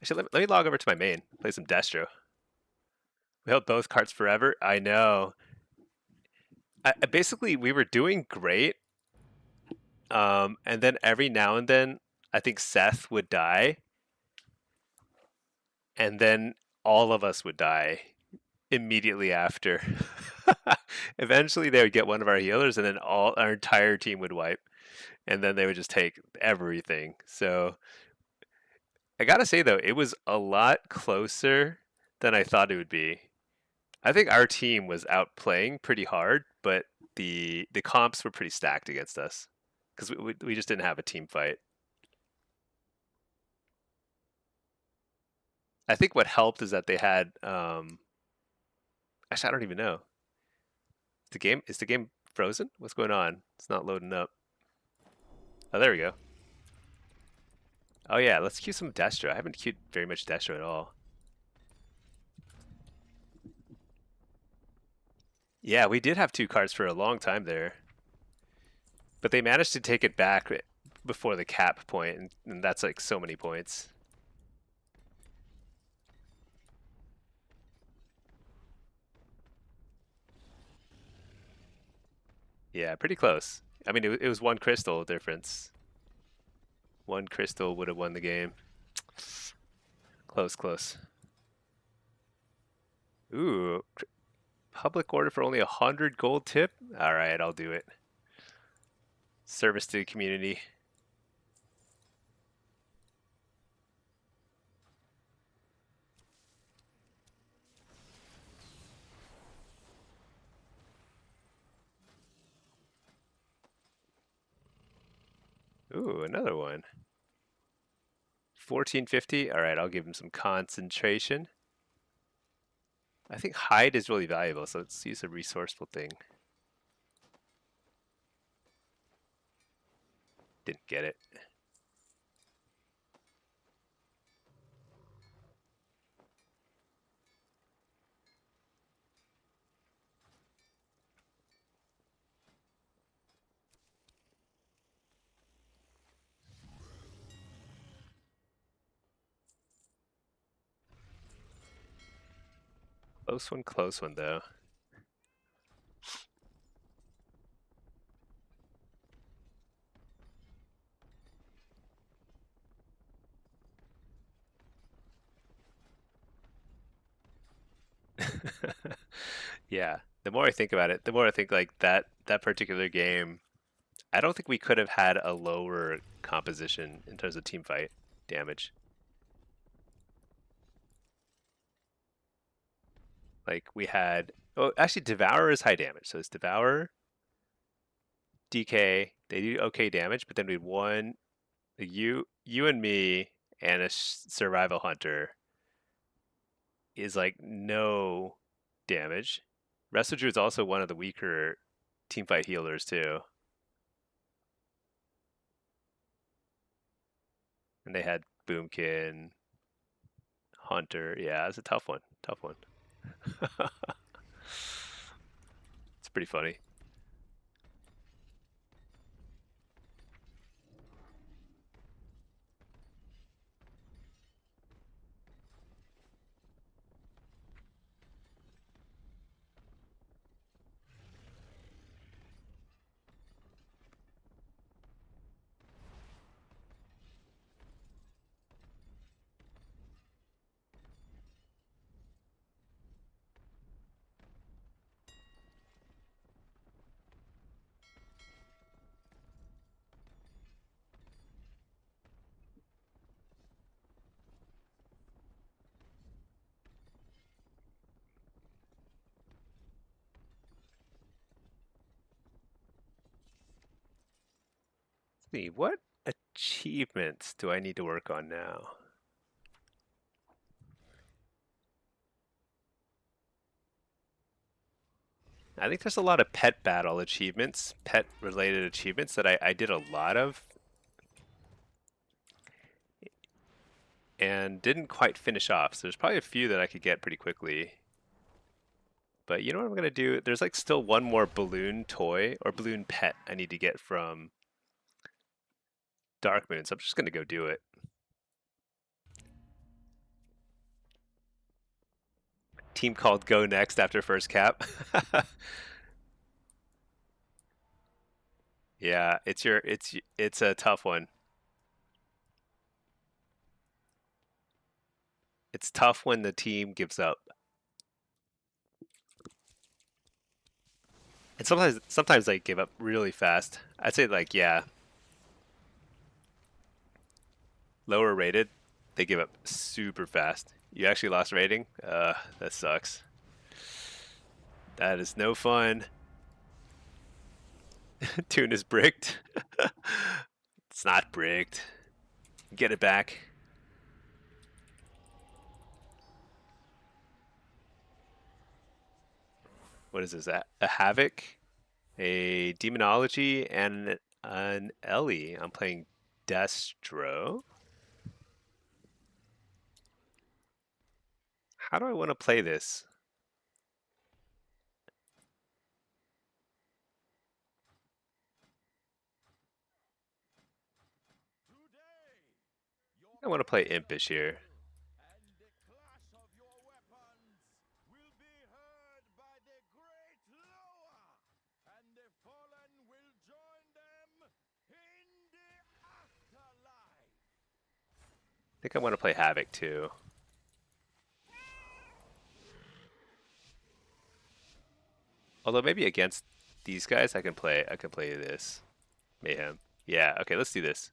Actually, let me log over to my main. Play some Destro. We held both cards forever. I know. Basically, we were doing great, and then every now and then, I think Seth would die, and then all of us would die immediately after. Eventually, they would get one of our healers, and then all our entire team would wipe, and then they would just take everything. So I gotta say though, it was a lot closer than I thought it would be. I think our team was outplaying pretty hard, but the comps were pretty stacked against us because we just didn't have a team fight. I think what helped is that they had actually I don't even know. Is the game frozen? What's going on? It's not loading up. Oh, there we go. Oh yeah, let's queue some Destro. I haven't queued very much Destro at all. Yeah, we did have two cards for a long time there, but they managed to take it back before the cap point, and that's like so many points. Yeah, pretty close. I mean, it was one crystal difference. One crystal would have won the game. Close, close. Ooh, public order for only 100 gold tip? All right, I'll do it. Service to the community. Ooh, another one. 1450. All right, I'll give him some concentration. I think hide is really valuable, so let's use a resourceful thing. Didn't get it. Close one though. Yeah, the more I think about it, the more I think like that particular game, I don't think we could have had a lower composition in terms of team fight damage. Like we had, oh, actually Devourer is high damage, so it's Devourer, DK. They do okay damage, but then we had one, you and me, and a Survival Hunter is like no damage. Wrestle Druid is also one of the weaker team fight healers too. And they had Boomkin, Hunter. Yeah, it's a tough one. Tough one. It's pretty funny. See, what achievements do I need to work on now? I think there's a lot of pet battle achievements, pet related achievements that I did a lot of and didn't quite finish off. So there's probably a few that I could get pretty quickly. But you know what I'm gonna do? There's like still one more balloon toy or balloon pet I need to get from Dark Moon, so I'm just gonna go do it. Team called go next after first cap. Yeah, it's a tough one. It's tough when the team gives up. And sometimes they give up really fast. I'd say like yeah, lower rated, they give up super fast. You actually lost rating? That sucks. That is no fun. Tune is bricked. It's not bricked. Get it back. What is this? A Havoc, a Demonology, and an Ellie. I'm playing Destro. How do I want to play this? I want to play Impish here. I think I want to play Havoc too. Although maybe against these guys I can play this. Mayhem. Yeah, okay, let's do this.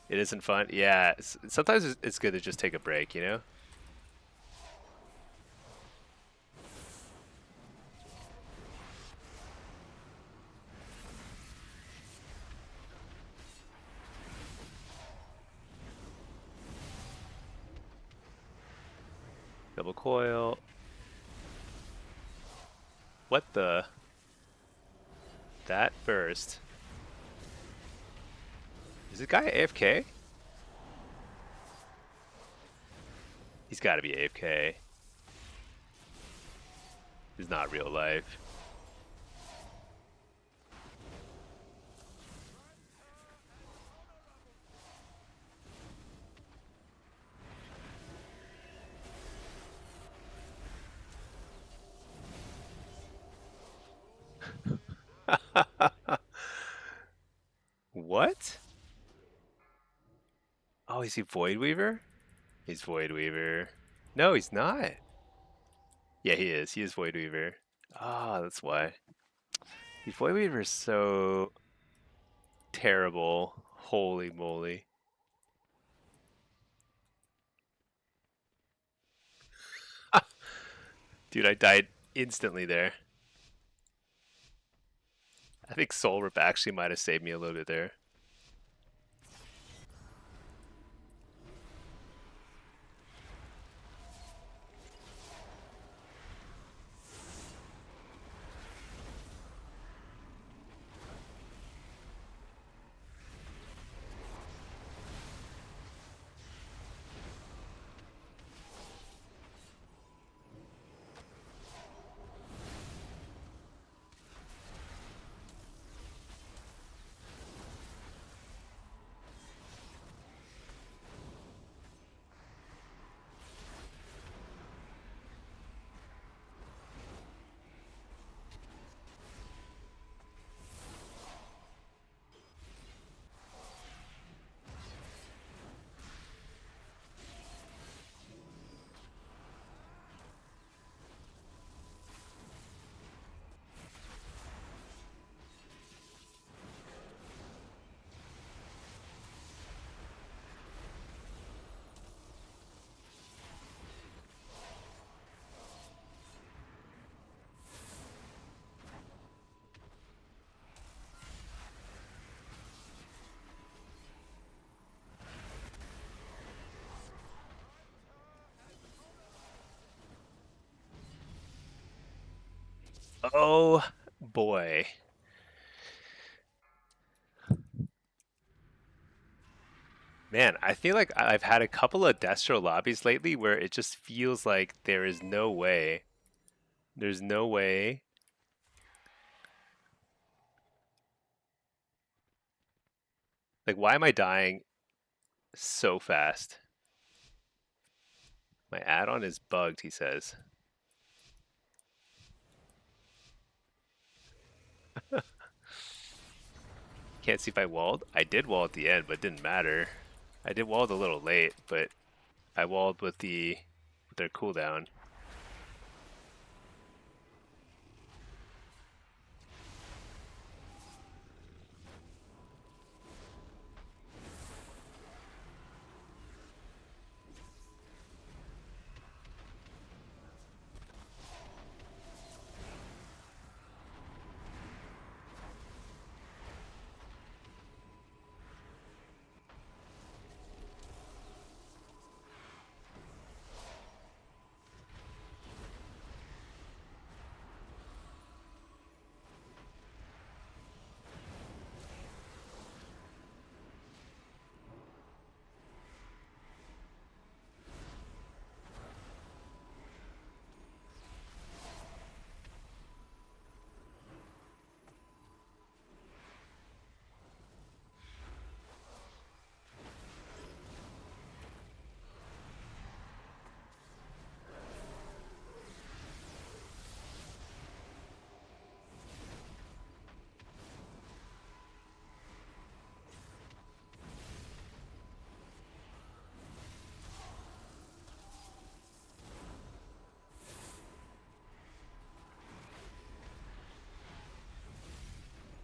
It isn't fun. Yeah, sometimes it's good to just take a break, you know? Double coil. What the? That burst. Is this guy AFK? He's got to be AFK. He's not real life. What? Oh, is he Void Weaver? He's Void Weaver. No, he's not. Yeah, he is. He is Void Weaver. Ah, that's why. The Void Weaver is so terrible. Holy moly. Dude, I died instantly there. I think Soul Rip actually might have saved me a little bit there. Oh boy. Man, I feel like I've had a couple of Destro lobbies lately where it just feels like there is no way. There's no way. Like, why am I dying so fast? My add-on is bugged, he says. Can't see if I walled. I did wall at the end, but it didn't matter. I did walled a little late, but I walled with their cooldown.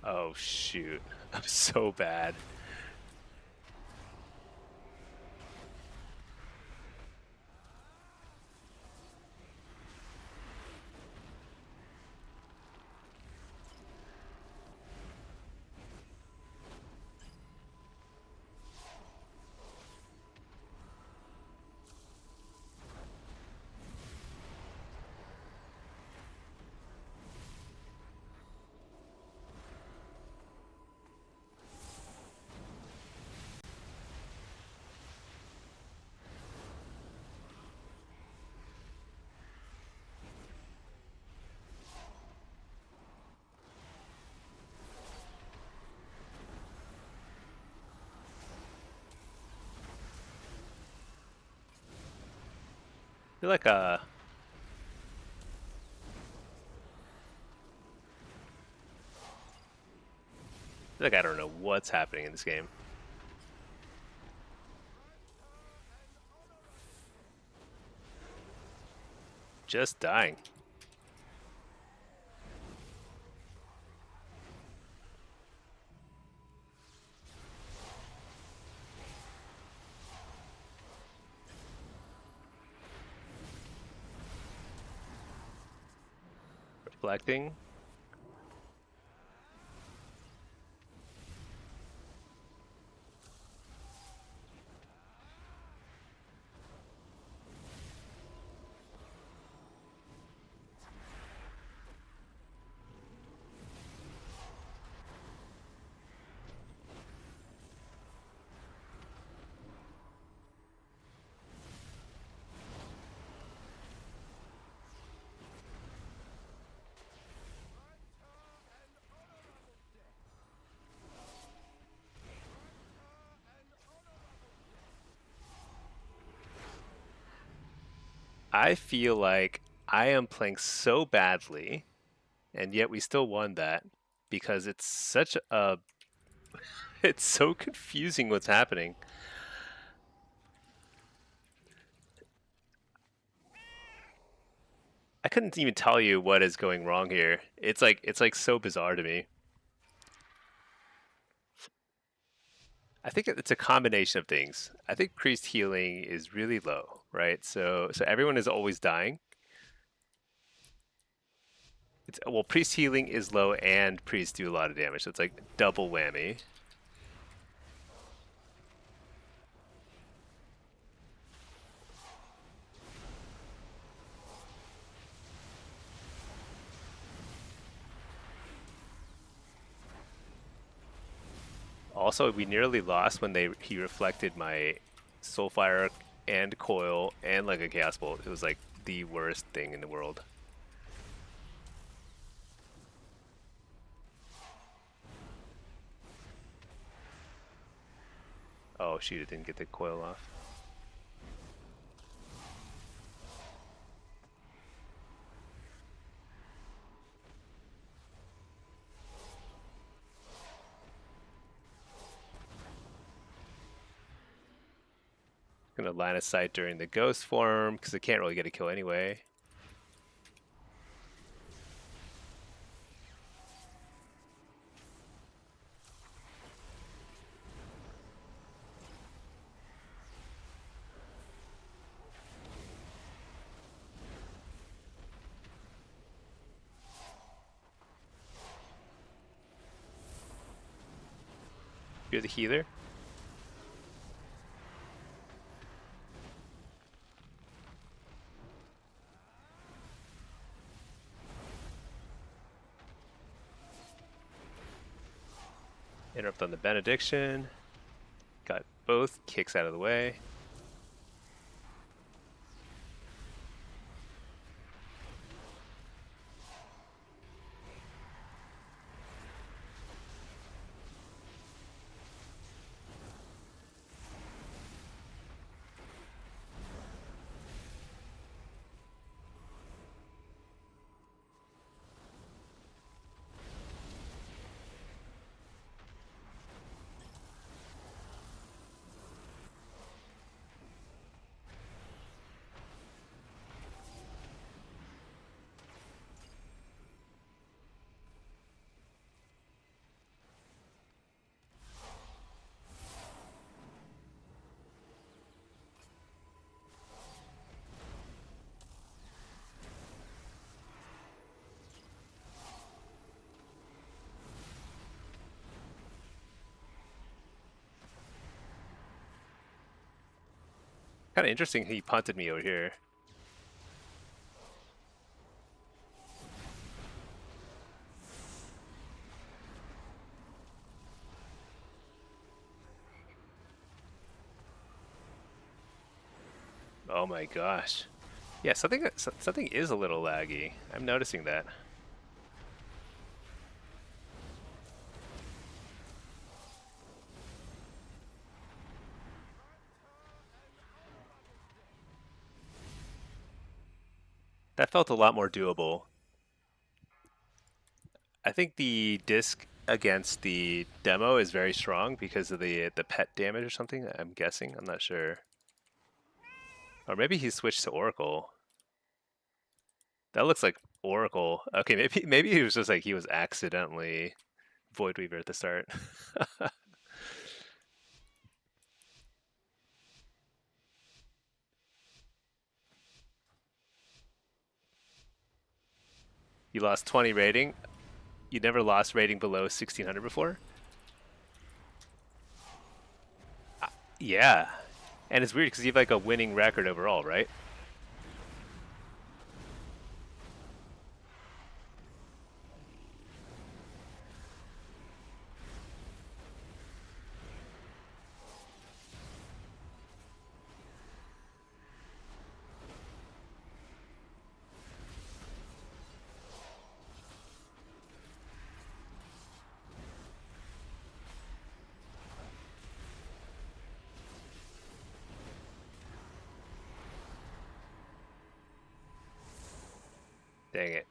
Oh shoot. I'm so bad. I feel like I don't know what's happening in this game. Just dying. Reflecting. I feel like I am playing so badly, and yet we still won that because it's such a it's so confusing what's happening. I couldn't even tell you what is going wrong here. It's like so bizarre to me. I think it's a combination of things. I think priest healing is really low, right? So everyone is always dying. It's well, priest healing is low and priests do a lot of damage. So it's like double whammy. Also, we nearly lost when he reflected my Soulfire and Coil and like a Chaos Bolt. It was like the worst thing in the world. Oh shoot, it didn't get the coil off. Gonna line of sight during the ghost form because it can't really get a kill anyway. You're the healer. Interrupt on the benediction. Got both kicks out of the way. Kind of interesting he punted me over here. Oh my gosh. Yeah, something is a little laggy. I'm noticing that. That felt a lot more doable. I think the disc against the demo is very strong because of the pet damage or something. I'm guessing. I'm not sure. Or maybe he switched to Oracle. That looks like Oracle. Okay, maybe he was just like he was accidentally Void Weaver at the start. You lost 20 rating. You never lost rating below 1600 before? Yeah. And it's weird because you have like a winning record overall, right? Dang it.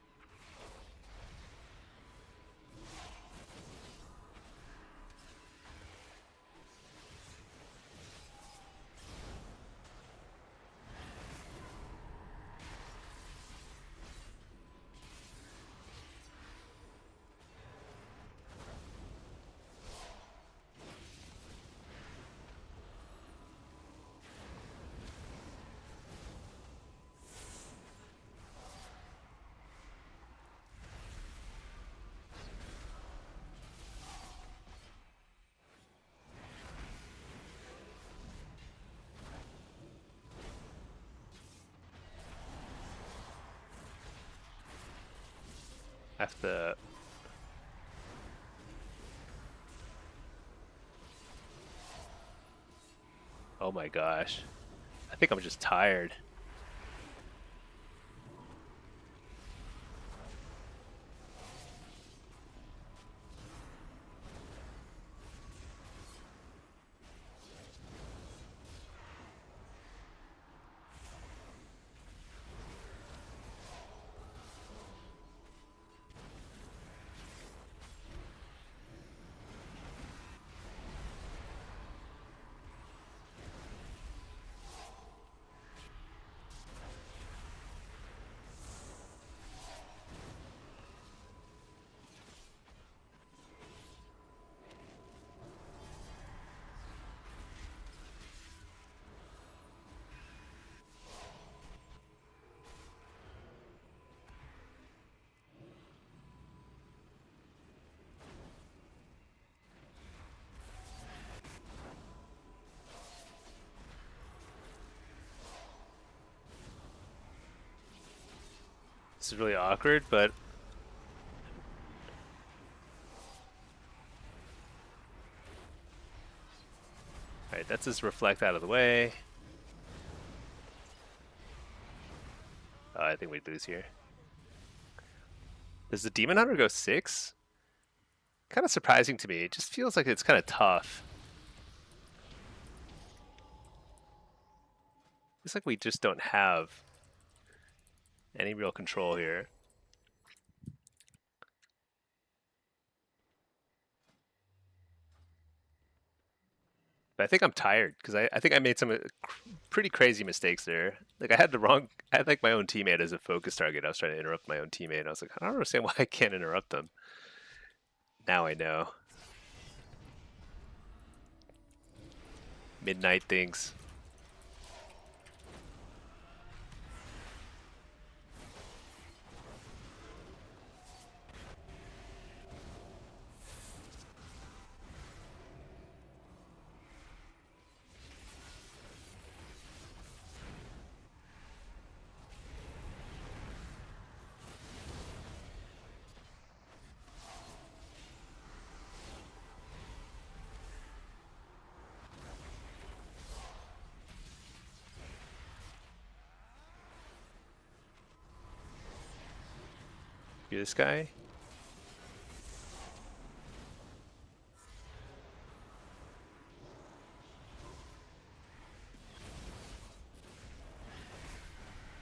I have to. Oh my gosh. I think I'm just tired. This is really awkward, but alright, let's just reflect out of the way. Oh, I think we lose here. Does the Demon Hunter go 6? Kind of surprising to me. It just feels like it's kind of tough. It's like we just don't have any real control here. But I think I'm tired because I think I made some pretty crazy mistakes there. Like I had like my own teammate as a focus target. I was trying to interrupt my own teammate. I was like, I don't understand why I can't interrupt them. Now I know. Midnight things. Do this guy.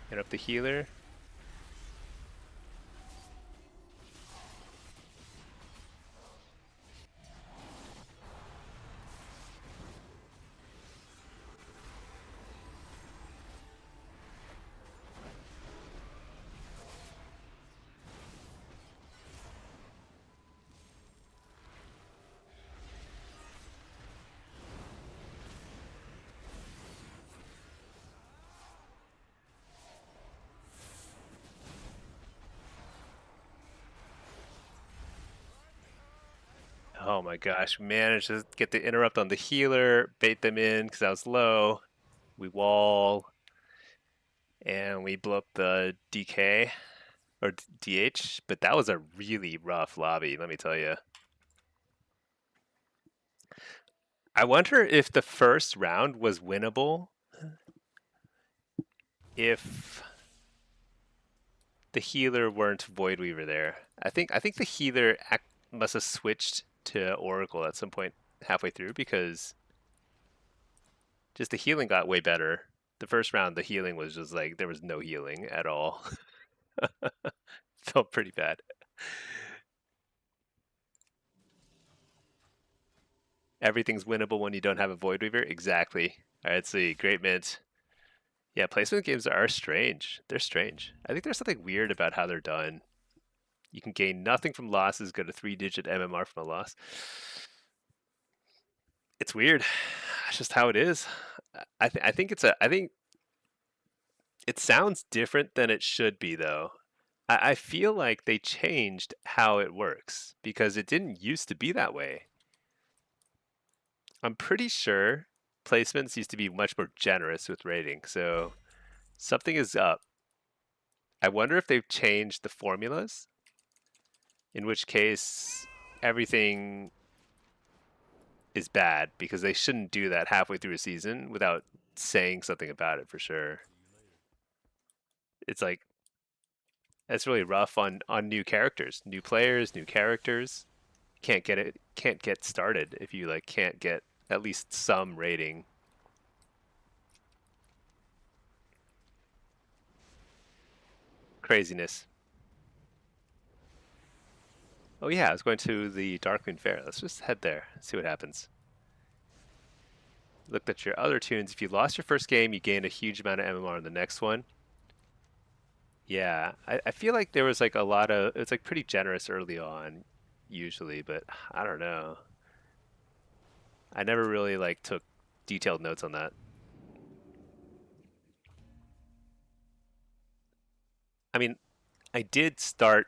Hit up the healer. Oh my gosh, we managed to get the interrupt on the healer, bait them in because I was low. We wall, and we blow up the DK or DH, but that was a really rough lobby, let me tell you. I wonder if the first round was winnable if the healer weren't Void Weaver there. I think the healer must have switched to Oracle at some point halfway through because just the healing got way better. The first round, the healing was just like there was no healing at all. Felt pretty bad. Everything's winnable when you don't have a Void Weaver. Exactly. All right, let's see. Great mint. Yeah, placement games are strange. They're strange. I think there's something weird about how they're done. You can gain nothing from losses, get a 3-digit MMR from a loss. It's weird. It's just how it is. I think it sounds different than it should be though. I feel like they changed how it works because it didn't used to be that way. I'm pretty sure placements used to be much more generous with rating, so something is up. I wonder if they've changed the formulas, in which case everything is bad because they shouldn't do that halfway through a season without saying something about it for sure. It's like it's really rough on new characters, new players, new characters. Can't get started if you like can't get at least some rating. Craziness. Oh yeah, I was going to the Darkmoon Fair. Let's just head there, see what happens. Looked at your other tunes. If you lost your first game, you gain a huge amount of MMR in the next one. Yeah, I feel like there was like a lot of it's like pretty generous early on, usually, but I don't know. I never really like took detailed notes on that. I mean, I did start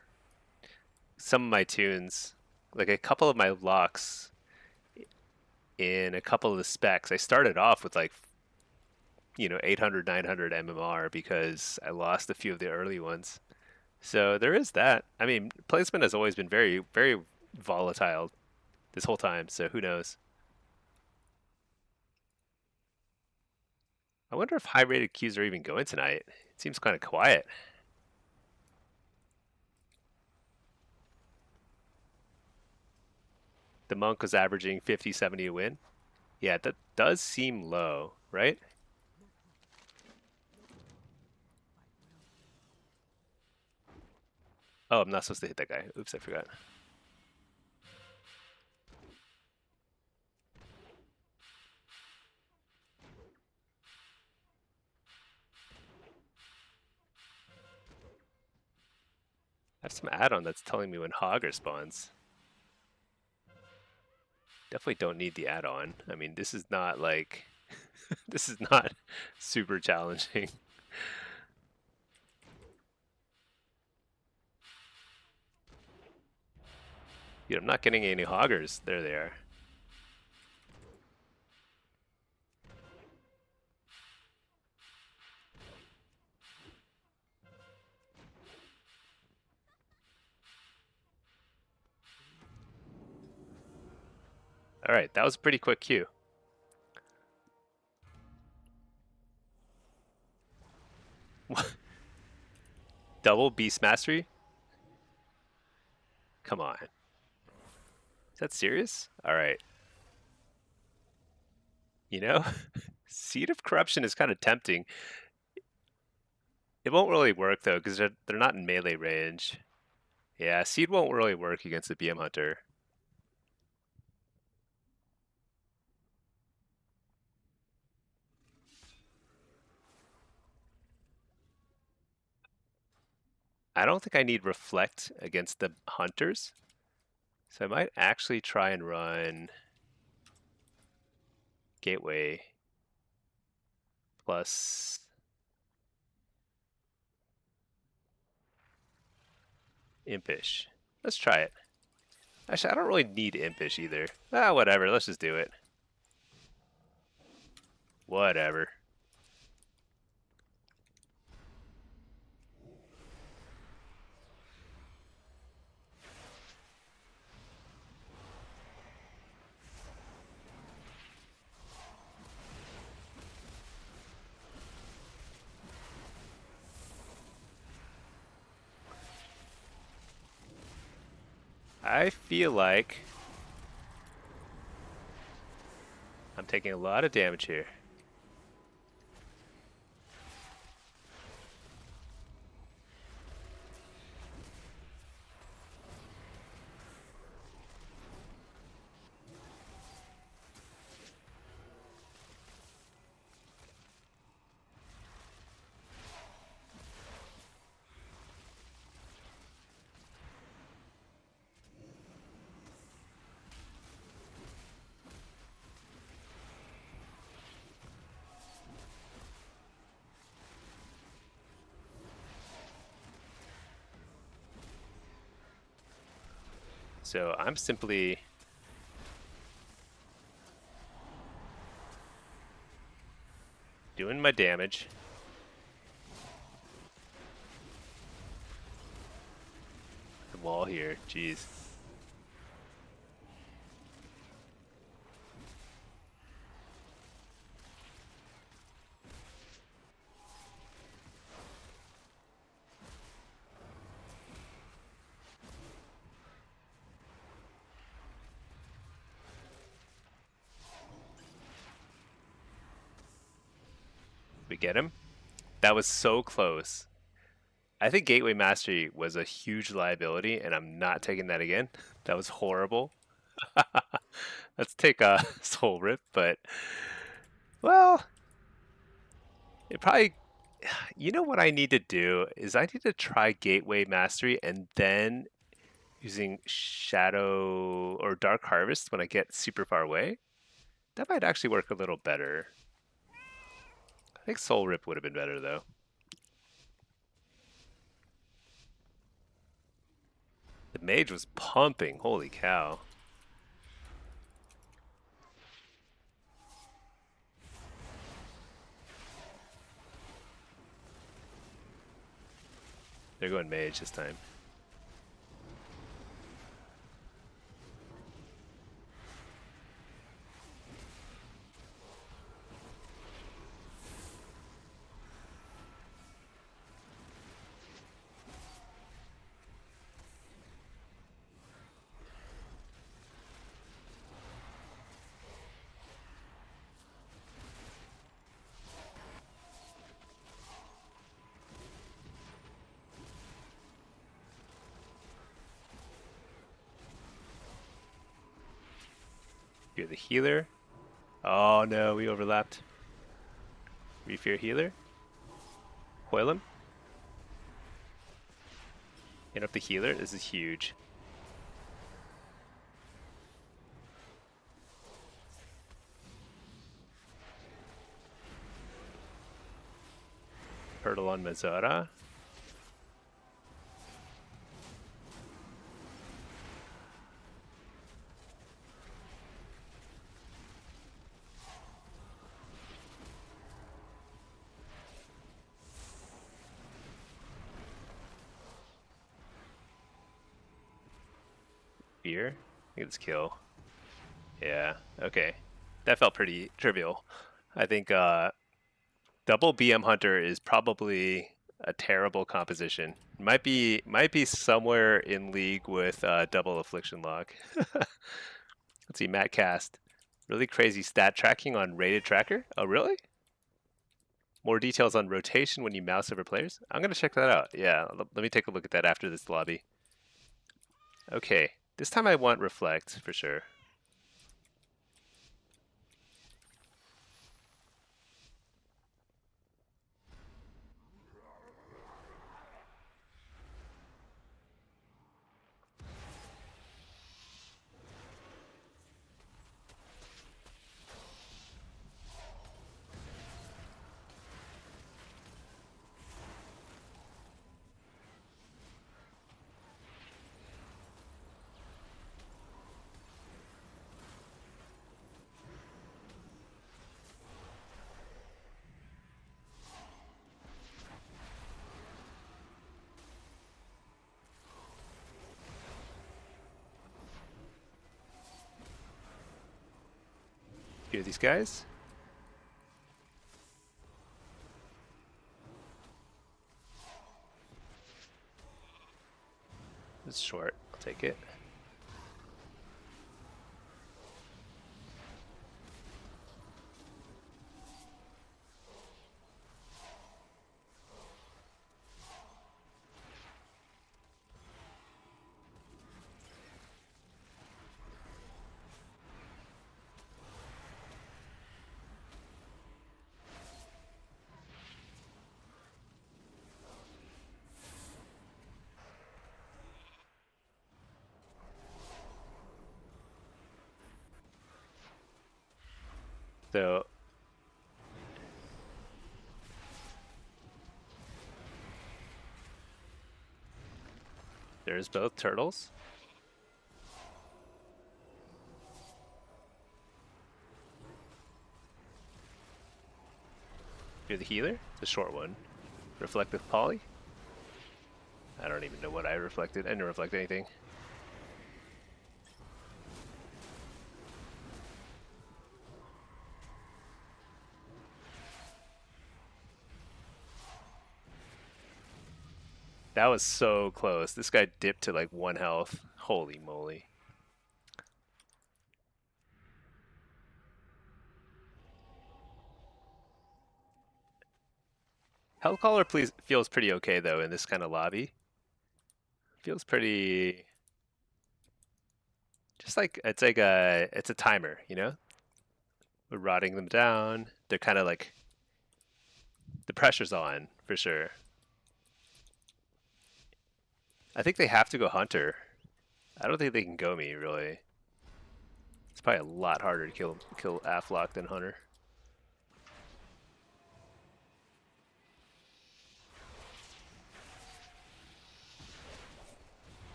some of my tunes, like a couple of my locks in a couple of the specs. I started off with like 800 900 mmr because I lost a few of the early ones. So there is that. I mean, placement has always been very very volatile this whole time, so who knows. I wonder if high rated queues are even going tonight. It seems kind of quiet. The monk was averaging 50 70 a win. Yeah, that does seem low, right? Oh, I'm not supposed to hit that guy. Oops, I forgot. I have some add-on that's telling me when Hogger spawns. Definitely don't need the add-on. I mean, this is not like this is not super challenging. Dude, I'm not getting any Hoggers. There they are. All right, that was a pretty quick queue. Double Beast Mastery? Come on. Is that serious? All right. You know, Seed of Corruption is kind of tempting. It won't really work though because they're not in melee range. Yeah, Seed won't really work against the BM Hunter. I don't think I need Reflect against the Hunters. So I might actually try and run Gateway plus Impish. Let's try it. Actually, I don't really need Impish either. Ah, whatever. Let's just do it. Whatever. I feel like I'm taking a lot of damage here. So I'm simply doing my damage. The wall here, jeez. We get him. That was so close. I think Gateway Mastery was a huge liability, and I'm not taking that again. That was horrible. Let's take a Soul Rip, but well, it probably. You know what I need to do is I need to try Gateway Mastery and then using Shadow or Dark Harvest when I get super far away. That might actually work a little better. I think Soul Rip would have been better though. The mage was pumping. Holy cow. They're going mage this time. You're the healer. Oh no, we overlapped. Refear healer. Coil him. Hit up the healer. This is huge. Hurdle on Mazara. Fear. Look at this kill. Yeah, okay. That felt pretty trivial. I think double BM Hunter is probably a terrible composition. Might be somewhere in league with double Affliction Lock. Let's see, Matt Cast. Really crazy stat tracking on rated tracker. Oh, really? More details on rotation when you mouse over players. I'm gonna check that out. Yeah, let me take a look at that after this lobby. Okay, this time I want reflect for sure. Hear these guys? It's short. I'll take it. So there's both turtles. You're the healer, the short one. Reflective poly. I don't even know what I reflected. I didn't reflect anything. That was so close. This guy dipped to like 1 health. Holy moly. Health Caller please feels pretty okay though in this kind of lobby. Feels pretty just like it's a timer, you know? We're rotting them down. They're kind of like the pressure's on for sure. I think they have to go Hunter. I don't think they can go me really. It's probably a lot harder to kill Afflock than Hunter.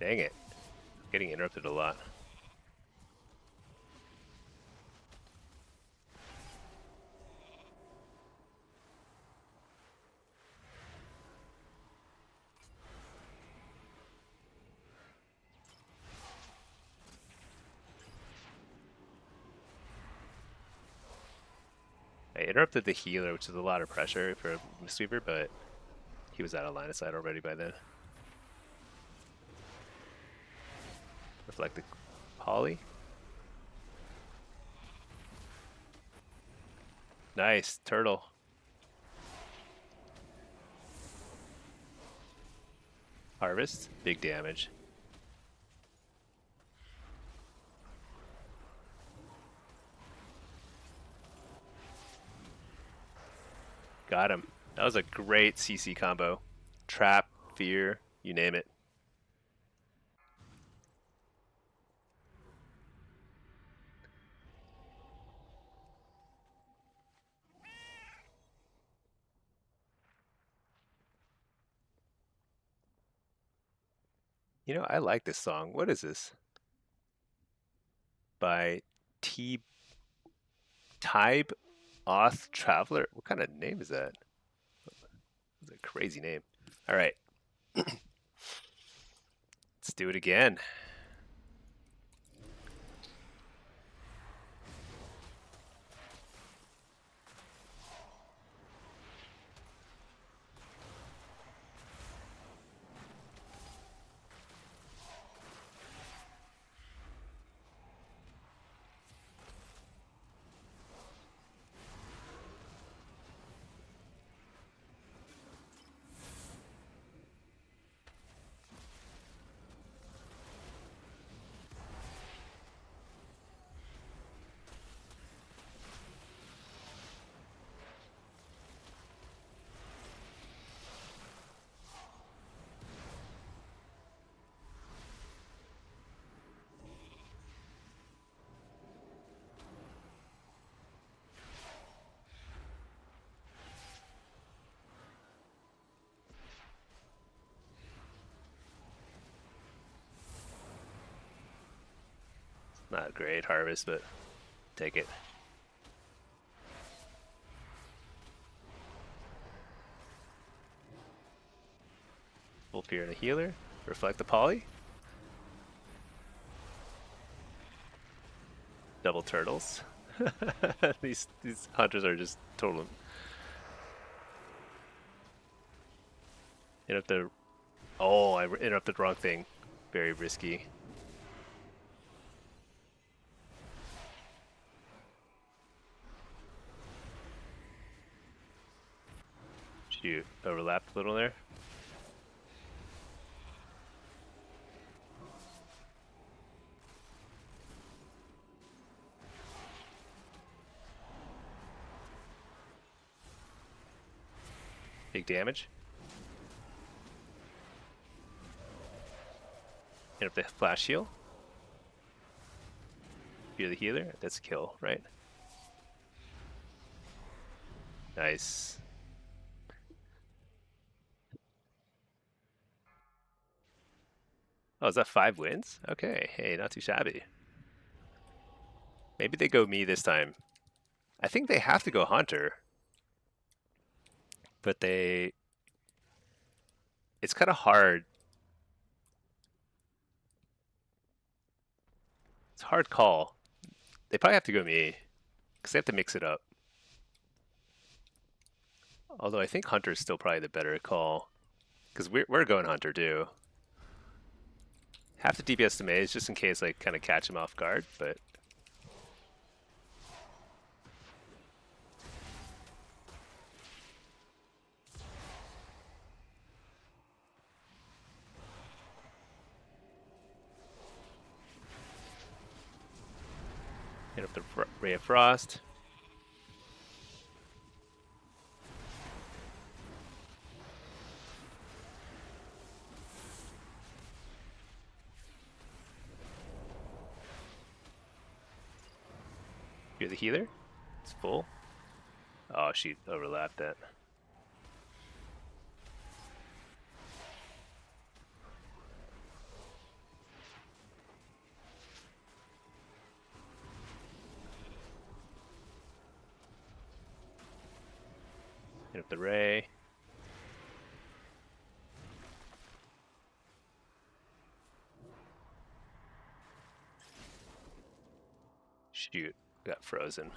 Dang it. Getting interrupted a lot. I interrupted the healer, which is a lot of pressure for a Mistweaver, but he was out of line of sight already by then. Reflect the Poly. Nice. Turtle. Harvest. Big damage. Got him. That was a great CC combo. Trap, fear, you name it. You know, I like this song. What is this? By T Tybe Oth Traveler. What kind of name is that? It's a crazy name. All right. Let's do it again. Not a great harvest, but take it. Full fear and a healer. Reflect the Poly. Double turtles. these hunters are just total. Interrupt. Oh, I interrupted the wrong thing. Very risky. Shoot, overlapped a little there. Big damage. Interrupt the flash heal. Fear the healer. That's a kill, right? Nice. Oh, is that 5 wins? Okay, hey, not too shabby. Maybe they go me this time. I think they have to go Hunter. But they... It's kind of hard. It's a hard call. They probably have to go me. Because they have to mix it up. Although I think Hunter's still probably the better call. Because we're going Hunter too. Have to DPS the maze just in case like kind of catch him off guard, but... Hit up the Ray of Frost. You're the healer? It's full. Oh, she overlapped that. Hit up the Ray. Shoot, got frozen.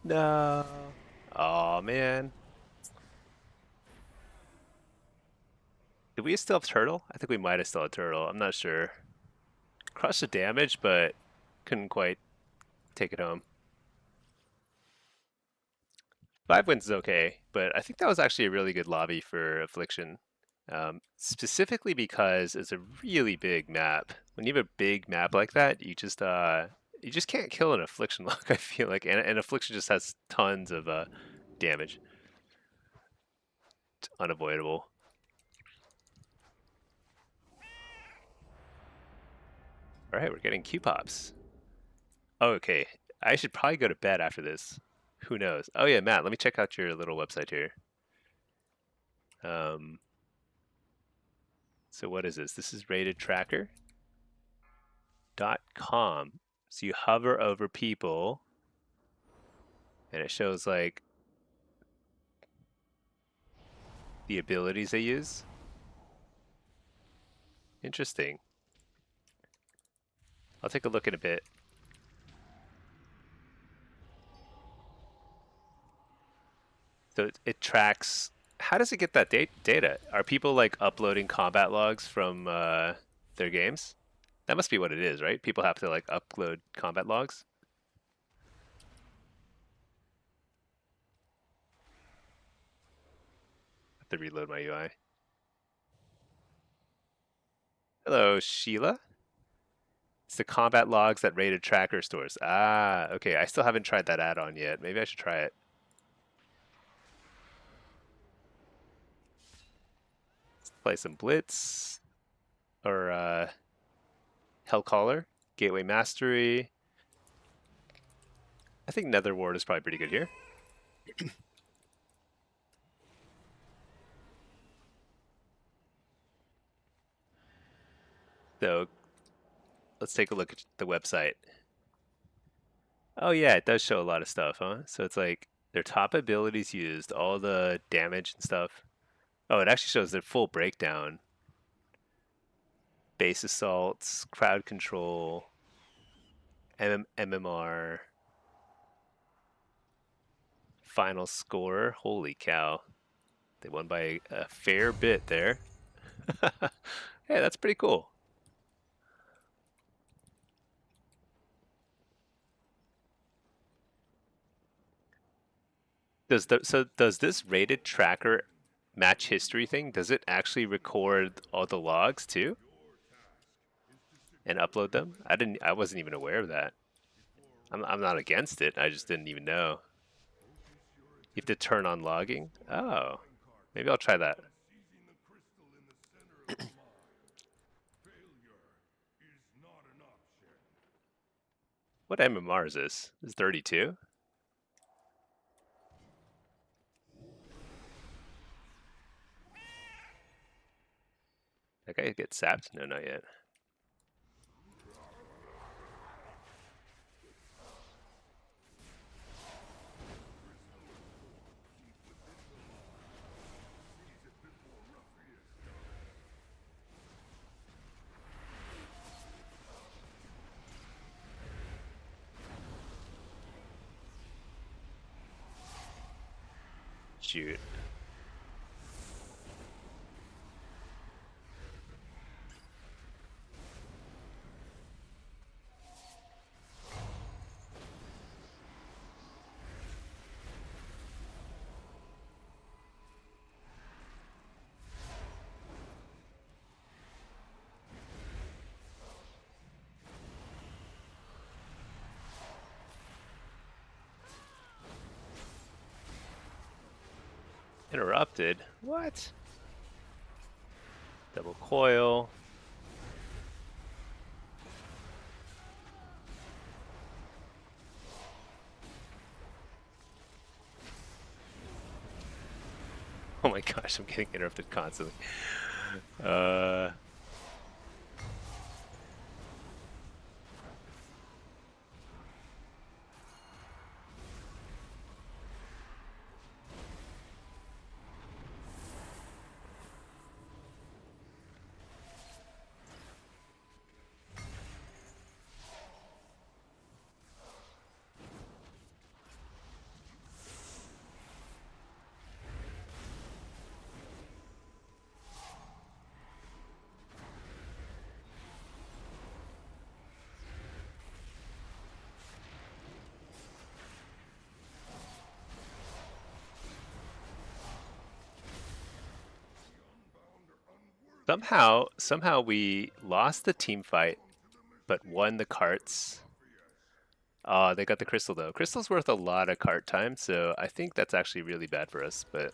No. Oh man. Did we still have turtle? I think we might have still had turtle. I'm not sure. Crushed the damage, but couldn't quite take it home. 5 wins is okay, but I think that was actually a really good lobby for Affliction. Specifically because it's a really big map. When you have a big map like that, you just can't kill an Affliction lock, I feel like. And Affliction just has tons of damage. It's unavoidable. Alright, we're getting Q-pops. Oh, okay. I should probably go to bed after this. Who knows? Oh yeah, Matt, let me check out your little website here. So what is this? This is ratedtracker.com. So you hover over people and it shows like the abilities they use. Interesting. I'll take a look in a bit. So it tracks. How does it get that data? Are people like uploading combat logs from their games? That must be what it is, right? People have to like upload combat logs. I have to reload my UI. Hello, Sheila. It's the combat logs that Rated Tracker stores. Ah, okay. I still haven't tried that add-on yet. Maybe I should try it. Let's play some Blitz or Hellcaller, Gateway Mastery. I think Nether Ward is probably pretty good here. So let's take a look at the website. Oh yeah, it does show a lot of stuff, huh? So it's like their top abilities used, all the damage and stuff. Oh, it actually shows their full breakdown. Base assaults, crowd control, MMR, final score. Holy cow. They won by a fair bit there. Hey, that's pretty cool. Does this rated tracker match history thing, does it actually record all the logs too and upload them? I wasn't even aware of that. I'm not against it. I just didn't even know. You have to turn on logging? Oh, maybe I'll try that. What MMR is this? This is 32? That guy gets sapped? No, not yet. Shoot. Interrupted? What? Double coil. Oh my gosh, I'm getting interrupted constantly. Somehow we lost the team fight, but won the carts. Oh, they got the crystal though. Crystal's worth a lot of cart time, so I think that's actually really bad for us. But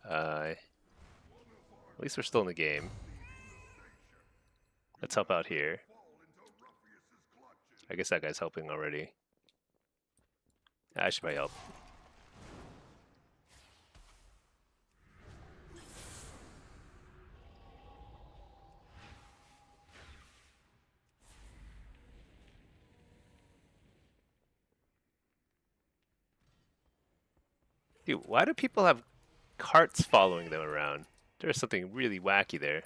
at least we're still in the game. Let's help out here. I guess that guy's helping already. I should probably help. Dude, why do people have carts following them around? There's something really wacky there.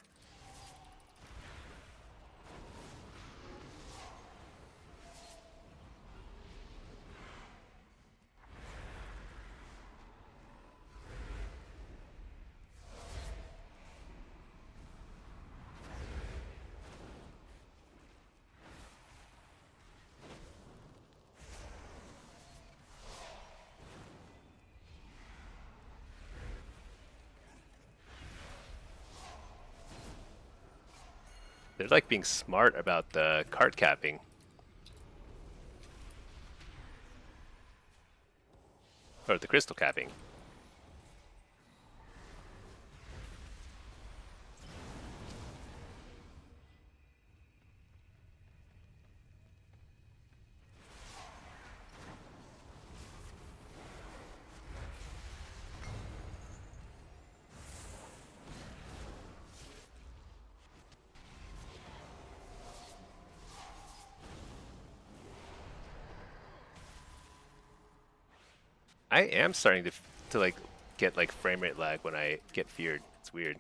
They're like being smart about the cart capping. Or the crystal capping. I am starting to like get like frame rate lag when I get feared. It's weird.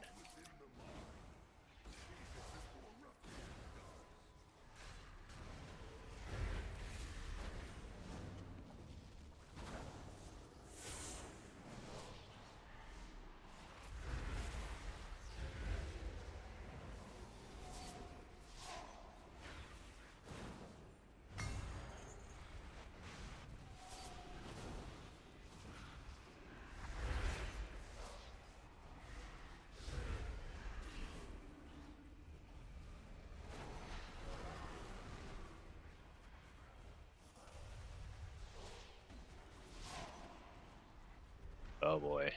Oh boy.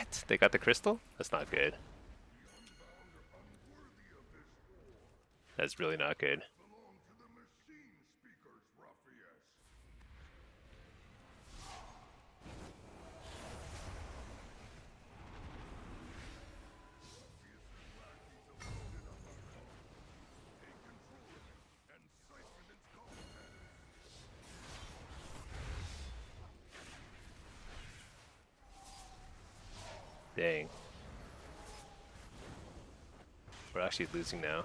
What? They got the crystal? That's not good. That's really not good. Dang. We're actually losing now.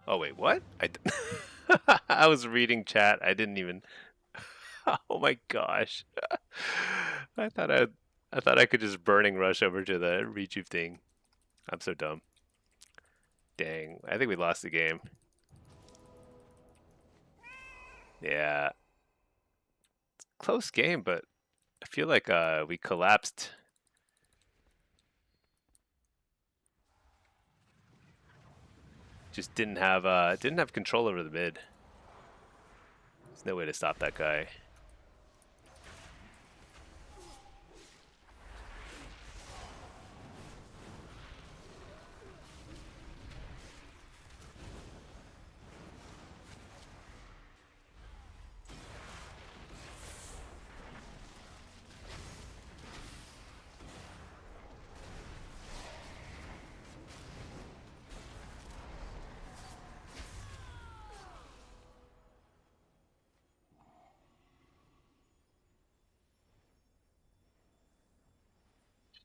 Oh wait, what? I was reading chat. I didn't even. Oh my gosh! I thought I could just burning rush over to the rejuve thing. I'm so dumb. Dang, I think we lost the game. Yeah, close game, but I feel like we collapsed. Just didn't have control over the mid. There's no way to stop that guy.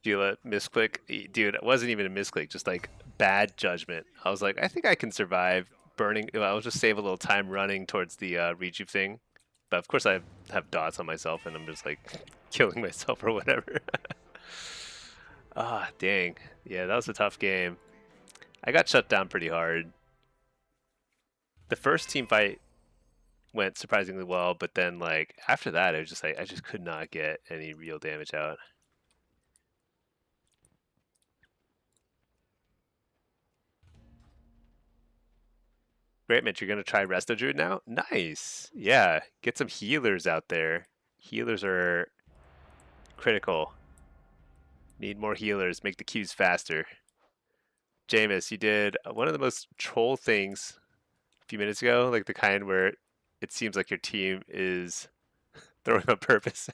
Feel a misclick, dude. It wasn't even a misclick, just like bad judgment. I was like, I think I can survive burning. I'll just save a little time running towards the rejuve thing. But of course, I have dots on myself, and I'm just like killing myself or whatever. Ah, dang. Yeah, that was a tough game. I got shut down pretty hard. The first team fight went surprisingly well, but then like after that, it was just like I just could not get any real damage out. Great, Mitch. You're gonna try Resto Druid now? Nice. Yeah, get some healers out there. Healers are critical. Need more healers. Make the queues faster. Jameis, you did one of the most troll things a few minutes ago, like the kind where it seems like your team is throwing on purpose.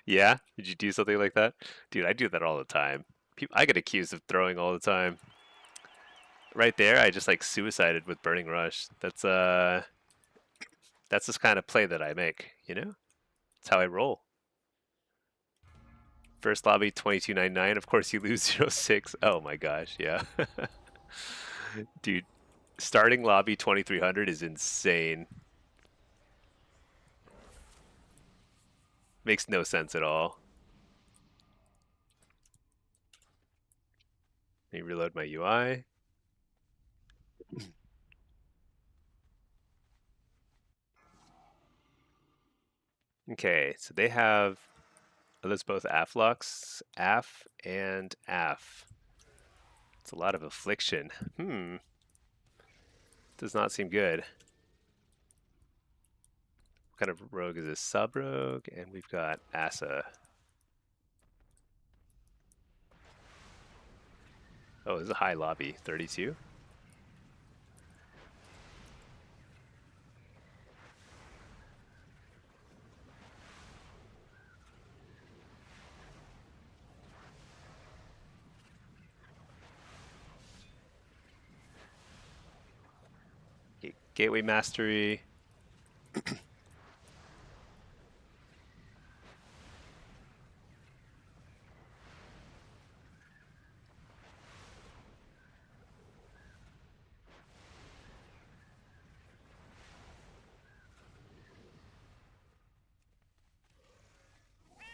Yeah? Did you do something like that? Dude, I do that all the time. I get accused of throwing all the time. Right there, I just like suicided with Burning Rush. That's this kind of play that I make, you know? That's how I roll. First lobby 22.99. Of course you lose 0.6. Oh my gosh, yeah. Dude, starting lobby 2300 is insane. Makes no sense at all. Let me reload my UI. Okay, so they have that's both afflux, aff, and aff. It's a lot of affliction. Does not seem good. What kind of rogue is this? Sub rogue, and we've got Asa. Oh, this is a high lobby. 32. Gateway mastery.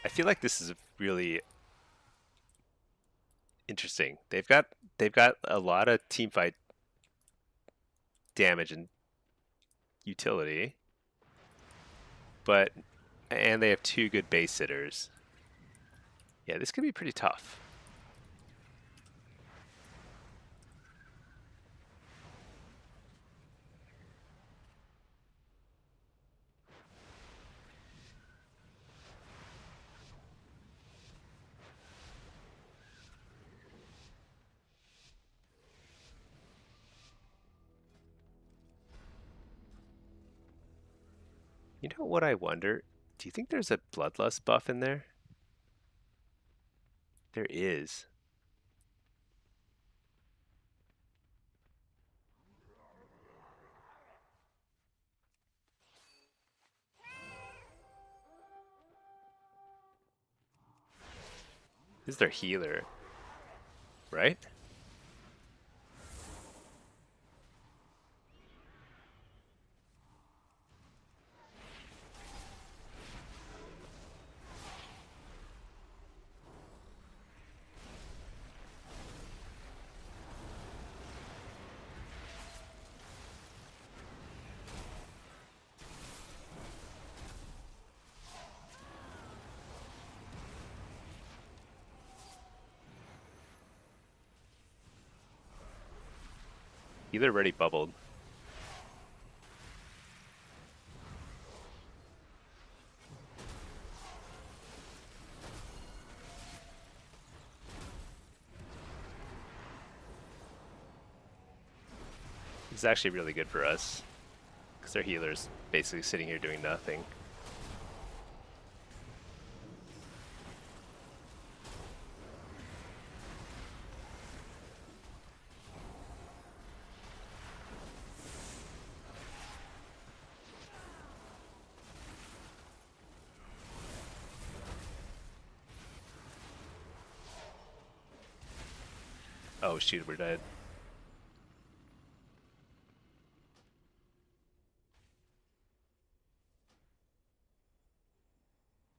I feel like this is really Interesting. They've got a lot of team fight damage and utility, but and they have two good base hitters. Yeah, this could be pretty tough. You know what I wonder? Do you think there's a bloodlust buff in there? There is. This is their healer, right? Healer already bubbled. This is actually really good for us because their healer's basically sitting here doing nothing. Oh shoot, we're dead.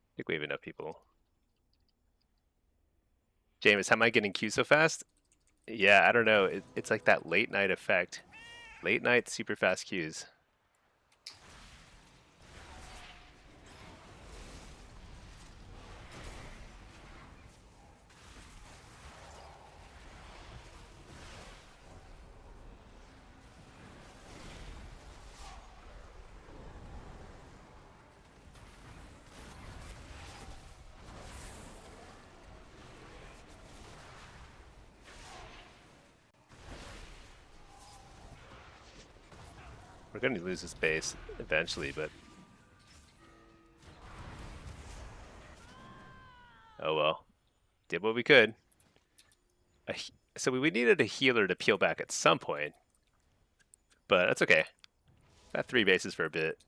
I think we have enough people. Jameis, how am I getting Q so fast? Yeah, I don't know. It's like that late night effect. Late night super fast Qs. We're going to lose this base eventually, but oh well. Did what we could. So we needed a healer to peel back at some point, but that's okay. Got 3 bases for a bit.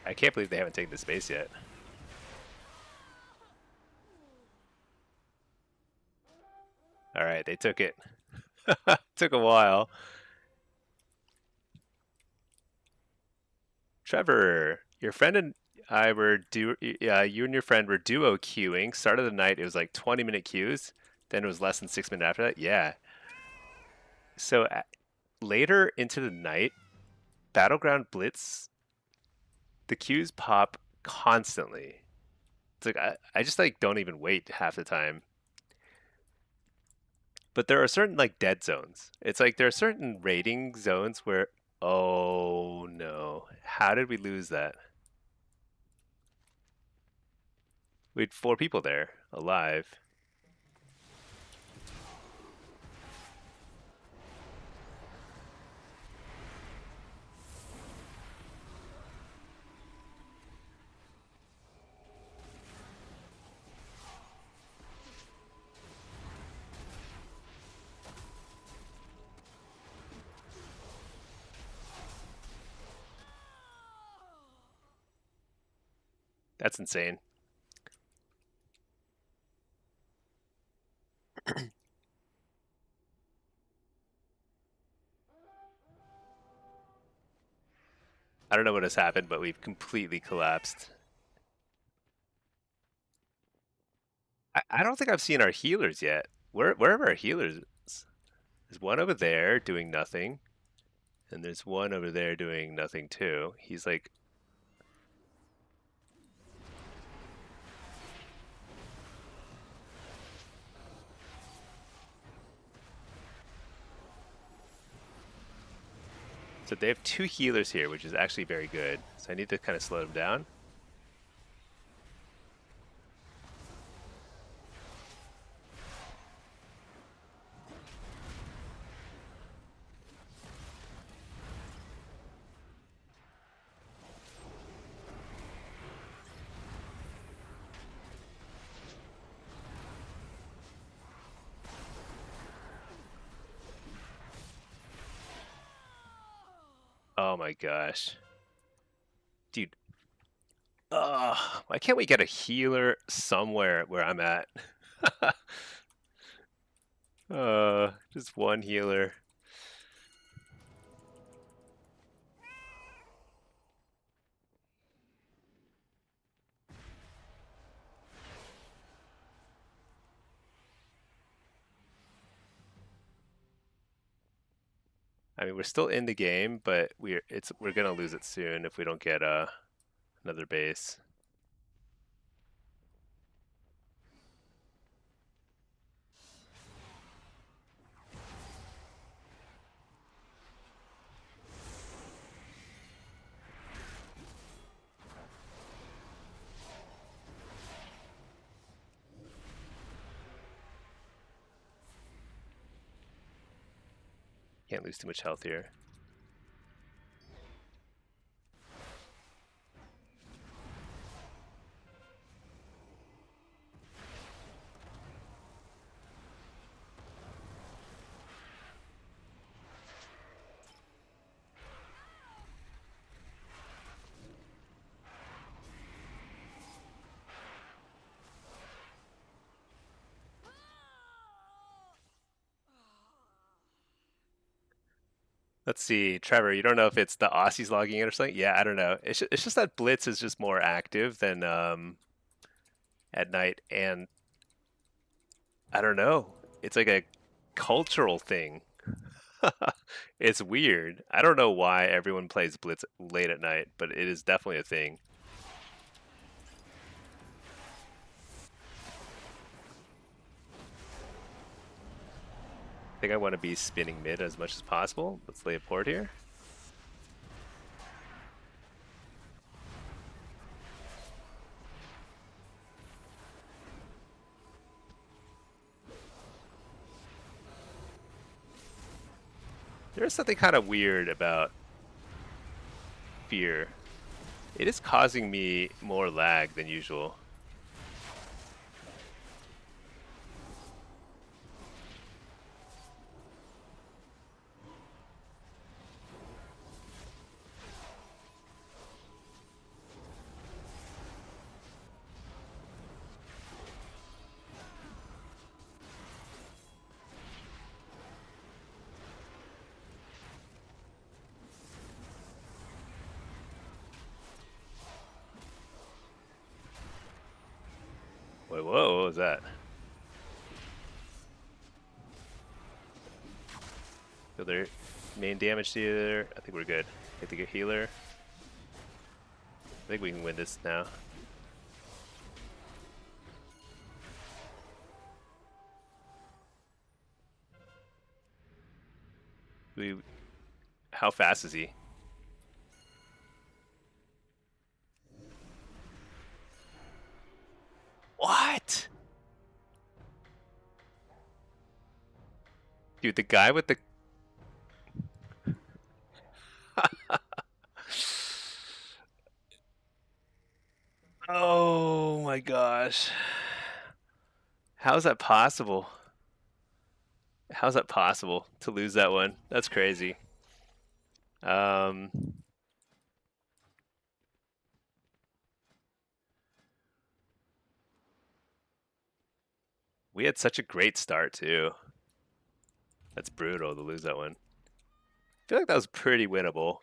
I can't believe they haven't taken the space yet. All right, they took it. Took a while. Trevor, your friend and I were you and your friend were duo queuing. Start of the night, it was like 20-minute queues. Then it was less than 6 minutes after that. Yeah. So later into the night, Battleground Blitz, the queues pop constantly. It's like I just like don't even wait half the time. But there are certain like dead zones. It's like there are certain rating zones where oh no, how did we lose that? We had 4 people there alive. That's insane. I don't know what has happened, but we've completely collapsed. I don't think I've seen our healers yet. Where are our healers? There's one over there doing nothing, and there's one over there doing nothing too. He's like, so they have two healers here, which is actually very good. So I need to kind of slow them down. Oh my gosh. Dude. Why can't we get a healer somewhere where I'm at? Just one healer. I mean, we're still in the game, but we're gonna lose it soon if we don't get another base. Can't lose too much health here. Let's see, Trevor, you don't know if it's the Aussies logging in or something? Yeah, I don't know. It's just that Blitz is just more active than at night, and I don't know. It's like a cultural thing. It's weird. I don't know why everyone plays Blitz late at night, but it is definitely a thing. I think I want to be spinning mid as much as possible. Let's lay a port here. There's something kind of weird about fear. It is causing me more lag than usual. Wait, whoa, what was that? Feel their main damage dealer. I think we're good. I think a healer. I think we can win this now. We, how fast is he? What? Dude, the guy with the oh my gosh. How is that possible? How's that possible to lose that one? That's crazy. Um, We had such a great start too. That's brutal to lose that one. I feel like that was pretty winnable.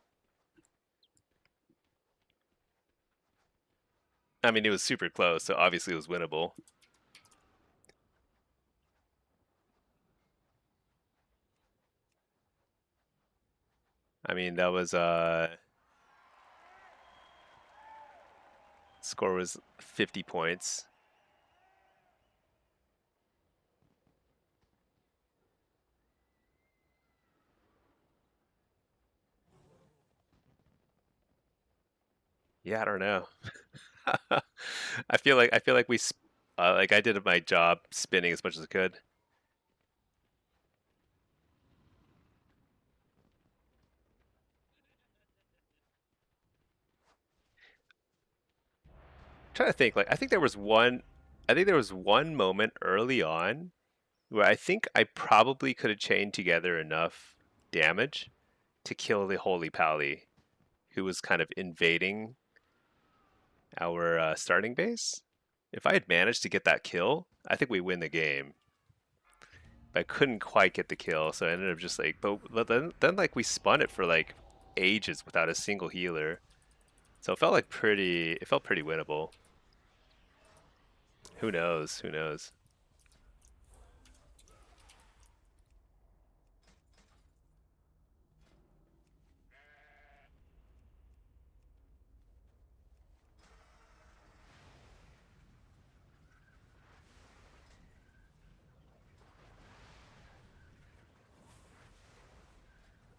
I mean, it was super close, so obviously it was winnable. I mean, that was score was 50 points. Yeah, I don't know. I feel like like I did my job spinning as much as I could. Trying to think, like I think there was one moment early on where I think I probably could have chained together enough damage to kill the Holy Pally, who was kind of invading our starting base. If I had managed to get that kill, I think we win the game. But I couldn't quite get the kill, so I ended up just like, but then like we spun it for like ages without a single healer. So it felt pretty winnable. Who knows? Who knows?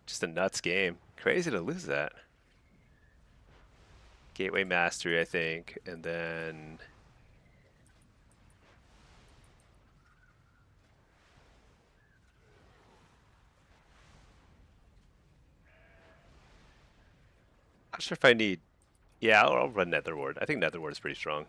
Just a nuts game. Crazy to lose that. Gateway Mastery, I think, and then not sure if I need. Yeah, I'll run Netherward. I think Netherward is pretty strong.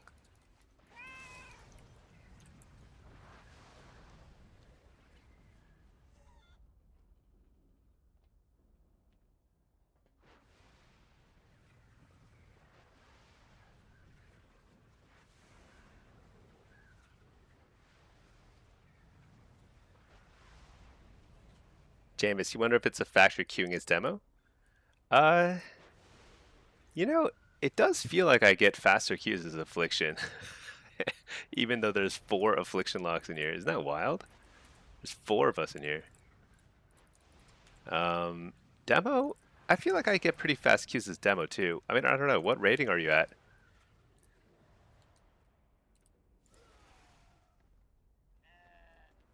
Jameis, you wonder if it's a factor queuing his demo? Uh, you know, it does feel like I get faster queues as affliction, even though there's 4 affliction locks in here. Isn't that wild? There's 4 of us in here. Um, demo, I feel like I get pretty fast queues as demo too. I mean, I don't know. What rating are you at?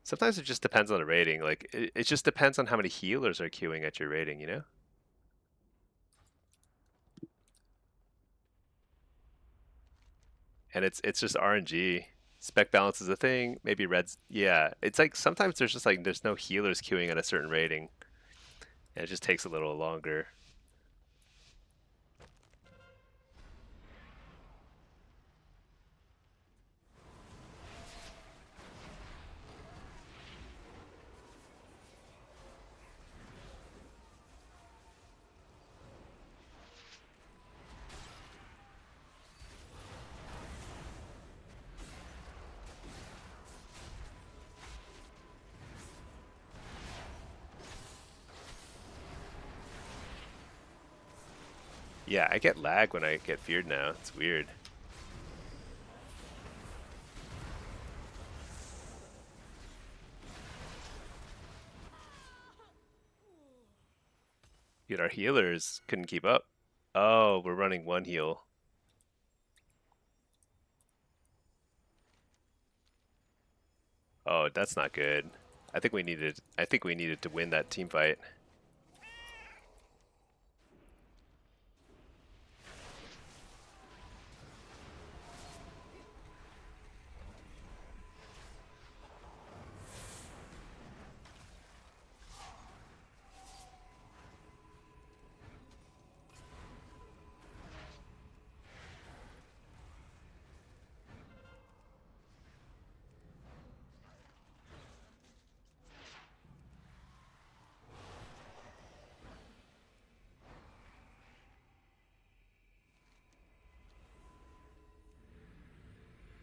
Sometimes it just depends on the rating. Like, it just depends on how many healers are queuing at your rating, you know? And it's just RNG. Spec balance is a thing. Maybe reds. Yeah, it's like sometimes there's no healers queuing at a certain rating, and it just takes a little longer. Yeah, I get lag when I get feared now. It's weird. Dude, our healers couldn't keep up. Oh, we're running one heal. Oh, that's not good. I think we needed to win that team fight.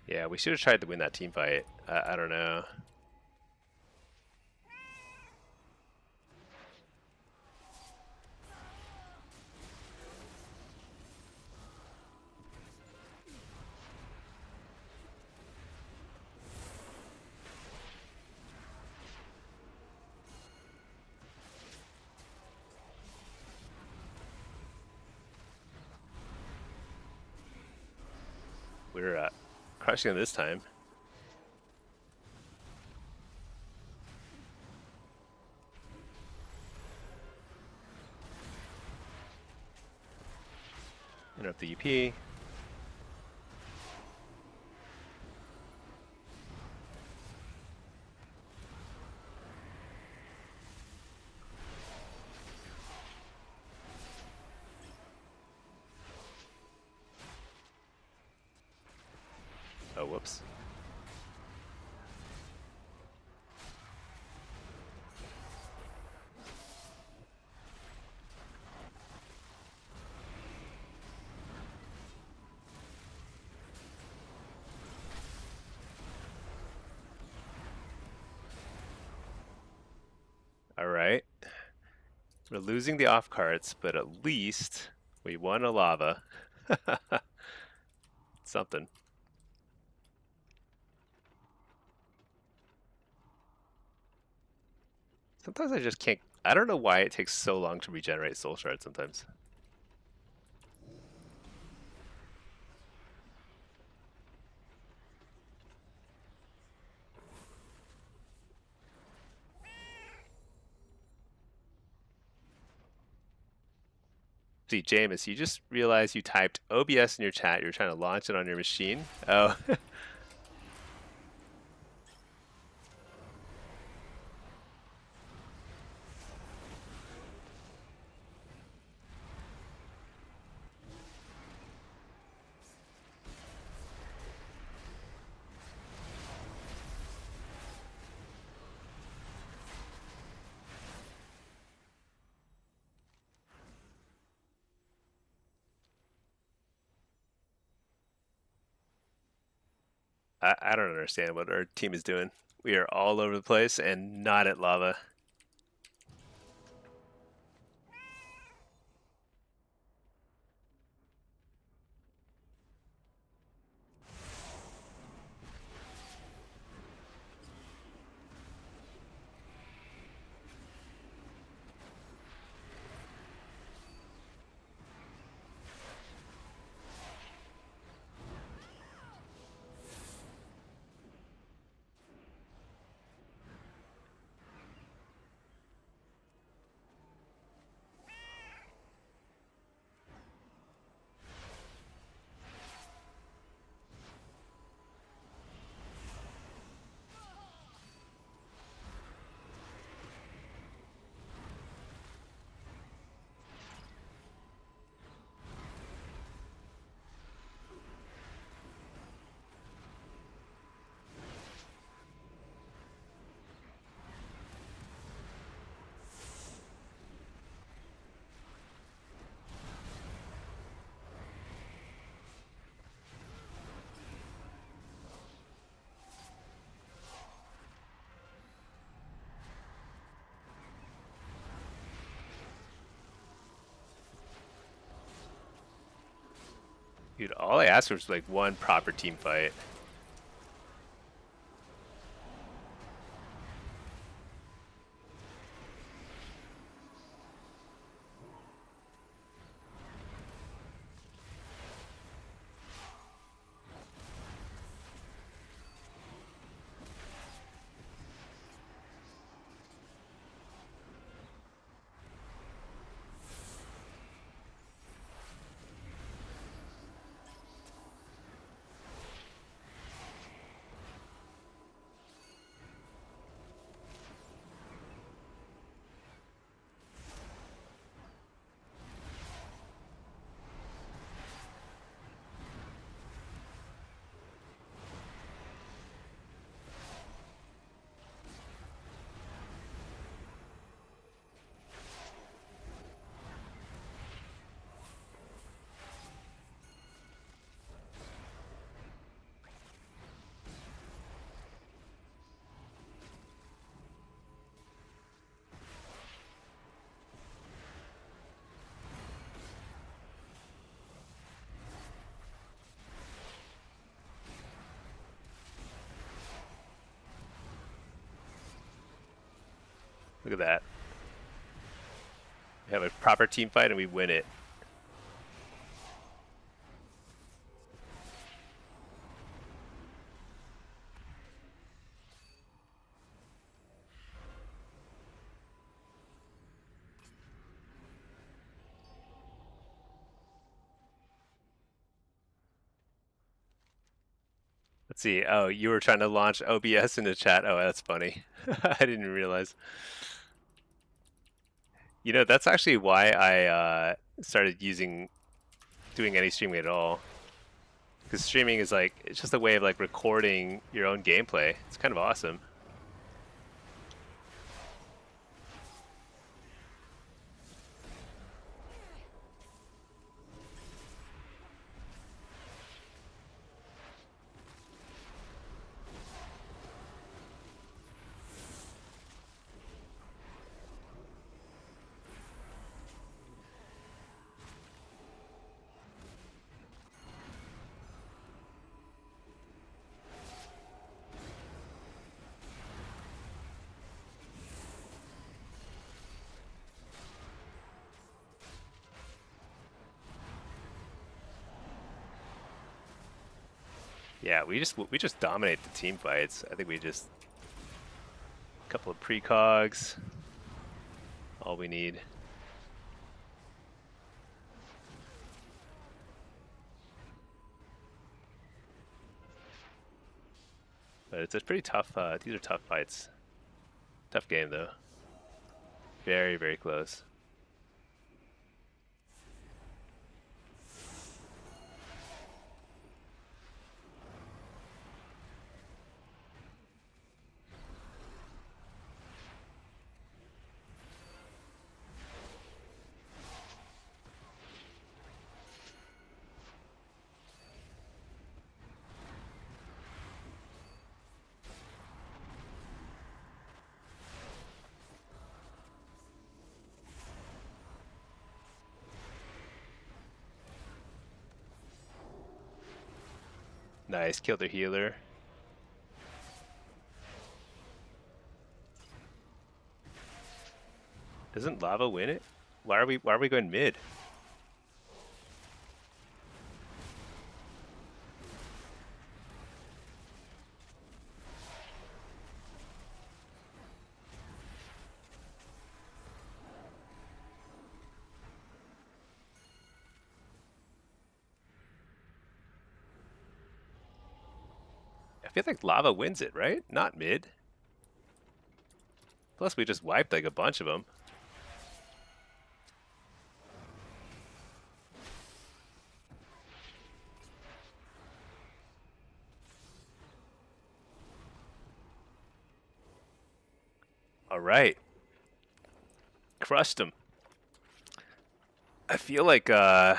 Yeah, we should have tried to win that team fight. I don't know. We're crushing it this time. Interrupt the EP. Oh, whoops. All right. We're losing the off cards, but at least we won a lava. Something. Sometimes I just can't. I don't know why it takes so long to regenerate soul shards sometimes. See, Jameis, you just realized you typed OBS in your chat. You're trying to launch it on your machine. Oh. I don't understand what our team is doing. We are all over the place and not at lava. Dude, all I asked for was like one proper team fight. Look at that. We have a proper team fight and we win it. Let's see. Oh, you were trying to launch OBS in the chat. Oh, that's funny. I didn't realize. You know, that's actually why I started doing any streaming at all. Because streaming is like, it's just a way of like recording your own gameplay. It's kind of awesome. Yeah, we just dominate the team fights. I think we just a couple of precogs, all we need. But it's a pretty tough. These are tough fights. Tough game though. Very, very close. Nice, kill the healer. Doesn't lava win it? Why are we going mid? I feel like lava wins it, right? Not mid. Plus we just wiped like a bunch of them. All right. Crushed them. I feel like I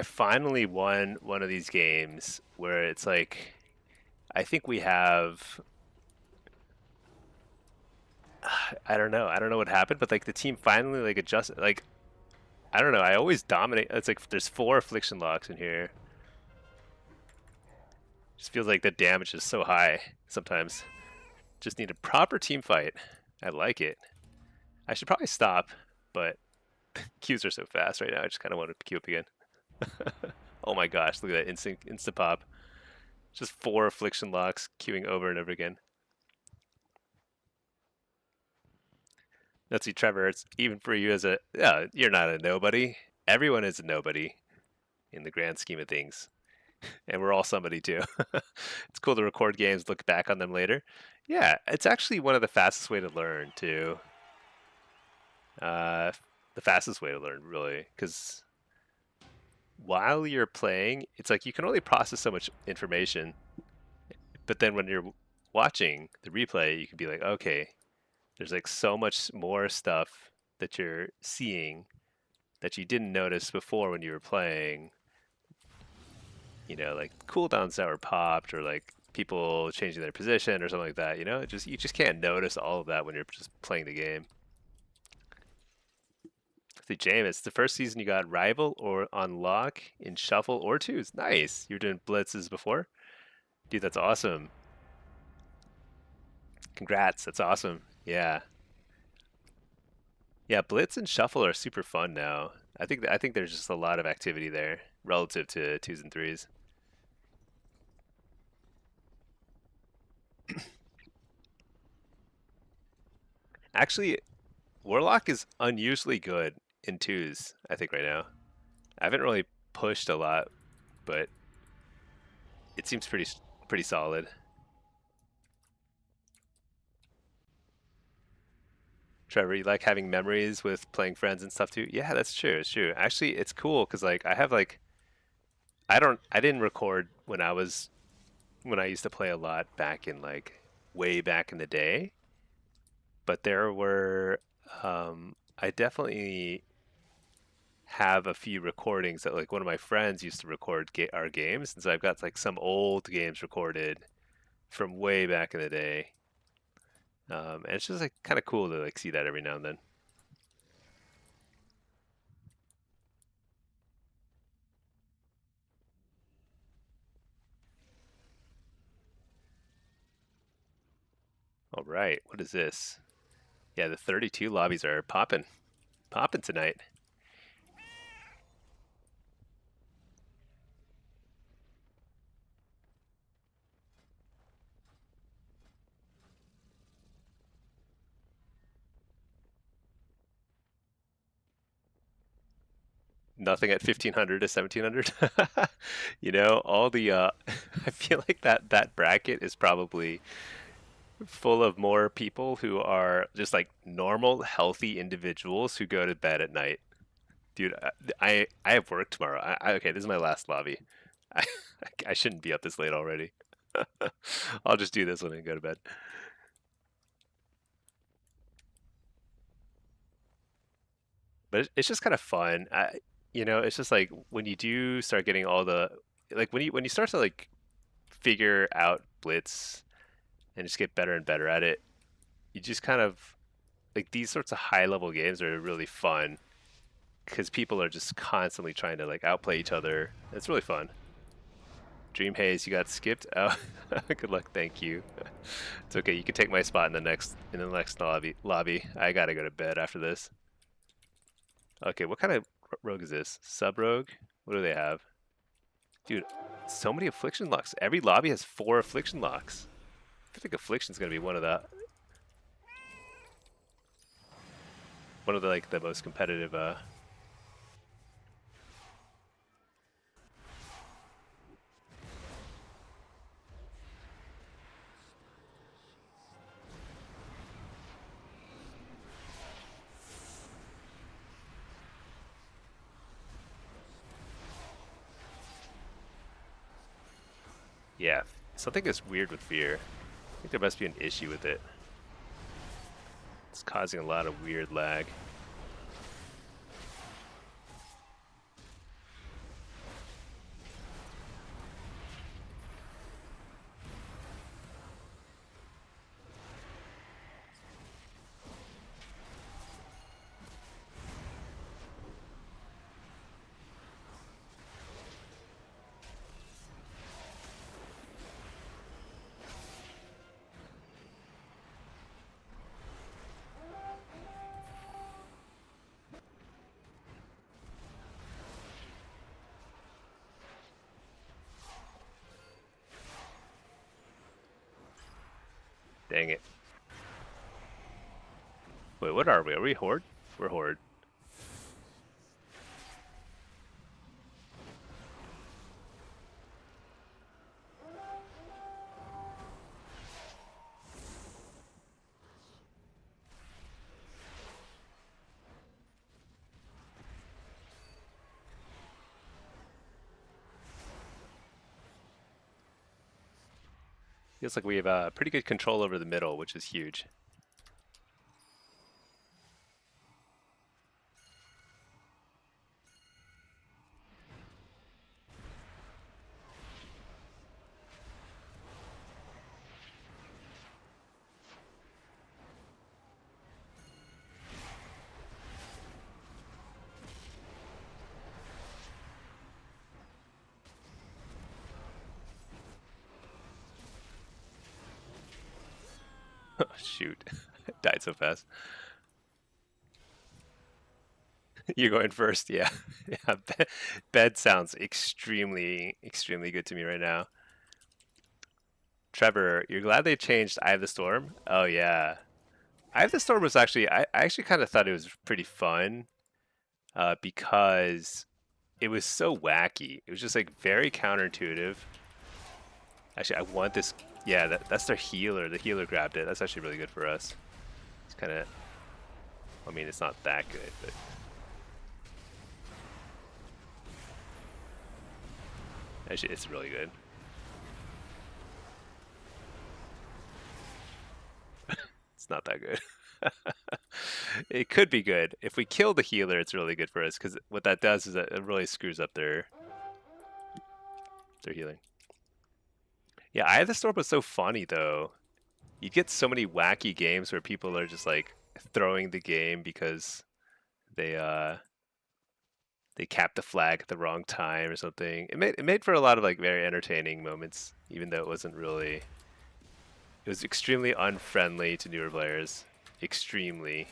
finally won one of these games where it's like I think we have I don't know. I don't know what happened, but like the team finally like adjusted like I don't know. I always dominate. It's like there's 4 affliction locks in here. Just feels like the damage is so high sometimes. Just need a proper team fight. I like it. I should probably stop, but Qs are so fast right now. I just kind of want to queue up again. Oh my gosh, look at that instant pop. Just 4 affliction locks queuing over and over again. Let's see, Trevor, it's even for you as a, yeah, you're not a nobody. Everyone is a nobody in the grand scheme of things. And we're all somebody too. It's cool to record games, look back on them later. Yeah, it's actually one of the fastest way to learn too. The fastest way to learn, really, because while you're playing, it's like you can only process so much information. But then when you're watching the replay, you can be like, okay, there's like so much more stuff that you're seeing that you didn't notice before when you were playing. You know, like cooldowns that were popped, or like people changing their position or something like that. You know, you just can't notice all of that when you're just playing the game. See, Jameis, the first season you got rival or unlock in shuffle or twos. Nice. You were doing blitzes before, dude. That's awesome. Congrats. That's awesome. Yeah. Yeah, Blitz and Shuffle are super fun now. I think there's just a lot of activity there relative to twos and threes. Actually, Warlock is unusually good in twos, I think right now. I haven't really pushed a lot, but it seems pretty solid. Trevor, you like having memories with playing friends and stuff too? Yeah, that's true. It's true. Actually, it's cool because like I have like I didn't record when I used to play a lot back in like way back in the day, but there were I definitely have a few recordings that like one of my friends used to record our games, and so I've got like some old games recorded from way back in the day. And it's just like kind of cool to like see that every now and then. All right, what is this? Yeah, the 32 lobbies are popping tonight. Nothing at 1500 to 1700. All the I feel like that bracket is probably full of more people who are just like normal, healthy individuals who go to bed at night. Dude, I have work tomorrow. Okay, this is my last lobby. I I shouldn't be up this late already. I'll just do this one and go to bed. But it's just kind of fun. It's just like when you do start getting all the like when you start to like figure out Blitz and just get better and better at it, you just kind of like these sorts of high level games are really fun because people are just constantly trying to like outplay each other. It's really fun. Dream Haze, you got skipped. Oh, good luck. Thank you. It's okay. You can take my spot in the next lobby. I gotta go to bed after this. Okay, what kind of rogue is this? Sub rogue? What do they have? Dude, so many affliction locks. Every lobby has 4 affliction locks. I think affliction's gonna be one of the like the most competitive. Yeah, something is weird with fear. I think there must be an issue with it. It's causing a lot of weird lag. Dang it. Wait, what are we? Are we Horde? We're Horde. Feels like we have pretty good control over the middle, which is huge. Shoot. Died so fast. You're going first, yeah. Yeah, bed sounds extremely, extremely good to me right now. Trevor, you're glad they changed Eye of the Storm? Oh yeah. Eye of the Storm was actually I actually kind of thought it was pretty fun because it was so wacky. It was just like very counterintuitive. Actually, I want this. Yeah, that's their healer. The healer grabbed it. That's actually really good for us. It's kind of. I mean, it's not that good, but actually, it's really good. It's not that good. It could be good. If we kill the healer, it's really good for us because what that does is that it really screws up their healing. Yeah, Eye of the Storm was so funny though. You get so many wacky games where people are just like throwing the game because they they capped the flag at the wrong time or something. It made for a lot of like very entertaining moments, even though it wasn't really. It was extremely unfriendly to newer players. Extremely.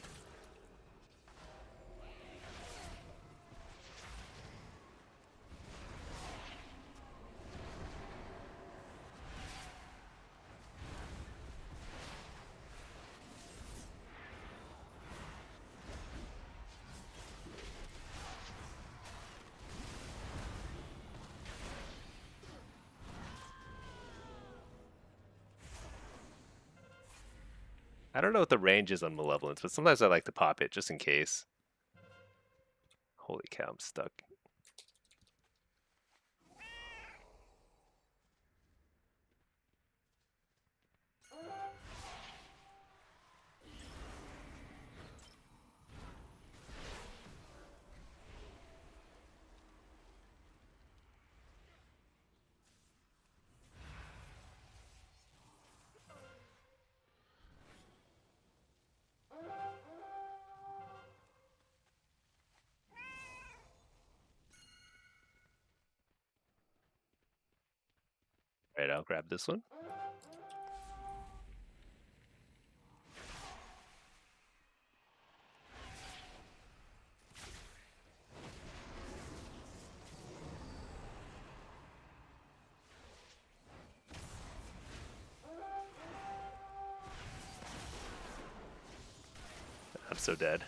I don't know what the range is on Malevolence, but sometimes I like to pop it just in case. Holy cow, I'm stuck. All right, I'll grab this one. I'm so dead.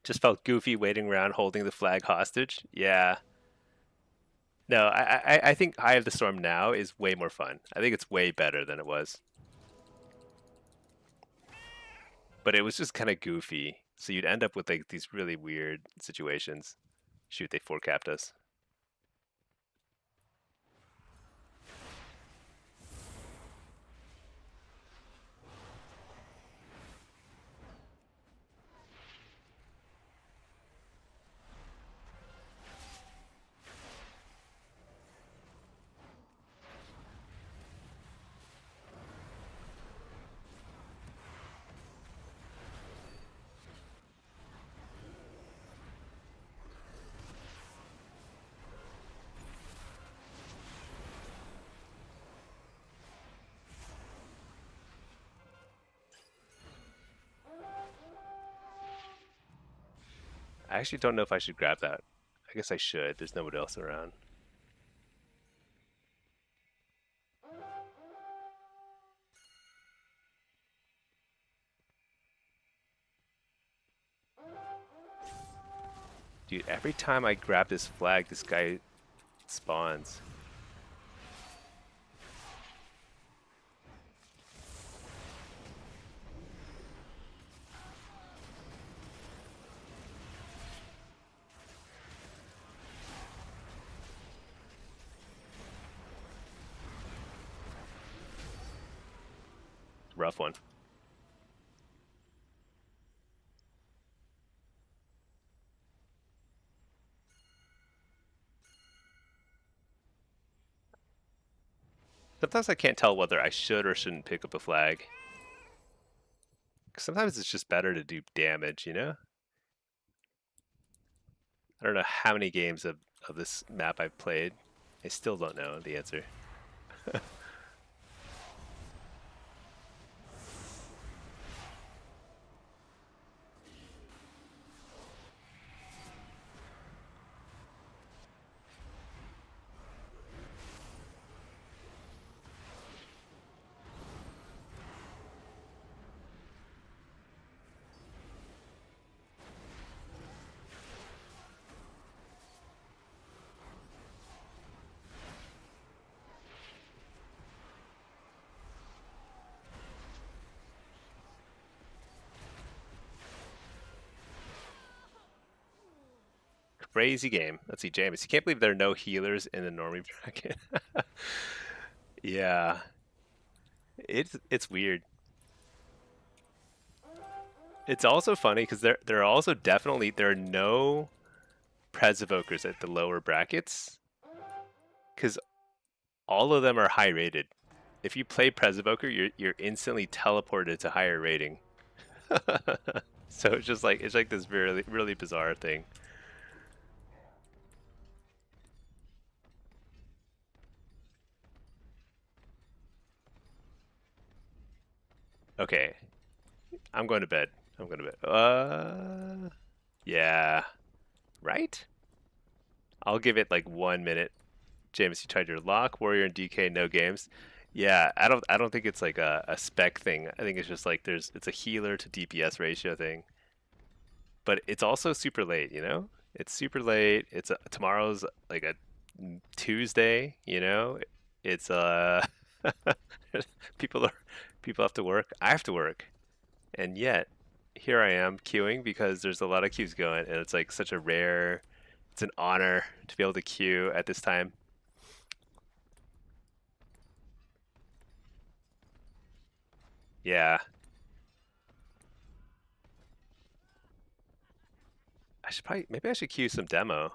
Just felt goofy waiting around holding the flag hostage. Yeah. No, I think Eye of the Storm now is way more fun. I think it's way better than it was. But it was just kind of goofy. So you'd end up with like these really weird situations. Shoot, they forecapped us. I actually don't know if I should grab that. I guess I should. There's nobody else around. Dude, every time I grab this flag, this guy spawns. Rough one. Sometimes I can't tell whether I should or shouldn't pick up a flag. Sometimes it's just better to do damage, you know? I don't know how many games of this map I've played, I still don't know the answer. Crazy game. Let's see, James. You can't believe there are no healers in the normie bracket. Yeah, it's weird. It's also funny because there are also definitely there are no Pres evokers at the lower brackets because all of them are high rated. If you play Pres evoker, you're instantly teleported to higher rating. So it's like this really bizarre thing. Okay, I'm going to bed. I'm going to bed. Yeah, right? I'll give it like 1 minute. James, you tried your lock, warrior, and DK, no games. Yeah, I don't think it's like a spec thing. I think it's just like it's a healer to DPS ratio thing. But it's also super late, you know? It's super late. Tomorrow's like a Tuesday, you know? It's people are people have to work. I have to work. And yet here I am queuing because there's a lot of queues going and it's like such a rare it's an honor to be able to queue at this time. Yeah. I should probably maybe I should queue some demo.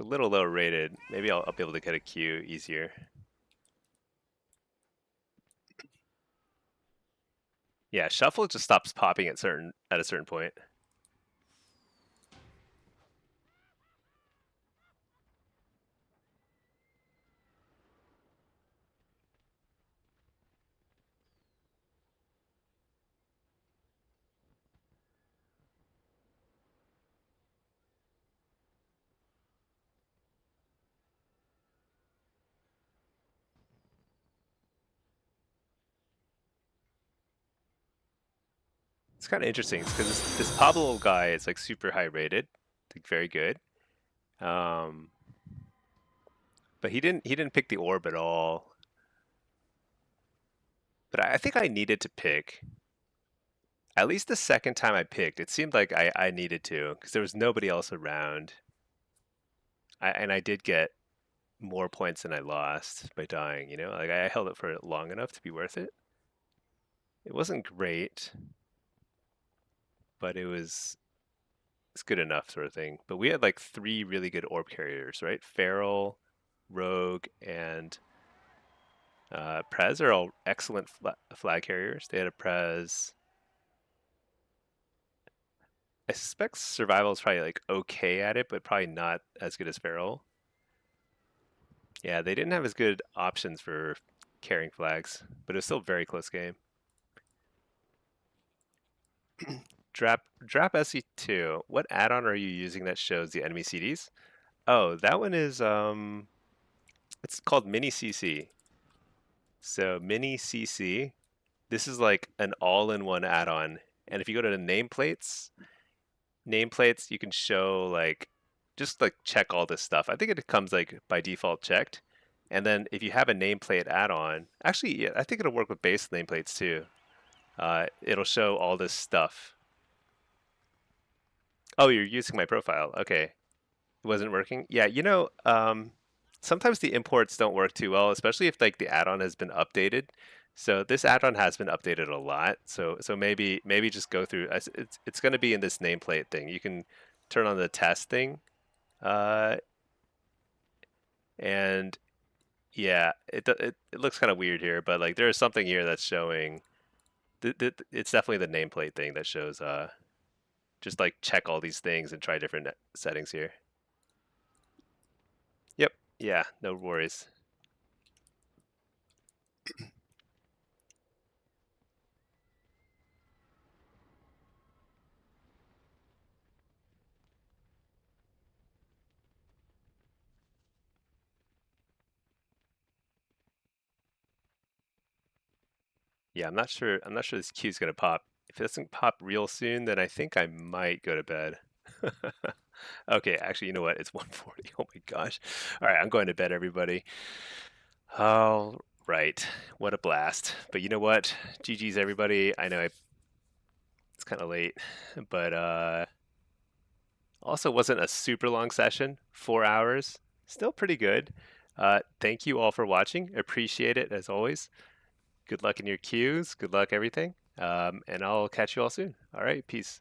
A little low rated. Maybe I'll be able to get a queue easier. Yeah, shuffle just stops popping at a certain point. It's kind of interesting because this Pablo guy is like super high rated, like very good. Um, but he didn't pick the orb at all. But I think I needed to pick. At least the second time I picked, it seemed like I needed to because there was nobody else around. And I did get more points than I lost by dying. You know, like I held it for long enough to be worth it. It wasn't great, but it's good enough sort of thing. But we had like three really good orb carriers, right? Feral, Rogue, and Prez are all excellent flag carriers. They had a Prez. I suspect Survival is probably like okay at it, but probably not as good as Feral. Yeah, they didn't have as good options for carrying flags, but it was still a very close game. Drap SE2. What add-on are you using that shows the enemy CDs? Oh, that one is it's called Mini CC. So Mini CC, this is like an all-in-one add-on. And if you go to the nameplates, you can show like just like check all this stuff. I think it comes like by default checked. And then if you have a nameplate add-on, actually, yeah, I think it'll work with base nameplates too. It'll show all this stuff. Oh, you're using my profile. Okay. It wasn't working. Yeah, you know, sometimes the imports don't work too well, especially if like the add-on has been updated. So this add-on has been updated a lot. So maybe just go through. It's going to be in this nameplate thing. You can turn on the test thing, uh, and yeah, it looks kind of weird here, but like there is something here that's showing It's definitely the nameplate thing that shows just like check all these things and try different settings here. Yep. Yeah, no worries. Yeah, I'm not sure this queue's gonna pop. If it doesn't pop real soon, then I think I might go to bed. Okay, actually, you know what? It's 1:40. Oh my gosh. All right, I'm going to bed, everybody. All right. What a blast. But you know what? GG's, everybody. I know it's kind of late, but also wasn't a super long session. 4 hours. Still pretty good. Thank you all for watching. Appreciate it as always. Good luck in your queues. Good luck everything. And I'll catch you all soon. All right. Peace.